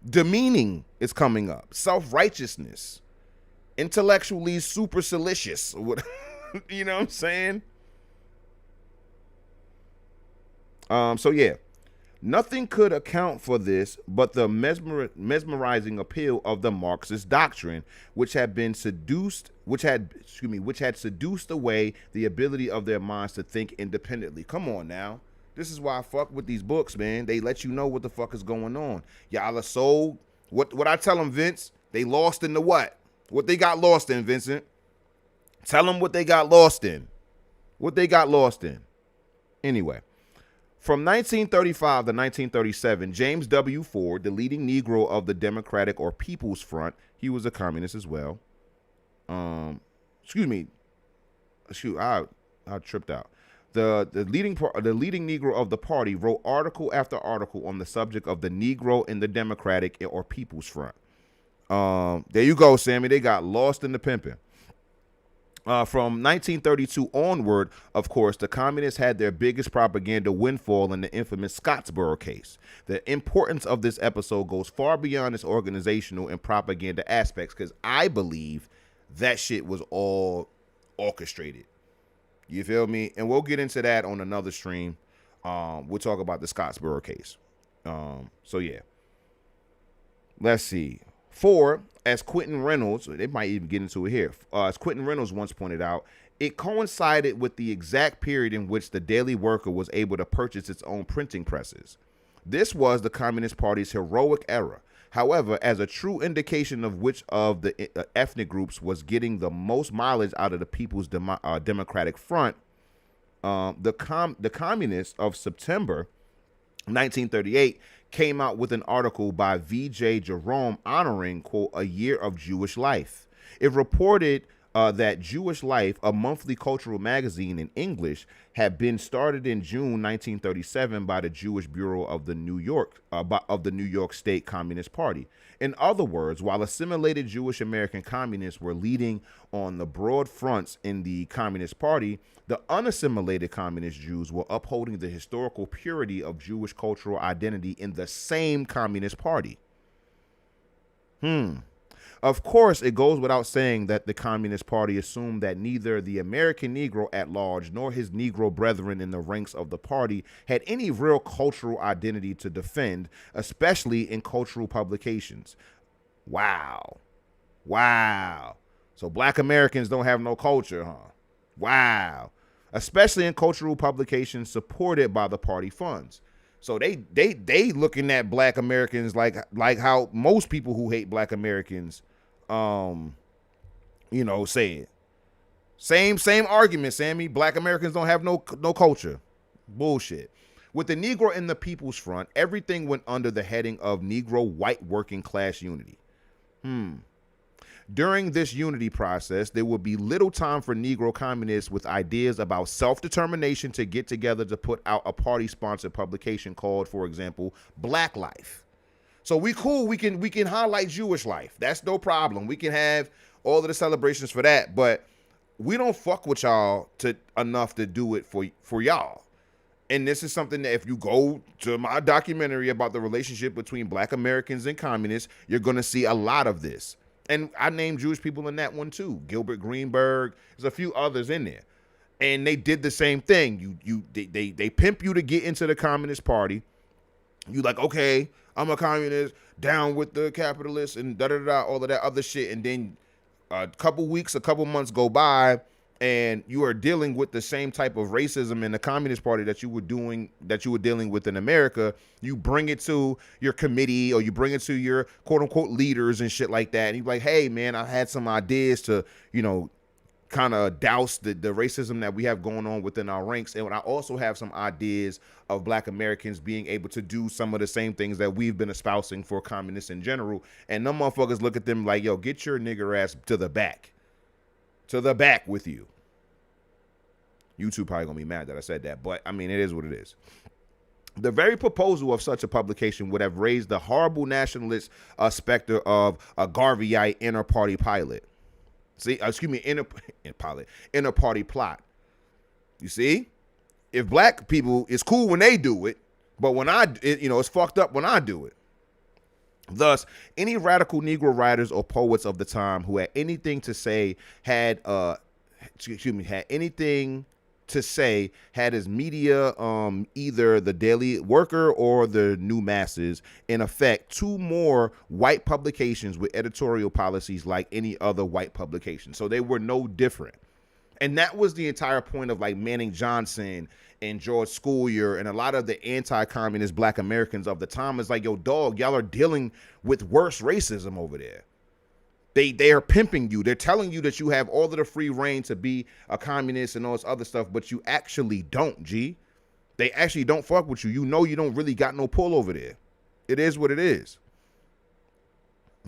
demeaning is coming up. Self-righteousness. Intellectually supercilious. You know what I'm saying? So yeah. Nothing could account for this but the mesmerizing appeal of the Marxist doctrine, which had seduced away the ability of their minds to think independently. Come on now. This is why I fuck with these books, man. They let you know what the fuck is going on. Y'all are so, what I tell them, Vince, they lost in the what? What they got lost in, Vincent? Tell them what they got lost in. What they got lost in. Anyway. From 1935 to 1937, James W. Ford, the leading Negro of the Democratic or People's Front, he was a communist as well. I tripped out. The leading Negro of the party wrote article after article on the subject of the Negro in the Democratic or People's Front. There you go, Sammy. They got lost in the pimping. From 1932 onward, of course, the communists had their biggest propaganda windfall in the infamous Scottsboro case. The importance of this episode goes far beyond its organizational and propaganda aspects, because I believe that shit was all orchestrated. You feel me? And we'll get into that on another stream. We'll talk about the Scottsboro case. So yeah. Let's see. 4, as Quentin Reynolds, they might even get into it here. As Quentin Reynolds once pointed out, it coincided with the exact period in which the Daily Worker was able to purchase its own printing presses. This was the Communist Party's heroic era. However, as a true indication of which of the ethnic groups was getting the most mileage out of the People's Democratic Front, the Communists of September 1938 came out with an article by V.J. Jerome honoring, quote, a year of Jewish life. It reported that Jewish Life, a monthly cultural magazine in English, had been started in June 1937 by the Jewish Bureau of the New York State Communist Party. In other words, while assimilated Jewish American communists were leading on the broad fronts in the Communist Party, the unassimilated communist Jews were upholding the historical purity of Jewish cultural identity in the same Communist Party. Of course, it goes without saying that the Communist Party assumed that neither the American Negro at large nor his Negro brethren in the ranks of the party had any real cultural identity to defend, especially in cultural publications. Wow. So black Americans don't have no culture, huh? Wow. Especially in cultural publications supported by the party funds. So they looking at black Americans like how most people who hate black Americans say it. Same argument, Sammy. Black Americans don't have no culture. Bullshit. With the Negro in the People's Front, everything went under the heading of Negro white working class unity. During this unity process, there would be little time for Negro communists with ideas about self-determination to get together to put out a party-sponsored publication called, for example, Black Life. So we cool. We can highlight Jewish life. That's no problem. We can have all of the celebrations for that, but we don't fuck with y'all enough to do it for y'all. And this is something that if you go to my documentary about the relationship between black Americans and communists, you're going to see a lot of this. And I named Jewish people in that one too. Gilbert Greenberg. There's a few others in there. And they did the same thing. They pimp you to get into the Communist Party. You like, okay, I'm a communist, down with the capitalists and da-da-da, all of that other shit. And then a couple months go by, and you are dealing with the same type of racism in the Communist Party that you were dealing with in America. You bring it to your committee, or you bring it to your quote unquote leaders and shit like that. And you're like, hey man, I had some ideas to, kind of douse the racism that we have going on within our ranks. And I also have some ideas of black Americans being able to do some of the same things that we've been espousing for communists in general. And them motherfuckers look at them like, yo, get your nigger ass to the back with you. YouTube probably gonna be mad that I said that, but I mean, it is what it is. The very proposal of such a publication would have raised the horrible nationalist specter of a Garveyite inter-party pilot. See, excuse me, inter-party plot. You see, if black people, it's cool when they do it, but when it's fucked up when I do it. Thus, any radical Negro writers or poets of the time who had anything to say had anything to say had as media either the Daily Worker or the New Masses, in effect, two more white publications with editorial policies like any other white publication. So they were no different. And that was the entire point of like Manning Johnson and George Schooler and a lot of the anti-communist black Americans of the time. Is like, yo, dog, y'all are dealing with worse racism over there. They are pimping you. They're telling you that you have all of the free reign to be a communist and all this other stuff, but you actually don't, G. They actually don't fuck with you. You know you don't really got no pull over there. It is what it is.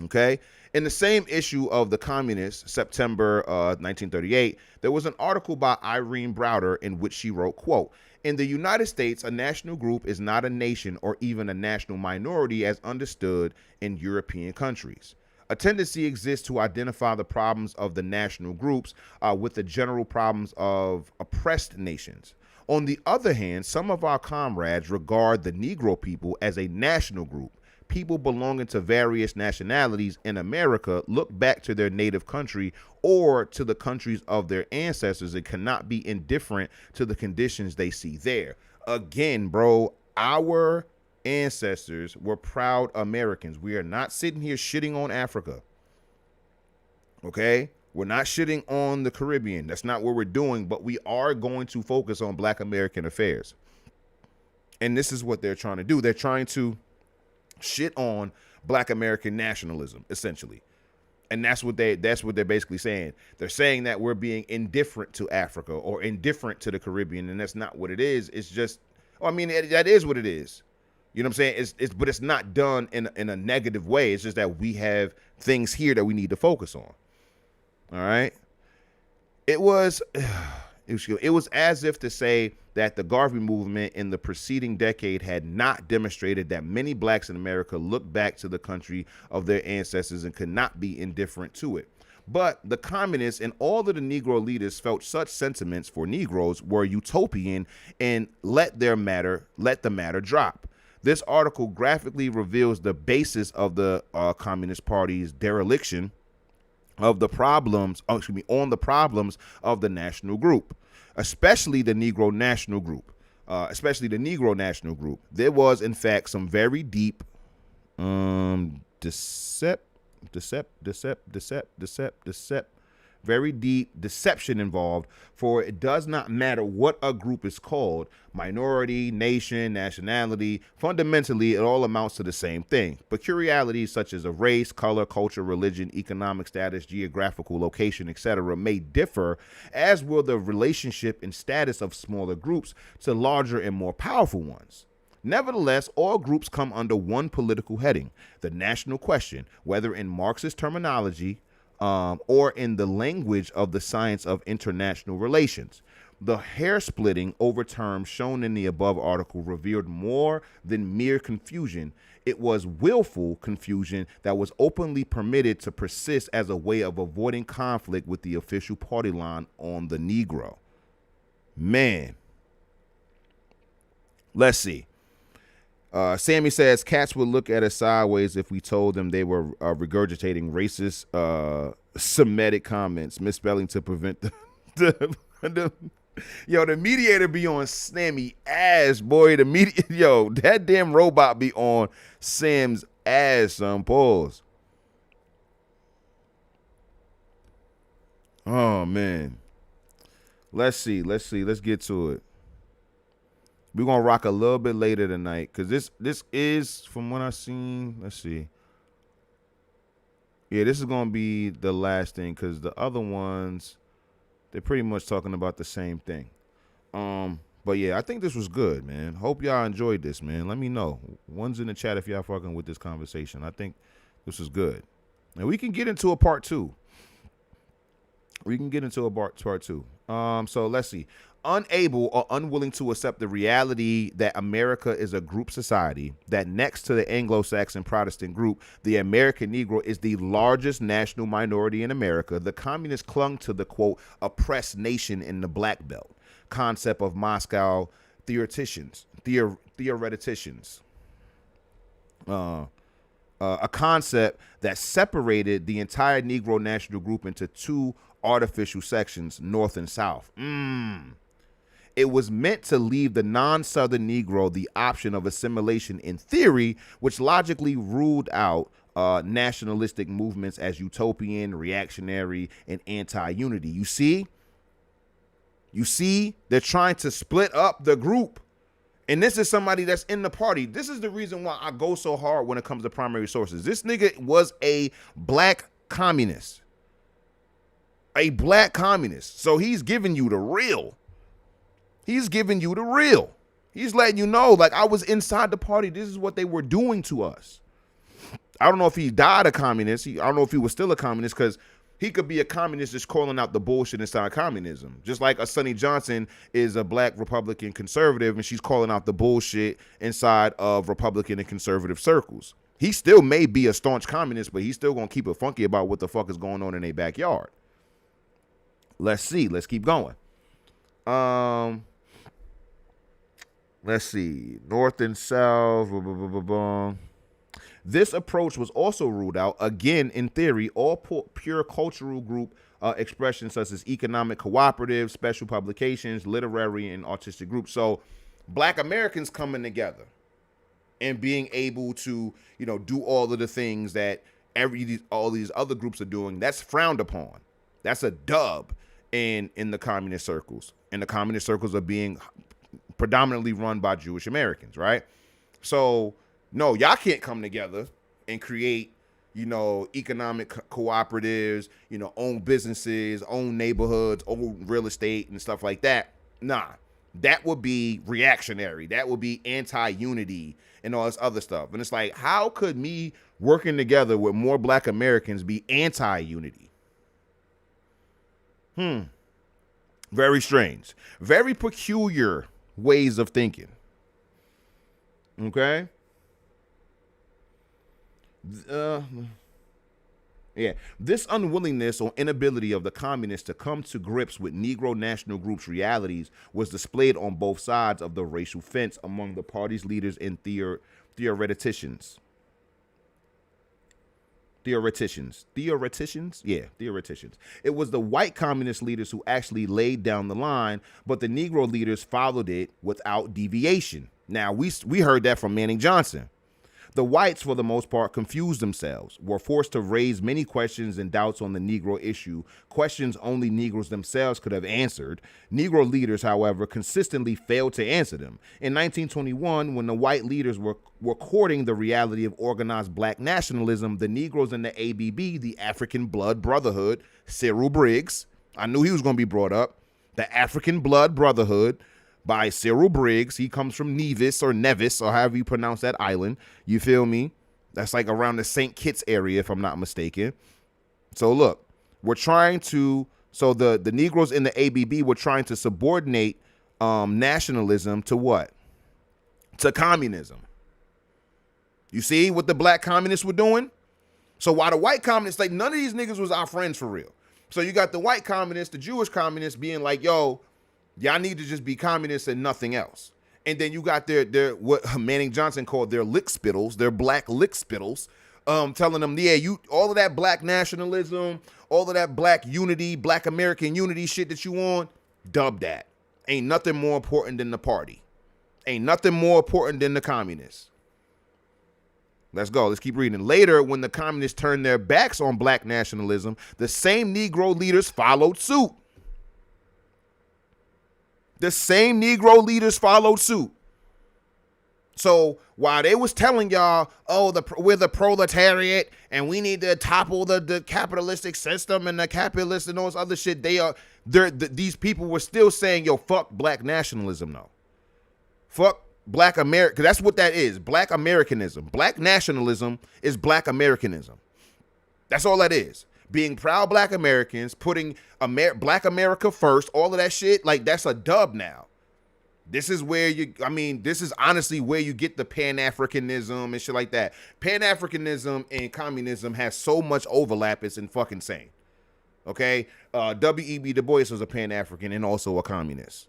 Okay? In the same issue of The Communist, September 1938, there was an article by Irene Browder in which she wrote, quote, "In the United States, a national group is not a nation or even a national minority as understood in European countries. A tendency exists to identify the problems of the national groups with the general problems of oppressed nations. On the other hand, some of our comrades regard the Negro people as a national group. People belonging to various nationalities in America look back to their native country or to the countries of their ancestors and cannot be indifferent to the conditions they see there." Again, bro, our ancestors were proud Americans. We are not sitting here shitting on Africa. Okay? We're not shitting on the Caribbean. That's not what we're doing, but we are going to focus on black American affairs. And this is what they're trying to do. They're trying to shit on black American nationalism, essentially. And that's what they're basically saying. They're saying that we're being indifferent to Africa or indifferent to the Caribbean, and that's not what it is. It's just, that is what it is. You know what I'm saying? But it's not done in a negative way. It's just that we have things here that we need to focus on. All right. It was as if to say that the Garvey movement in the preceding decade had not demonstrated that many blacks in America look back to the country of their ancestors and could not be indifferent to it. But the communists and all of the Negro leaders felt such sentiments for Negroes were utopian and let the matter drop. This article graphically reveals the basis of the Communist Party's dereliction of the problems, on the problems of the national group, especially the Negro National Group. There was, in fact, some very deep very deep deception involved, for it does not matter what a group is called, minority, nation, nationality, fundamentally it all amounts to the same thing. Peculiarities such as a race, color, culture, religion, economic status, geographical location, etc. may differ, as will the relationship and status of smaller groups to larger and more powerful ones. Nevertheless, all groups come under one political heading, the national question, whether in Marxist terminology or in the language of the science of international relations. The hair splitting over terms shown in the above article revealed more than mere confusion. It was willful confusion that was openly permitted to persist as a way of avoiding conflict with the official party line on the Negro. Man. Let's see. Sammy says cats would look at us sideways if we told them they were regurgitating racist Semitic comments, misspelling to prevent the mediator be on Sammy ass, boy. That damn robot be on Sam's ass, son. Pause. Oh man. Let's see. Let's get to it. We're going to rock a little bit later tonight because this is, from what I've seen, let's see. Yeah, this is going to be the last thing because the other ones, they're pretty much talking about the same thing. But yeah, I think this was good, man. Hope y'all enjoyed this, man. Let me know. One's in the chat if y'all fucking with this conversation. I think this is good. And we can get into a part two. So let's see. unable or unwilling to accept the reality that America is a group society, that next to the Anglo-Saxon Protestant group, the American Negro is the largest national minority in America, the communists clung to the, quote, oppressed nation in the Black Belt concept of Moscow theoreticians, a concept that separated the entire Negro national group into two artificial sections, North and South. It was meant to leave the non-Southern Negro the option of assimilation in theory, which logically ruled out nationalistic movements as utopian, reactionary, and anti-unity. You see, they're trying to split up the group. And this is somebody that's in the party. This is the reason why I go so hard when it comes to primary sources. This nigga was a black communist. A black communist. So he's giving you the real. He's giving you the real. He's letting you know, like, I was inside the party. This is what they were doing to us. I don't know if he died a communist. I don't know if he was still a communist, because he could be a communist just calling out the bullshit inside communism. Just like a Sonny Johnson is a black Republican conservative, and she's calling out the bullshit inside of Republican and conservative circles. He still may be a staunch communist, but he's still going to keep it funky about what the fuck is going on in their backyard. Let's see. Let's keep going. Let's see. North and South. This approach was also ruled out, again, in theory, all pure cultural group expressions such as economic cooperatives, special publications, literary and artistic groups. So black Americans coming together and being able to, do all of the things that all these other groups are doing, that's frowned upon. That's a dub in the communist circles. And the communist circles are being predominantly run by Jewish Americans, right? So no, y'all can't come together and create, economic cooperatives, own businesses, own neighborhoods, own real estate and stuff like that. Nah, that would be reactionary. That would be anti-unity and all this other stuff. And it's like, how could me working together with more black Americans be anti-unity? Very strange. Very peculiar ways of thinking. Okay? This unwillingness or inability of the communists to come to grips with Negro national groups' realities was displayed on both sides of the racial fence among the party's leaders and theoreticians. Theoreticians. It was the white communist leaders who actually laid down the line, but the Negro leaders followed it without deviation. Now, we heard that from Manning Johnson. The whites, for the most part, confused themselves, were forced to raise many questions and doubts on the Negro issue, questions only Negroes themselves could have answered. Negro leaders, however, consistently failed to answer them. In 1921, when the white leaders were courting the reality of organized black nationalism, the Negroes in the ABB, the African Blood Brotherhood, Cyril Briggs, I knew he was going to be brought up, the African Blood Brotherhood, by Cyril Briggs. He comes from Nevis or however you pronounce that island. You feel me? That's like around the St. Kitts area, if I'm not mistaken. So look, the Negroes in the ABB were trying to subordinate nationalism to what? To communism. You see what the black communists were doing? So while the white communists, like, none of these niggas was our friends for real. So you got the white communists, the Jewish communists being like, yo, y'all need to just be communists and nothing else. And then you got their what Manning Johnson called their lick spittles, their black lick spittles, telling them, yeah, you all of that black nationalism, all of that black unity, black American unity shit that you on, dub that. Ain't nothing more important than the party. Ain't nothing more important than the communists. Let's go. Let's keep reading. Later, when the communists turned their backs on black nationalism, the same Negro leaders followed suit. The same Negro leaders followed suit. So while they was telling y'all, we're the proletariat and we need to topple the capitalistic system and the capitalists and all this other shit, these people were still saying, yo, fuck black nationalism, though. Fuck black America. That's what that is. Black Americanism. Black nationalism is black Americanism. That's all that is. being proud Black Americans, putting Black America first, all of that shit, like that's a dub now. This is where this is honestly where you get the Pan-Africanism and shit like that. Pan-Africanism and communism has so much overlap, it's fucking insane. Okay? W.E.B. Du Bois was a Pan-African and also a communist.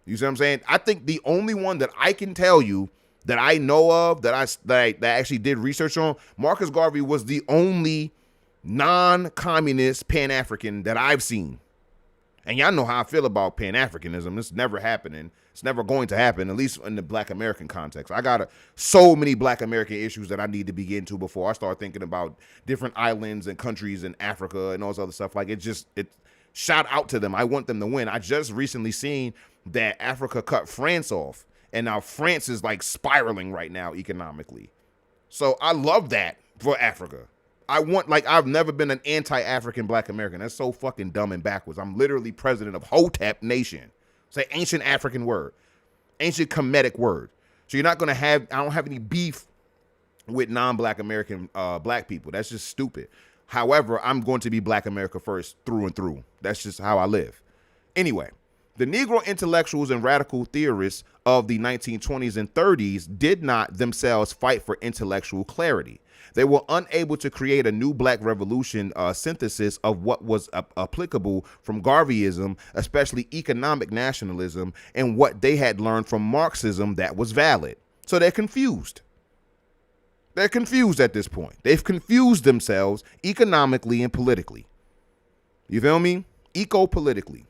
You see what I'm saying? I think the only one that I can tell you that I know of, that I actually did research on, Marcus Garvey was the only non-communist Pan-African that I've seen. And y'all know how I feel about Pan-Africanism. It's never happening. It's never going to happen, at least in the Black American context. I got so many Black American issues that I need to be getting to before I start thinking about different islands and countries in Africa and all this other stuff. Like, it shout out to them. I want them to win. I just recently seen that Africa cut France off, and now France is like spiraling right now economically. So I love that for Africa. I've never been an anti-African Black American. That's so fucking dumb and backwards. I'm literally president of Hotep Nation. It's an ancient African word, ancient Kemetic word. So you're not going to I don't have any beef with non-Black American Black people. That's just stupid. However, I'm going to be Black America first through and through. That's just how I live. Anyway, the Negro intellectuals and radical theorists of the 1920s and 30s did not themselves fight for intellectual clarity. They were unable to create a new Black revolution synthesis of what was applicable from Garveyism, especially economic nationalism, and what they had learned from Marxism that was valid. So they're confused. They're confused at this point. They've confused themselves economically and politically. You feel me? Eco-politically.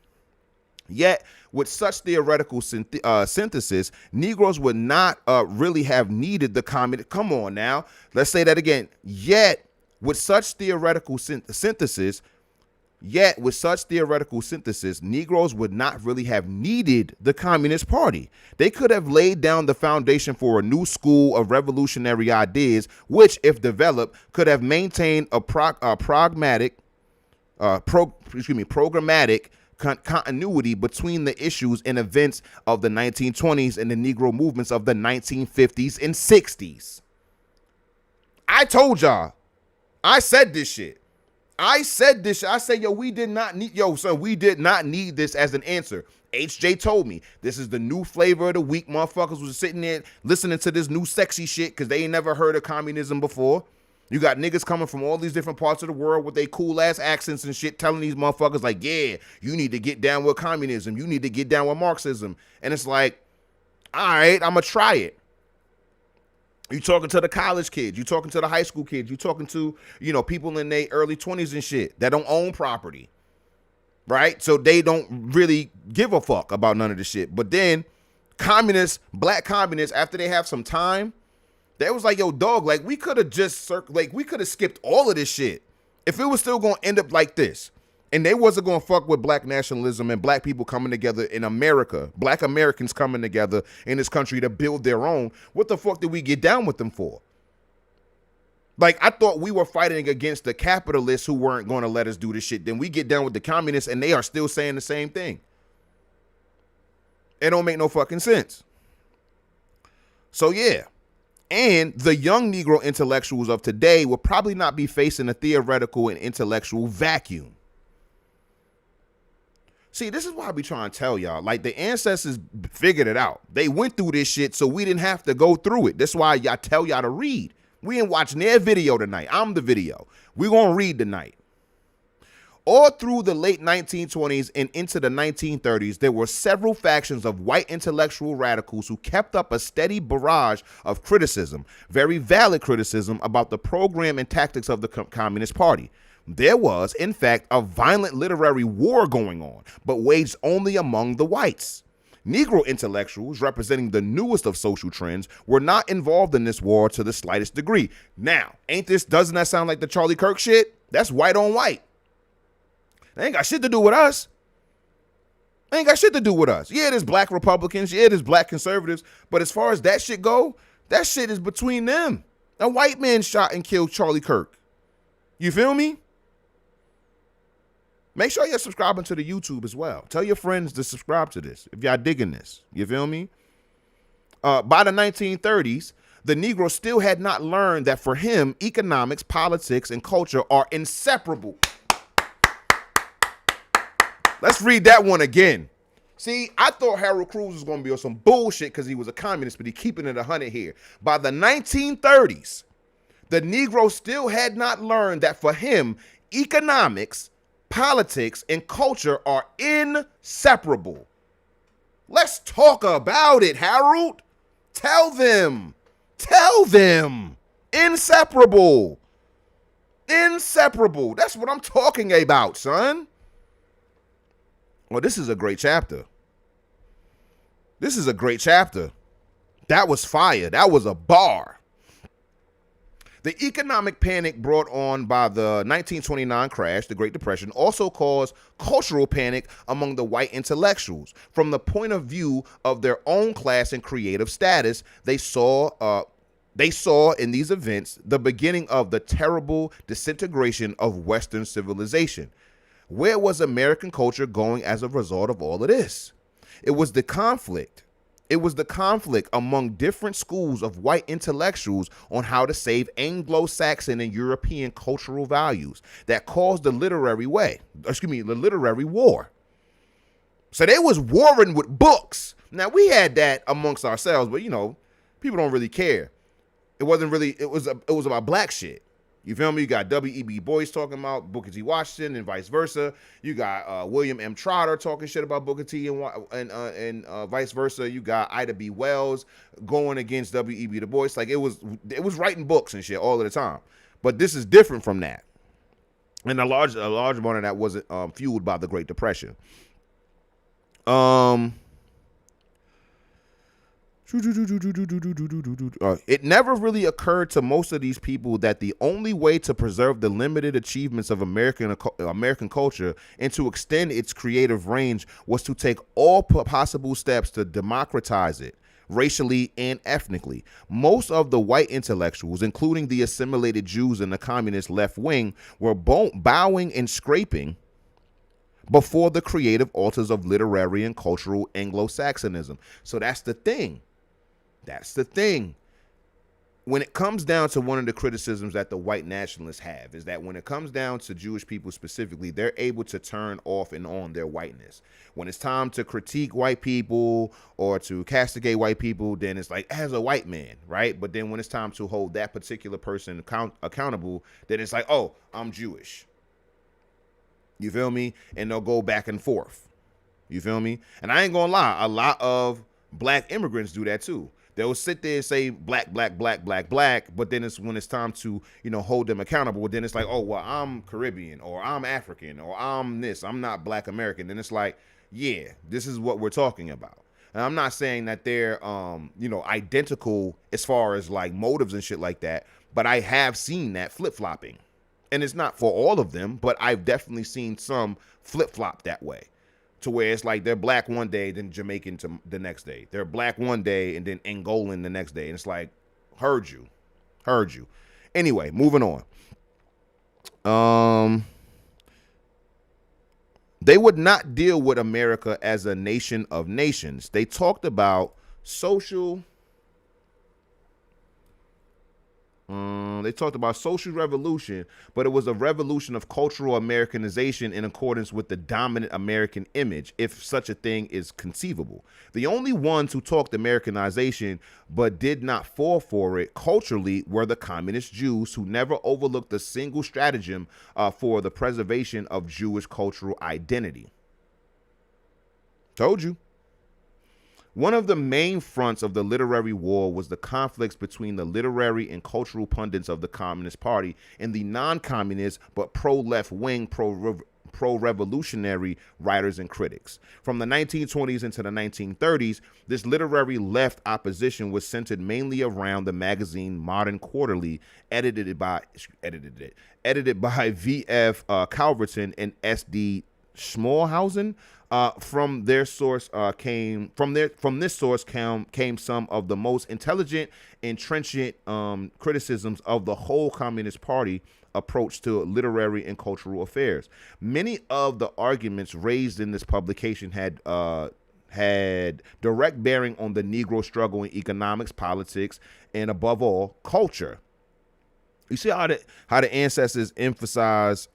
Yet, with such theoretical synthesis, Negroes would not really have needed the communist. Come on now. Let's say that again. Yet, with such theoretical synthesis, Negroes would not really have needed the Communist Party. They could have laid down the foundation for a new school of revolutionary ideas, which, if developed, could have maintained a programmatic continuity between the issues and events of the 1920s and the Negro movements of the 1950s and 60s. I told y'all. I said this shit. I said, yo, we did not need this as an answer. HJ told me this is the new flavor of the week. Motherfuckers was sitting there listening to this new sexy shit because they ain't never heard of communism before. You got niggas coming from all these different parts of the world with their cool ass accents and shit telling these motherfuckers like, yeah, you need to get down with communism. You need to get down with Marxism. And it's like, all right, I'm going to try it. You talking to the college kids. You talking to the high school kids. You talking to, people in their early 20s and shit that don't own property. Right? So they don't really give a fuck about none of this shit. But then Black communists, after they have some time, they was like, yo, dog, like we could have we could have skipped all of this shit if it was still going to end up like this. And they wasn't going to fuck with Black nationalism and Black people coming together in America, Black Americans coming together in this country to build their own. What the fuck did we get down with them for? Like, I thought we were fighting against the capitalists who weren't going to let us do this shit. Then we get down with the communists and they are still saying the same thing. It don't make no fucking sense. So, yeah. And the young Negro intellectuals of today will probably not be facing a theoretical and intellectual vacuum. See, this is why I be trying to tell y'all. Like, the ancestors figured it out. They went through this shit, so we didn't have to go through it. That's why y'all tell y'all to read. We ain't watching their video tonight. I'm the video. We gonna read tonight. All through the late 1920s and into the 1930s, there were several factions of white intellectual radicals who kept up a steady barrage of criticism, very valid criticism about the program and tactics of the Communist Party. There was, in fact, a violent literary war going on, but waged only among the whites. Negro intellectuals, representing the newest of social trends, were not involved in this war to the slightest degree. Now, doesn't that sound like the Charlie Kirk shit? That's white on white. They ain't got shit to do with us. They ain't got shit to do with us. Yeah, there's Black Republicans. Yeah, there's Black conservatives. But as far as that shit go, that shit is between them. A white man shot and killed Charlie Kirk. You feel me? Make sure you're subscribing to the YouTube as well. Tell your friends to subscribe to this if y'all digging this. You feel me? By the 1930s, the Negro still had not learned that for him, economics, politics, and culture are inseparable. Let's read that one again. See, I thought Harold Cruz was going to be on some bullshit because he was a communist, but he's keeping it 100 here. By the 1930s, the Negro still had not learned that for him, economics, politics, and culture are inseparable. Let's talk about it, Harold. Tell them. Inseparable. Inseparable. That's what I'm talking about, son. Well, this is a great chapter. This is a great chapter. That was fire. That was a bar. The economic panic brought on by the 1929 crash, the Great Depression, also caused cultural panic among the white intellectuals. From the point of view of their own class and creative status, they saw in these events the beginning of the terrible disintegration of Western civilization. Where was American culture going as a result of all of this? It was the conflict. It was the conflict among different schools of white intellectuals on how to save Anglo-Saxon and European cultural values that caused the literary war. So they was warring with books. Now we had that amongst ourselves, but people don't really care. It was about black shit. You feel me? You got W.E.B. Boyce talking about Booker T. Washington and vice versa. You got William M. Trotter talking shit about Booker T. and vice versa. You got Ida B. Wells going against W.E.B. Du Bois. Like it was writing books and shit all of the time. But this is different from that. And a large amount of that was fueled by the Great Depression. It never really occurred to most of these people that the only way to preserve the limited achievements of American culture and to extend its creative range was to take all possible steps to democratize it, racially and ethnically. Most of the white intellectuals, including the assimilated Jews and the communist left wing, were bowing and scraping before the creative altars of literary and cultural Anglo-Saxonism. So that's the thing. That's the thing. When it comes down to one of the criticisms that the white nationalists have is that when it comes down to Jewish people specifically, they're able to turn off and on their whiteness. When it's time to critique white people or to castigate white people, then it's like, as a white man, right? But then when it's time to hold that particular person accountable, then it's like, oh, I'm Jewish. You feel me? And they'll go back and forth. You feel me? And I ain't gonna lie, a lot of black immigrants do that too. They'll sit there and say black, but then it's when it's time to, hold them accountable, then it's like, oh, well, I'm Caribbean or I'm African or I'm this, I'm not black American. Then it's like, yeah, this is what we're talking about. And I'm not saying that they're, identical as far as like motives and shit like that, but I have seen that flip-flopping. And it's not for all of them, but I've definitely seen some flip-flop that way. To where it's like they're black one day, then Jamaican to the next day. They're black one day and then Angolan the next day. And it's like, heard you. Anyway, moving on. They would not deal with America as a nation of nations. They talked about social revolution, but it was a revolution of cultural Americanization in accordance with the dominant American image, if such a thing is conceivable. The only ones who talked Americanization but did not fall for it culturally were the communist Jews, who never overlooked a single stratagem for the preservation of Jewish cultural identity. Told you. One of the main fronts of the literary war was the conflicts between the literary and cultural pundits of the Communist Party and the non-communist but pro-left wing, pro-revolutionary writers and critics. From the 1920s into the 1930s, this literary left opposition was centered mainly around the magazine Modern Quarterly, edited by V.F. Calverton and S.D. Schmorhausen. From this source came some of the most intelligent and trenchant criticisms of the whole Communist Party approach to literary and cultural affairs. Many of the arguments raised in this publication had had direct bearing on the Negro struggle in economics, politics, and above all, culture. You see how the ancestors emphasize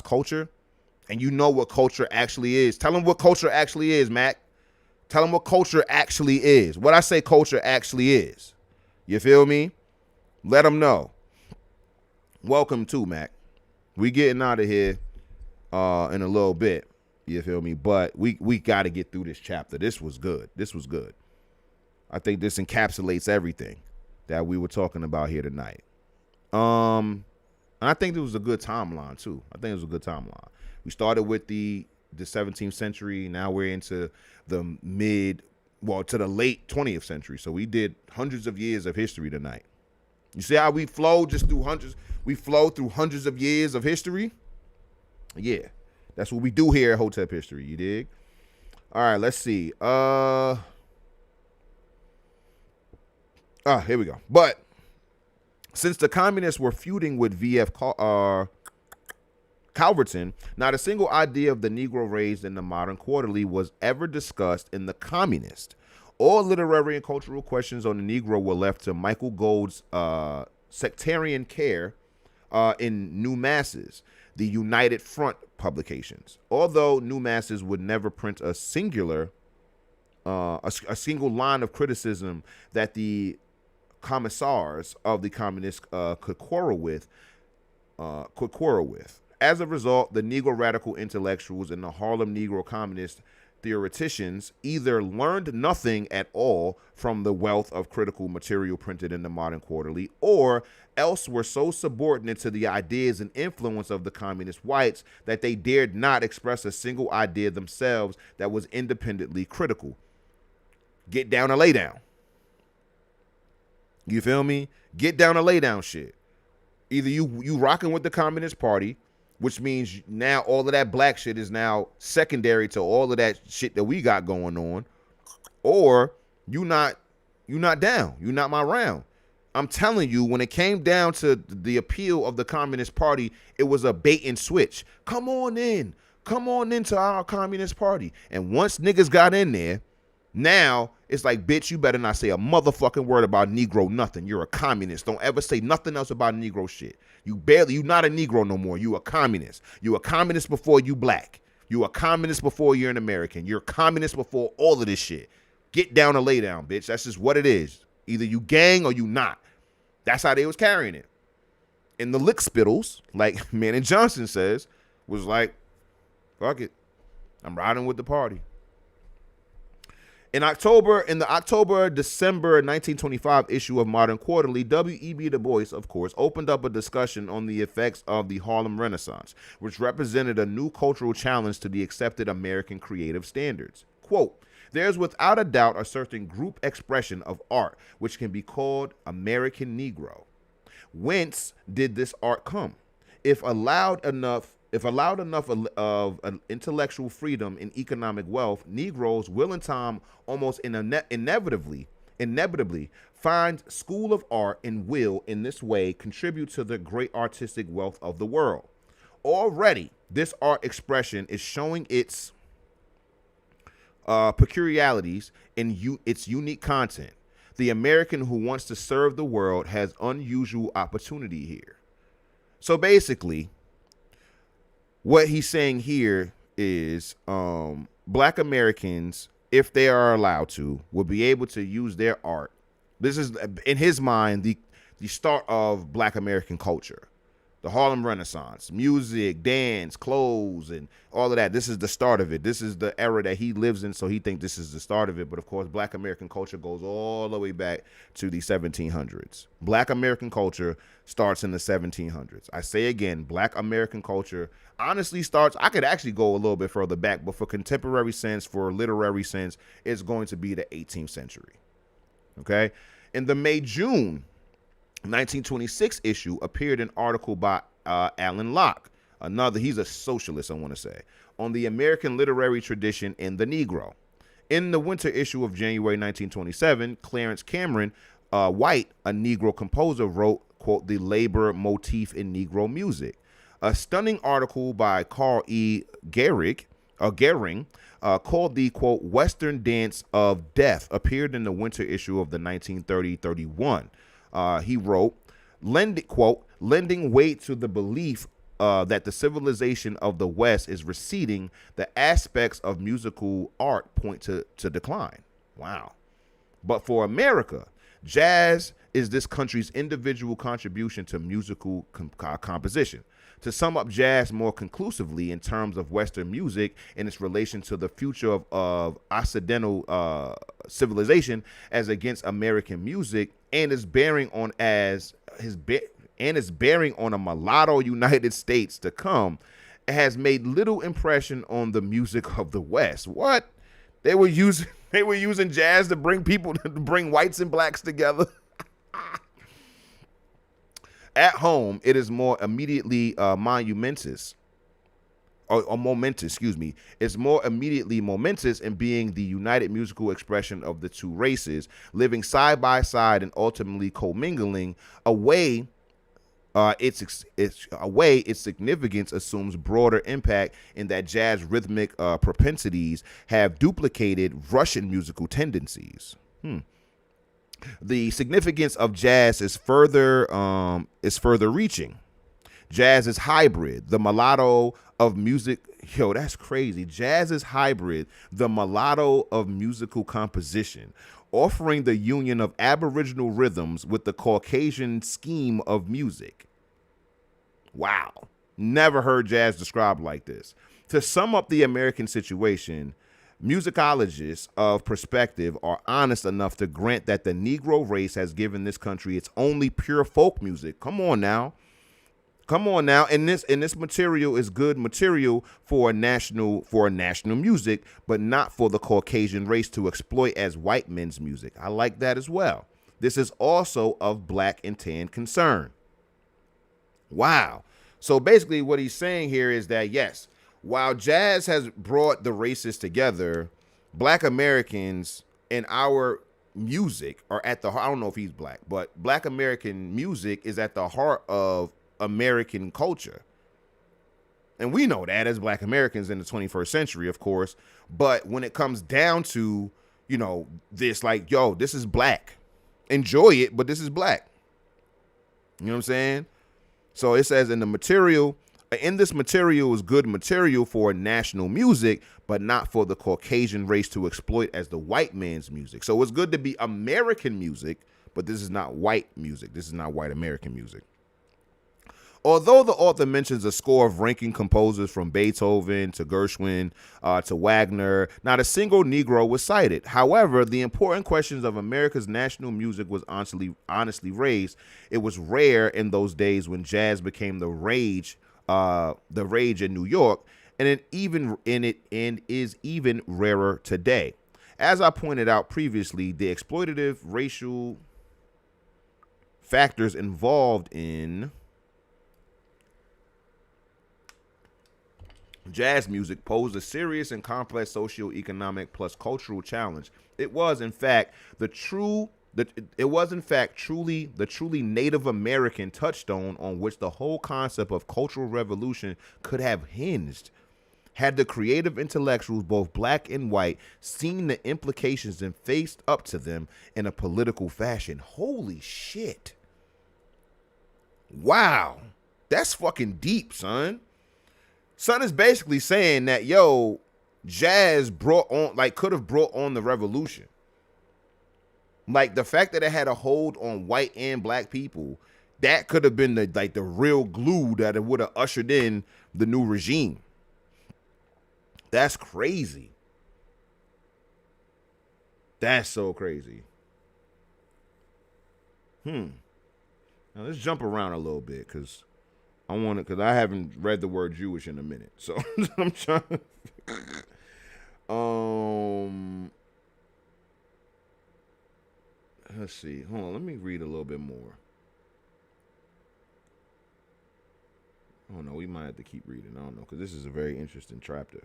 culture, and you know what culture actually is. Tell them what culture actually is, Mac. Tell them what culture actually is. What I say culture actually is. You feel me? Let them know. Welcome to Mac. We getting out of here in a little bit. You feel me? But we got to get through this chapter. This was good. I think this encapsulates everything that we were talking about here tonight. And I think it was a good timeline too. We started with the 17th century. Now we're into the to the late 20th century. So we did hundreds of years of history tonight. You see how we flow through hundreds of years of history? Yeah. That's what we do here at Hotep History, you dig? All right, let's see. Here we go. But since the communists were feuding with V.F. Calverton, not a single idea of the Negro raised in the Modern Quarterly was ever discussed in the Communist. All literary and cultural questions on the Negro were left to Michael Gold's sectarian care in New Masses, the United Front publications. Although New Masses would never print a single line of criticism that the commissars of the communists could quarrel with. As a result, the Negro radical intellectuals and the Harlem Negro communist theoreticians either learned nothing at all from the wealth of critical material printed in the Modern Quarterly, or else were so subordinate to the ideas and influence of the communist whites that they dared not express a single idea themselves that was independently critical. Get down or lay down. You feel me? Get down or lay down shit. Either you rocking with the Communist Party, which means now all of that black shit is now secondary to all of that shit that we got going on, or you not down. You not my round. I'm telling you, when it came down to the appeal of the Communist Party, it was a bait and switch. Come on into our Communist Party. And once niggas got in there, now it's like, bitch, you better not say a motherfucking word about Negro nothing. You're a communist. Don't ever say nothing else about Negro shit. You not a Negro no more. You a communist. You a communist before you black. You a communist before you're an American. You're a communist before all of this shit. Get down or lay down, bitch. That's just what it is. Either you gang or you not. That's how they was carrying it. And the lick spittles, like Manning Johnson says, was like, fuck it. I'm riding with the party. In the October-December 1925 issue of Modern Quarterly, W.E.B. Du Bois, of course, opened up a discussion on the effects of the Harlem Renaissance, which represented a new cultural challenge to the accepted American creative standards. Quote, "There's without a doubt a certain group expression of art which can be called American Negro. Whence did this art come? If allowed enough of an intellectual freedom and economic wealth, Negroes will in time almost inevitably find school of art and will in this way contribute to the great artistic wealth of the world. Already, this art expression is showing its peculiarities in its unique content. The American who wants to serve the world has unusual opportunity here." So basically, what he's saying here is black Americans, if they are allowed to, will be able to use their art. This is, in his mind, the start of black American culture. The Harlem Renaissance, music, dance, clothes, and all of that. This is the start of it. This is the era that he lives in, so he thinks this is the start of it. But of course, black American culture goes all the way back to the 1700s. Black American culture starts in the 1700s. I say again, black American culture honestly starts, I could actually go a little bit further back, but for contemporary sense, for literary sense, it's going to be the 18th century. Okay? In the May-June 1926 issue appeared an article by Alan Locke, he's a socialist, I want to say, on the American literary tradition in the Negro. In the winter issue of January 1927, Clarence Cameron White, a Negro composer, wrote, quote, "The Labor Motif in Negro Music." A stunning article by Carl E. Gehrig Gehring, called the, quote, Western Dance of Death, appeared in the winter issue of the 1930-31. He wrote, quote, lending weight to the belief that the civilization of the West is receding, the aspects of musical art point to decline. Wow. But for America, jazz is this country's individual contribution to musical composition. To sum up jazz more conclusively in terms of Western music and its relation to the future of Occidental civilization as against American music, and its bearing on a mulatto United States to come, it has made little impression on the music of the West. What? They were using jazz to bring whites and blacks together. At home, it is more immediately momentous. It's more immediately momentous in being the united musical expression of the two races, living side by side and ultimately commingling. Its significance assumes broader impact in that jazz rhythmic propensities have duplicated Russian musical tendencies. The significance of jazz is further reaching. Jazz is hybrid, the mulatto of music. Yo, that's crazy. Jazz is hybrid, the mulatto of musical composition, offering the union of Aboriginal rhythms with the Caucasian scheme of music. Wow. Never heard jazz described like this. To sum up the American situation, musicologists of perspective are honest enough to grant that the Negro race has given this country its only pure folk music. Come on now. And this material is good material for national music, but not for the Caucasian race to exploit as white men's music. I like that as well. This is also of black and tan concern. Wow. So basically what he's saying here is that, yes, while jazz has brought the races together, black Americans in our music are at the heart. I don't know if he's black, but black American music is at the heart of American culture. And we know that as black Americans in the 21st century, of course. But when it comes down to, this, like, yo, this is black. Enjoy it, but this is black. You know what I'm saying? So it says in this material is good material for national music, but not for the Caucasian race to exploit as the white man's music. So it's good to be American music, but this is not white music. This is not white American music. Although the author mentions a score of ranking composers from Beethoven to Gershwin to Wagner, not a single Negro was cited. However, the important questions of America's national music was honestly raised. It was rare in those days when jazz became the rage in New York, and it is even rarer today. As I pointed out previously, the exploitative racial factors involved in jazz music posed a serious and complex socioeconomic plus cultural challenge. It was, in fact, truly the truly Native American touchstone on which the whole concept of cultural revolution could have hinged. Had the creative intellectuals, both black and white, seen the implications and faced up to them in a political fashion. Holy shit. Wow. That's fucking deep, son. Son is basically saying that, yo, jazz could have brought on the revolution. Like, the fact that it had a hold on white and black people, that could have been the real glue that it would have ushered in the new regime. That's crazy. That's so crazy. Now let's jump around a little bit because I haven't read the word Jewish in a minute. So I'm trying. Let's see. Hold on. Let me read a little bit more. Oh no, we might have to keep reading. I don't know, because this is a very interesting chapter.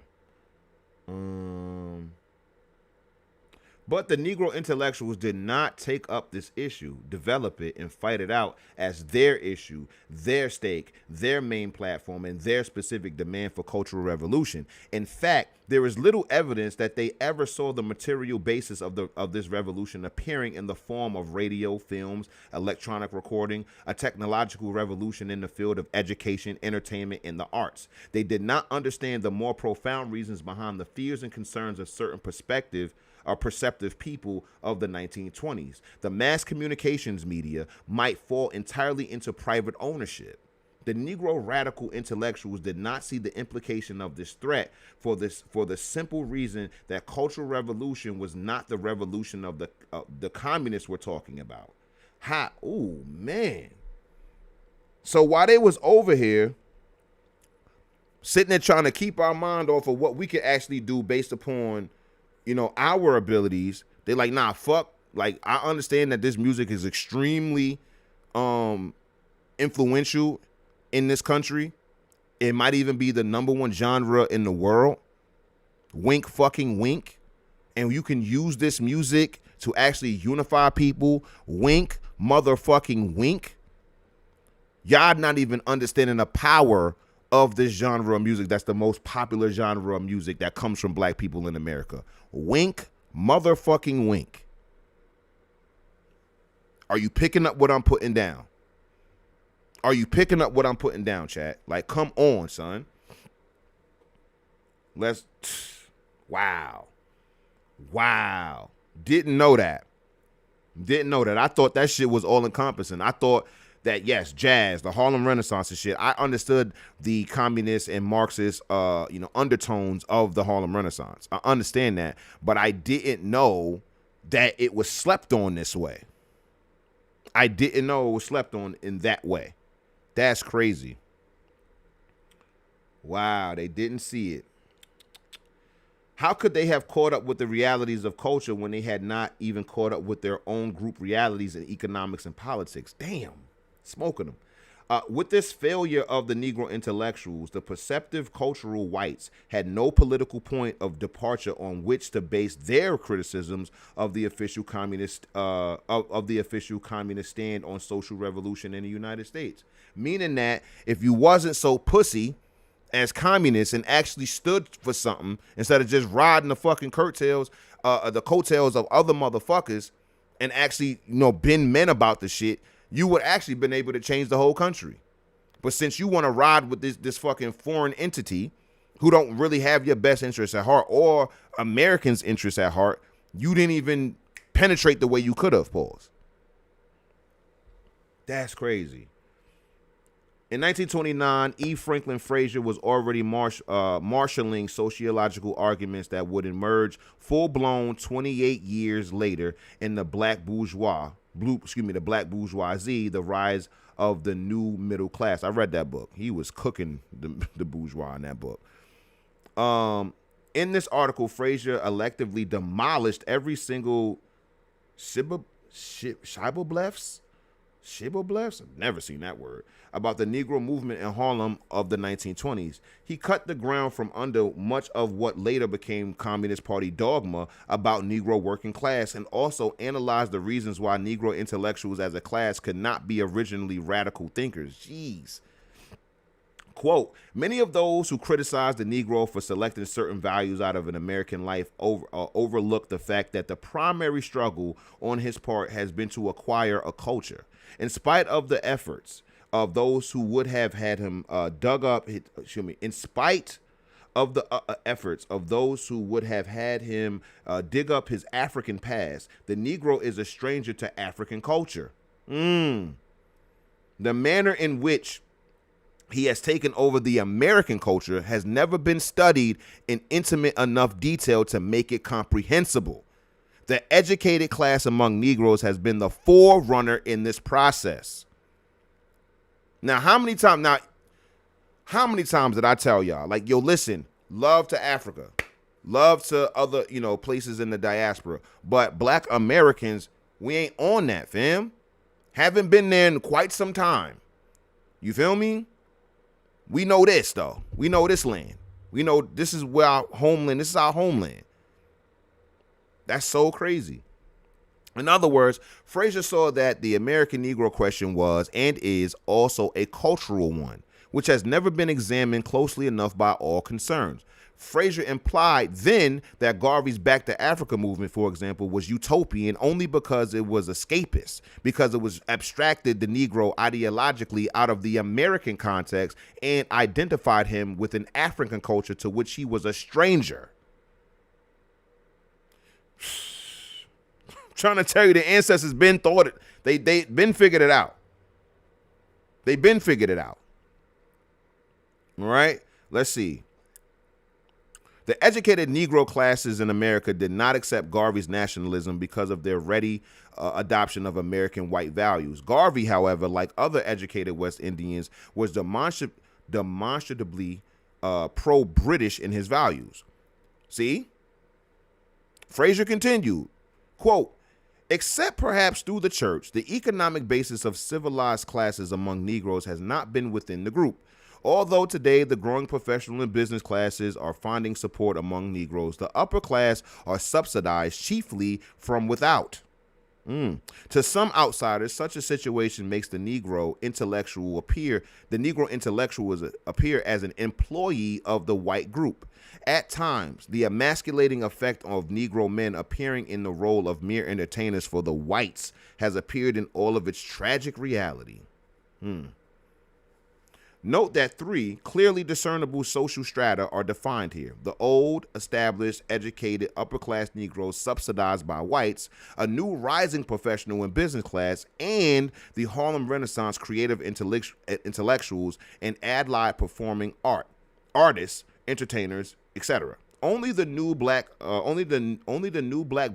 But the Negro intellectuals did not take up this issue, develop it, and fight it out as their issue, their stake, their main platform, and their specific demand for cultural revolution. In fact, there is little evidence that they ever saw the material basis of this revolution appearing in the form of radio, films, electronic recording, a technological revolution in the field of education, entertainment, and the arts. They did not understand the more profound reasons behind the fears and concerns of certain perceptive people of the 1920s. The mass communications media might fall entirely into private ownership. The Negro radical intellectuals did not see the implication of this threat for the simple reason that cultural revolution was not the revolution of the communists we're talking about. Oh man. So while they was over here sitting there trying to keep our mind off of what we could actually do based upon, our abilities, they like, nah, fuck. Like, I understand that this music is extremely influential in this country. It might even be the #1 genre in the world. Wink fucking wink. And you can use this music to actually unify people. Wink motherfucking wink. Y'all not even understanding the power of this genre of music that's the most popular genre of music that comes from black people in America. Wink motherfucking wink. Are you picking up what I'm putting down? Are you picking up what I'm putting down, chat? Like, come on, son. Wow. Didn't know that. I thought that shit was all encompassing. I thought that, yes, jazz, the Harlem Renaissance and shit. I understood the communist and Marxist, undertones of the Harlem Renaissance. I understand that, but I didn't know that it was slept on this way. I didn't know it was slept on in that way. That's crazy. Wow, they didn't see it. How could they have caught up with the realities of culture when they had not even caught up with their own group realities in economics and politics? Damn, smoking them. With this failure of the Negro intellectuals, the perceptive cultural whites had no political point of departure on which to base their criticisms of the official communist of the official communist stand on social revolution in the United States. Meaning that if you wasn't so pussy as communists and actually stood for something instead of just riding the fucking coattails of other motherfuckers and actually, been men about the shit, you would actually been able to change the whole country. But since you want to ride with this fucking foreign entity who don't really have your best interests at heart or Americans' interests at heart, you didn't even penetrate the way you could have, pause. That's crazy. In 1929, E. Franklin Frazier was already marshaling sociological arguments that would emerge full-blown 28 years later in the black bourgeoisie, the rise of the new middle class. I read that book. He was cooking the bourgeois in that book. In this article, Frazier electively demolished every single shibboleths? I've never seen that word. About the Negro movement in Harlem of the 1920s. He cut the ground from under much of what later became Communist Party dogma about Negro working class, and also analyzed the reasons why Negro intellectuals as a class could not be originally radical thinkers. Jeez. Quote, many of those who criticize the Negro for selecting certain values out of an American life overlook the fact that the primary struggle on his part has been to acquire a culture. In spite of the efforts of those who would have had him in spite of the efforts of those who would have had him dig up his African past, the Negro is a stranger to African culture. The manner in which he has taken over the American culture has never been studied in intimate enough detail to make it comprehensible. The educated class among Negroes has been the forerunner in this process. Now, how many times did I tell y'all, like, yo, listen, love to Africa, love to other, places in the diaspora, but black Americans, we ain't on that, fam. Haven't been there in quite some time. You feel me? We know this, though. We know this land. We know this is where our homeland, this is our homeland. That's so crazy. In other words, Fraser saw that the American Negro question was and is also a cultural one, which has never been examined closely enough by all concerned. Fraser implied then that Garvey's Back to Africa movement, for example, was utopian only because it was escapist, because it was abstracted the Negro ideologically out of the American context and identified him with an African culture to which he was a stranger. Trying to tell you the ancestors been thought it. They been figured it out. They been figured it out. All right. Let's see. The educated Negro classes in America did not accept Garvey's nationalism because of their ready adoption of American white values. Garvey, however, like other educated West Indians, was demonstrably pro-British in his values. See? Fraser continued, quote, except perhaps through the church, the economic basis of civilized classes among Negroes has not been within the group. Although today the growing professional and business classes are finding support among Negroes, the upper class are subsidized chiefly from without. To some outsiders, such a situation makes the Negro intellectual appear as an employee of the white group. At times, the emasculating effect of Negro men appearing in the role of mere entertainers for the whites has appeared in all of its tragic reality. Note that 3 clearly discernible social strata are defined here. The old, established, educated, upper-class Negroes subsidized by whites, a new rising professional and business class, and the Harlem Renaissance creative intellectuals and allied performing artists, entertainers, etc. Only the new black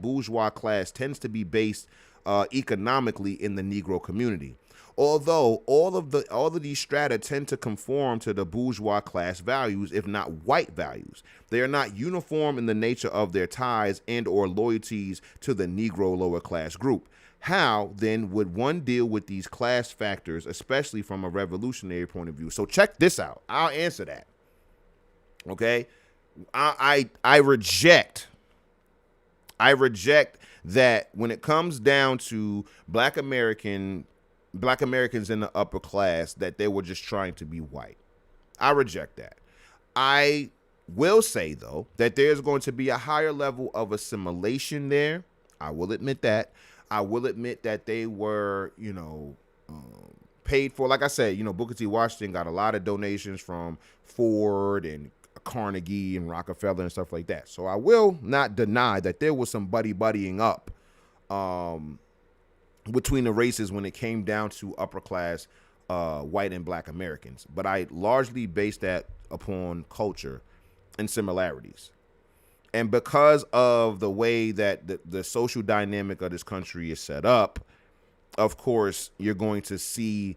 bourgeois class tends to be based economically in the Negro community. Although all of these strata tend to conform to the bourgeois class values, if not white values, they are not uniform in the nature of their ties and or loyalties to the Negro lower class group. How, then, would one deal with these class factors, especially from a revolutionary point of view? So check this out. I'll answer that. Okay? I reject that when it comes down to black Americans in the upper class, that they were just trying to be white. I reject that. I will say, though, that there's going to be a higher level of assimilation there. I will admit that. I will admit that they were, paid for. Like I said, Booker T. Washington got a lot of donations from Ford and Carnegie and Rockefeller and stuff like that. So I will not deny that there was some buddying up between the races when it came down to upper class white and black Americans. But I largely base that upon culture and similarities. And because of the way that the social dynamic of this country is set up, of course, you're going to see,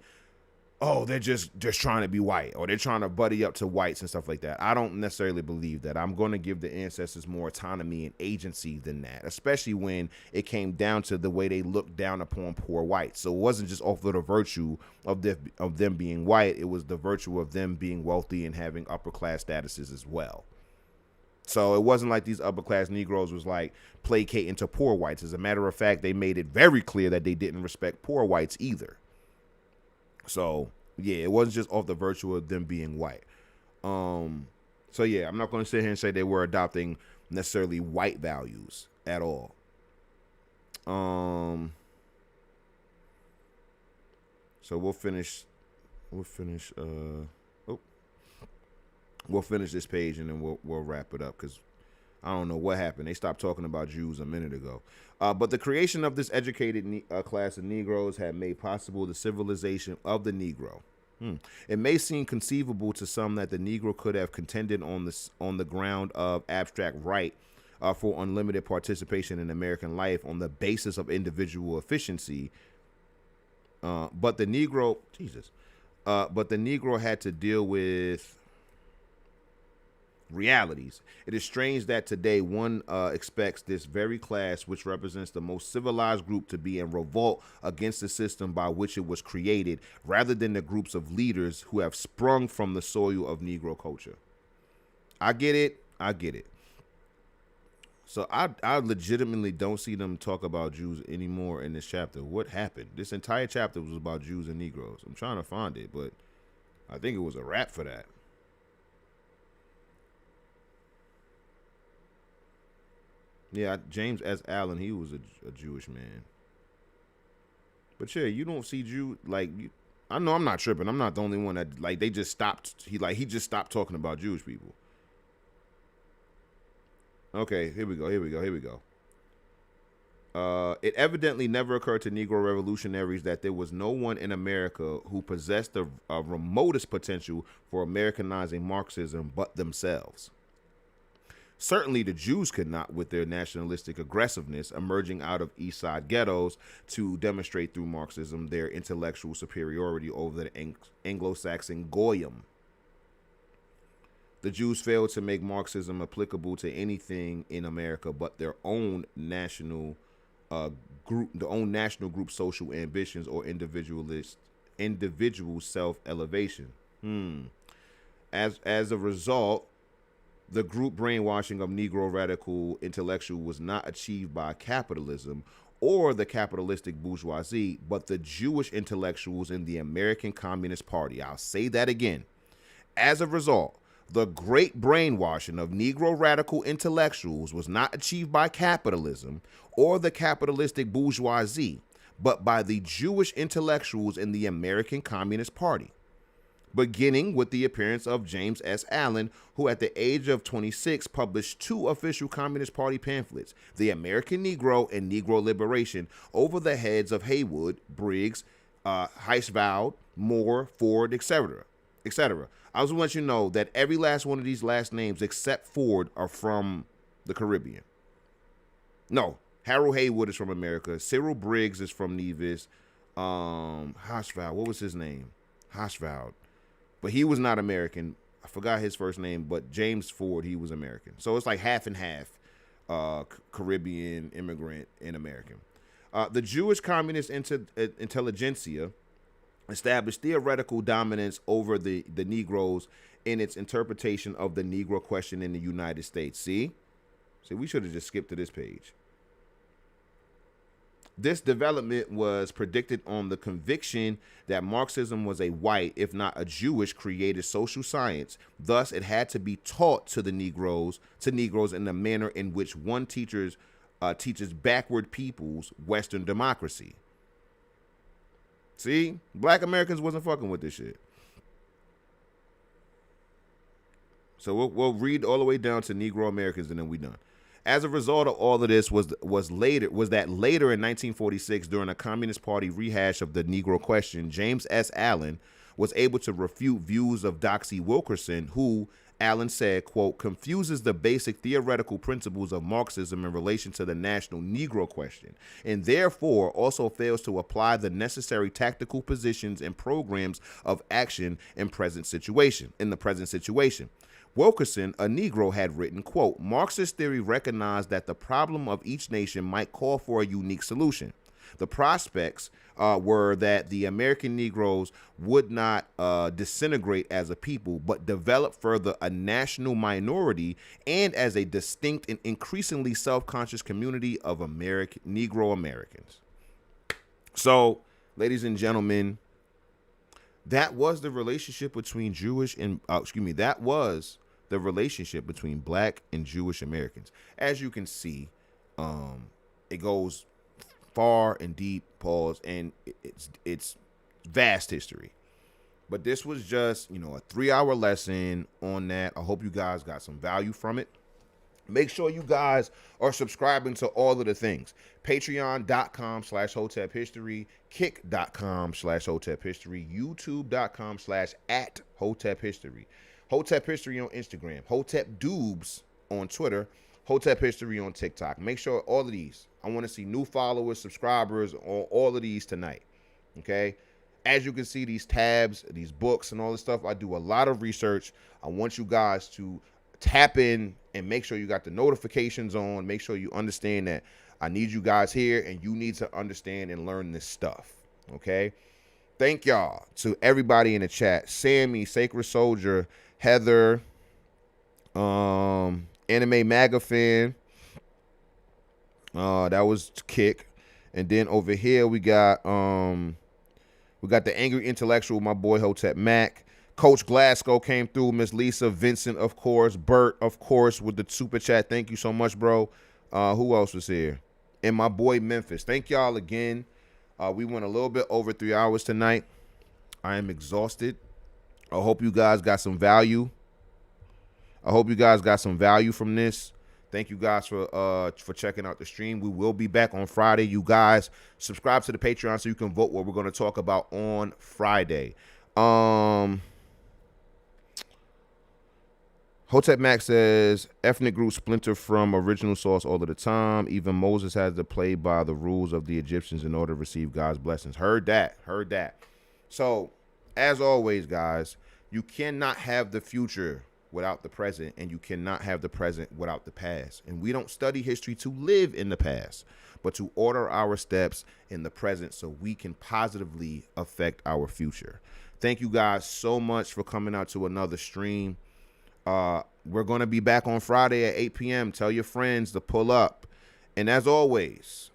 they're just trying to be white, or they're trying to buddy up to whites and stuff like that. I don't necessarily believe that. I'm going to give the ancestors more autonomy and agency than that, especially when it came down to the way they looked down upon poor whites. So it wasn't just off of the virtue of them being white. It was the virtue of them being wealthy and having upper class statuses as well. So it wasn't like these upper class Negroes was like placating to poor whites. As a matter of fact, they made it very clear that they didn't respect poor whites either. So yeah, it wasn't just off the virtue of them being white. So yeah, I'm not going to sit here and say they were adopting necessarily white values at all. So we'll finish this page and then we'll wrap it up, because I don't know what happened. They stopped talking about Jews a minute ago. But the creation of this educated class of Negroes had made possible the civilization of the Negro. It may seem conceivable to some that the Negro could have contended on the ground of abstract right for unlimited participation in American life on the basis of individual efficiency. But the Negro had to deal with realities. It is strange that today one expects this very class, which represents the most civilized group, to be in revolt against the system by which it was created, rather than the groups of leaders who have sprung from the soil of Negro culture. I get it. So I legitimately don't see them talk about Jews anymore in this chapter. What happened? This entire chapter was about Jews and Negroes. I'm trying to find it, but I think it was a wrap for that. Yeah, James S. Allen, he was a Jewish man. But yeah, you don't see Jew like I know I'm not tripping. I'm not the only one that like they just stopped. He just stopped talking about Jewish people. Okay, here we go. Here we go. Here we go. It evidently never occurred to Negro revolutionaries that there was no one in America who possessed the remotest potential for Americanizing Marxism but themselves. Certainly, the Jews could not, with their nationalistic aggressiveness emerging out of East Side ghettos, to demonstrate through Marxism their intellectual superiority over the Anglo-Saxon Goyim. The Jews failed to make Marxism applicable to anything in America but their own national group social ambitions or individual self-elevation. As a result, the group brainwashing of Negro radical intellectual was not achieved by capitalism or the capitalistic bourgeoisie, but the Jewish intellectuals in the American Communist Party. I'll say that again. As a result, the great brainwashing of Negro radical intellectuals was not achieved by capitalism or the capitalistic bourgeoisie, but by the Jewish intellectuals in the American Communist Party. Beginning with the appearance of James S. Allen, who at the age of 26 published 2 official Communist Party pamphlets, The American Negro and Negro Liberation, over the heads of Haywood, Briggs, Heisveld, Moore, Ford, etc. etc. I was going to let you know that every last one of these last names except Ford are from the Caribbean. No, Harold Haywood is from America. Cyril Briggs is from Nevis. Heisveld, what was his name? Heisveld. But he was not American. I forgot his first name, but James Ford, he was American. So it's like half and half Caribbean, immigrant, and American. The Jewish communist intelligentsia established theoretical dominance over the Negroes in its interpretation of the Negro question in the United States. See, we should have just skipped to this page. This development was predicted on the conviction that Marxism was a white, if not a Jewish, created social science. Thus, it had to be taught to Negroes in the manner in which one teaches backward peoples Western democracy. See, Black Americans wasn't fucking with this shit. So we'll read all the way down to Negro Americans, and then we done. As a result of all of this was later in 1946, during a Communist Party rehash of the Negro question, James S. Allen was able to refute views of Doxey Wilkerson, who, Allen said, quote, confuses the basic theoretical principles of Marxism in relation to the national Negro question, and therefore also fails to apply the necessary tactical positions and programs of action in the present situation. Wilkerson, a Negro, had written, quote, Marxist theory recognized that the problem of each nation might call for a unique solution. The prospects were that the American Negroes would not disintegrate as a people, but develop further a national minority and as a distinct and increasingly self-conscious community of Negro Americans. So, ladies and gentlemen, that was the relationship between that was the relationship between Black and Jewish Americans. As you can see, it goes far and deep, and it's vast history. But this was just, a 3-hour lesson on that. I hope you guys got some value from it. Make sure you guys are subscribing to all of the things. Patreon.com/Hotep History, Kick.com/Hotep History, YouTube.com/@Hotep History, Hotep History on Instagram, Hotep Dubes on Twitter, Hotep History on TikTok. Make sure all of these. I want to see new followers, subscribers on all of these tonight. Okay? As you can see, these tabs, these books, and all this stuff, I do a lot of research. I want you guys to tap in and make sure you got the notifications on. Make sure you understand that I need you guys here, and you need to understand and learn this stuff. Okay? Thank y'all to everybody in the chat. Sammy, Sacred Soldier, Heather, Anime MAGA Fan, That was Kick. And then over here we got the angry intellectual, my boy Hotep Mac. Coach Glasgow came through. Miss Lisa, Vincent, of course. Bert, of course, with the super chat. Thank you so much, bro. Who else was here? And my boy Memphis. Thank y'all again. We went a little bit over 3 hours tonight. I am exhausted. I hope you guys got some value. From this. Thank you guys for checking out the stream. We will be back on Friday. You guys subscribe to the Patreon so you can vote what we're going to talk about on Friday. Hotep Max says, ethnic groups splinter from original source all of the time. Even Moses had to play by the rules of the Egyptians in order to receive God's blessings. Heard that. So, as always, guys, you cannot have the future without the present, and you cannot have the present without the past. And we don't study history to live in the past, but to order our steps in the present so we can positively affect our future. Thank you guys so much for coming out to another stream. We're going to be back on Friday at 8 p.m. Tell your friends to pull up. And as always,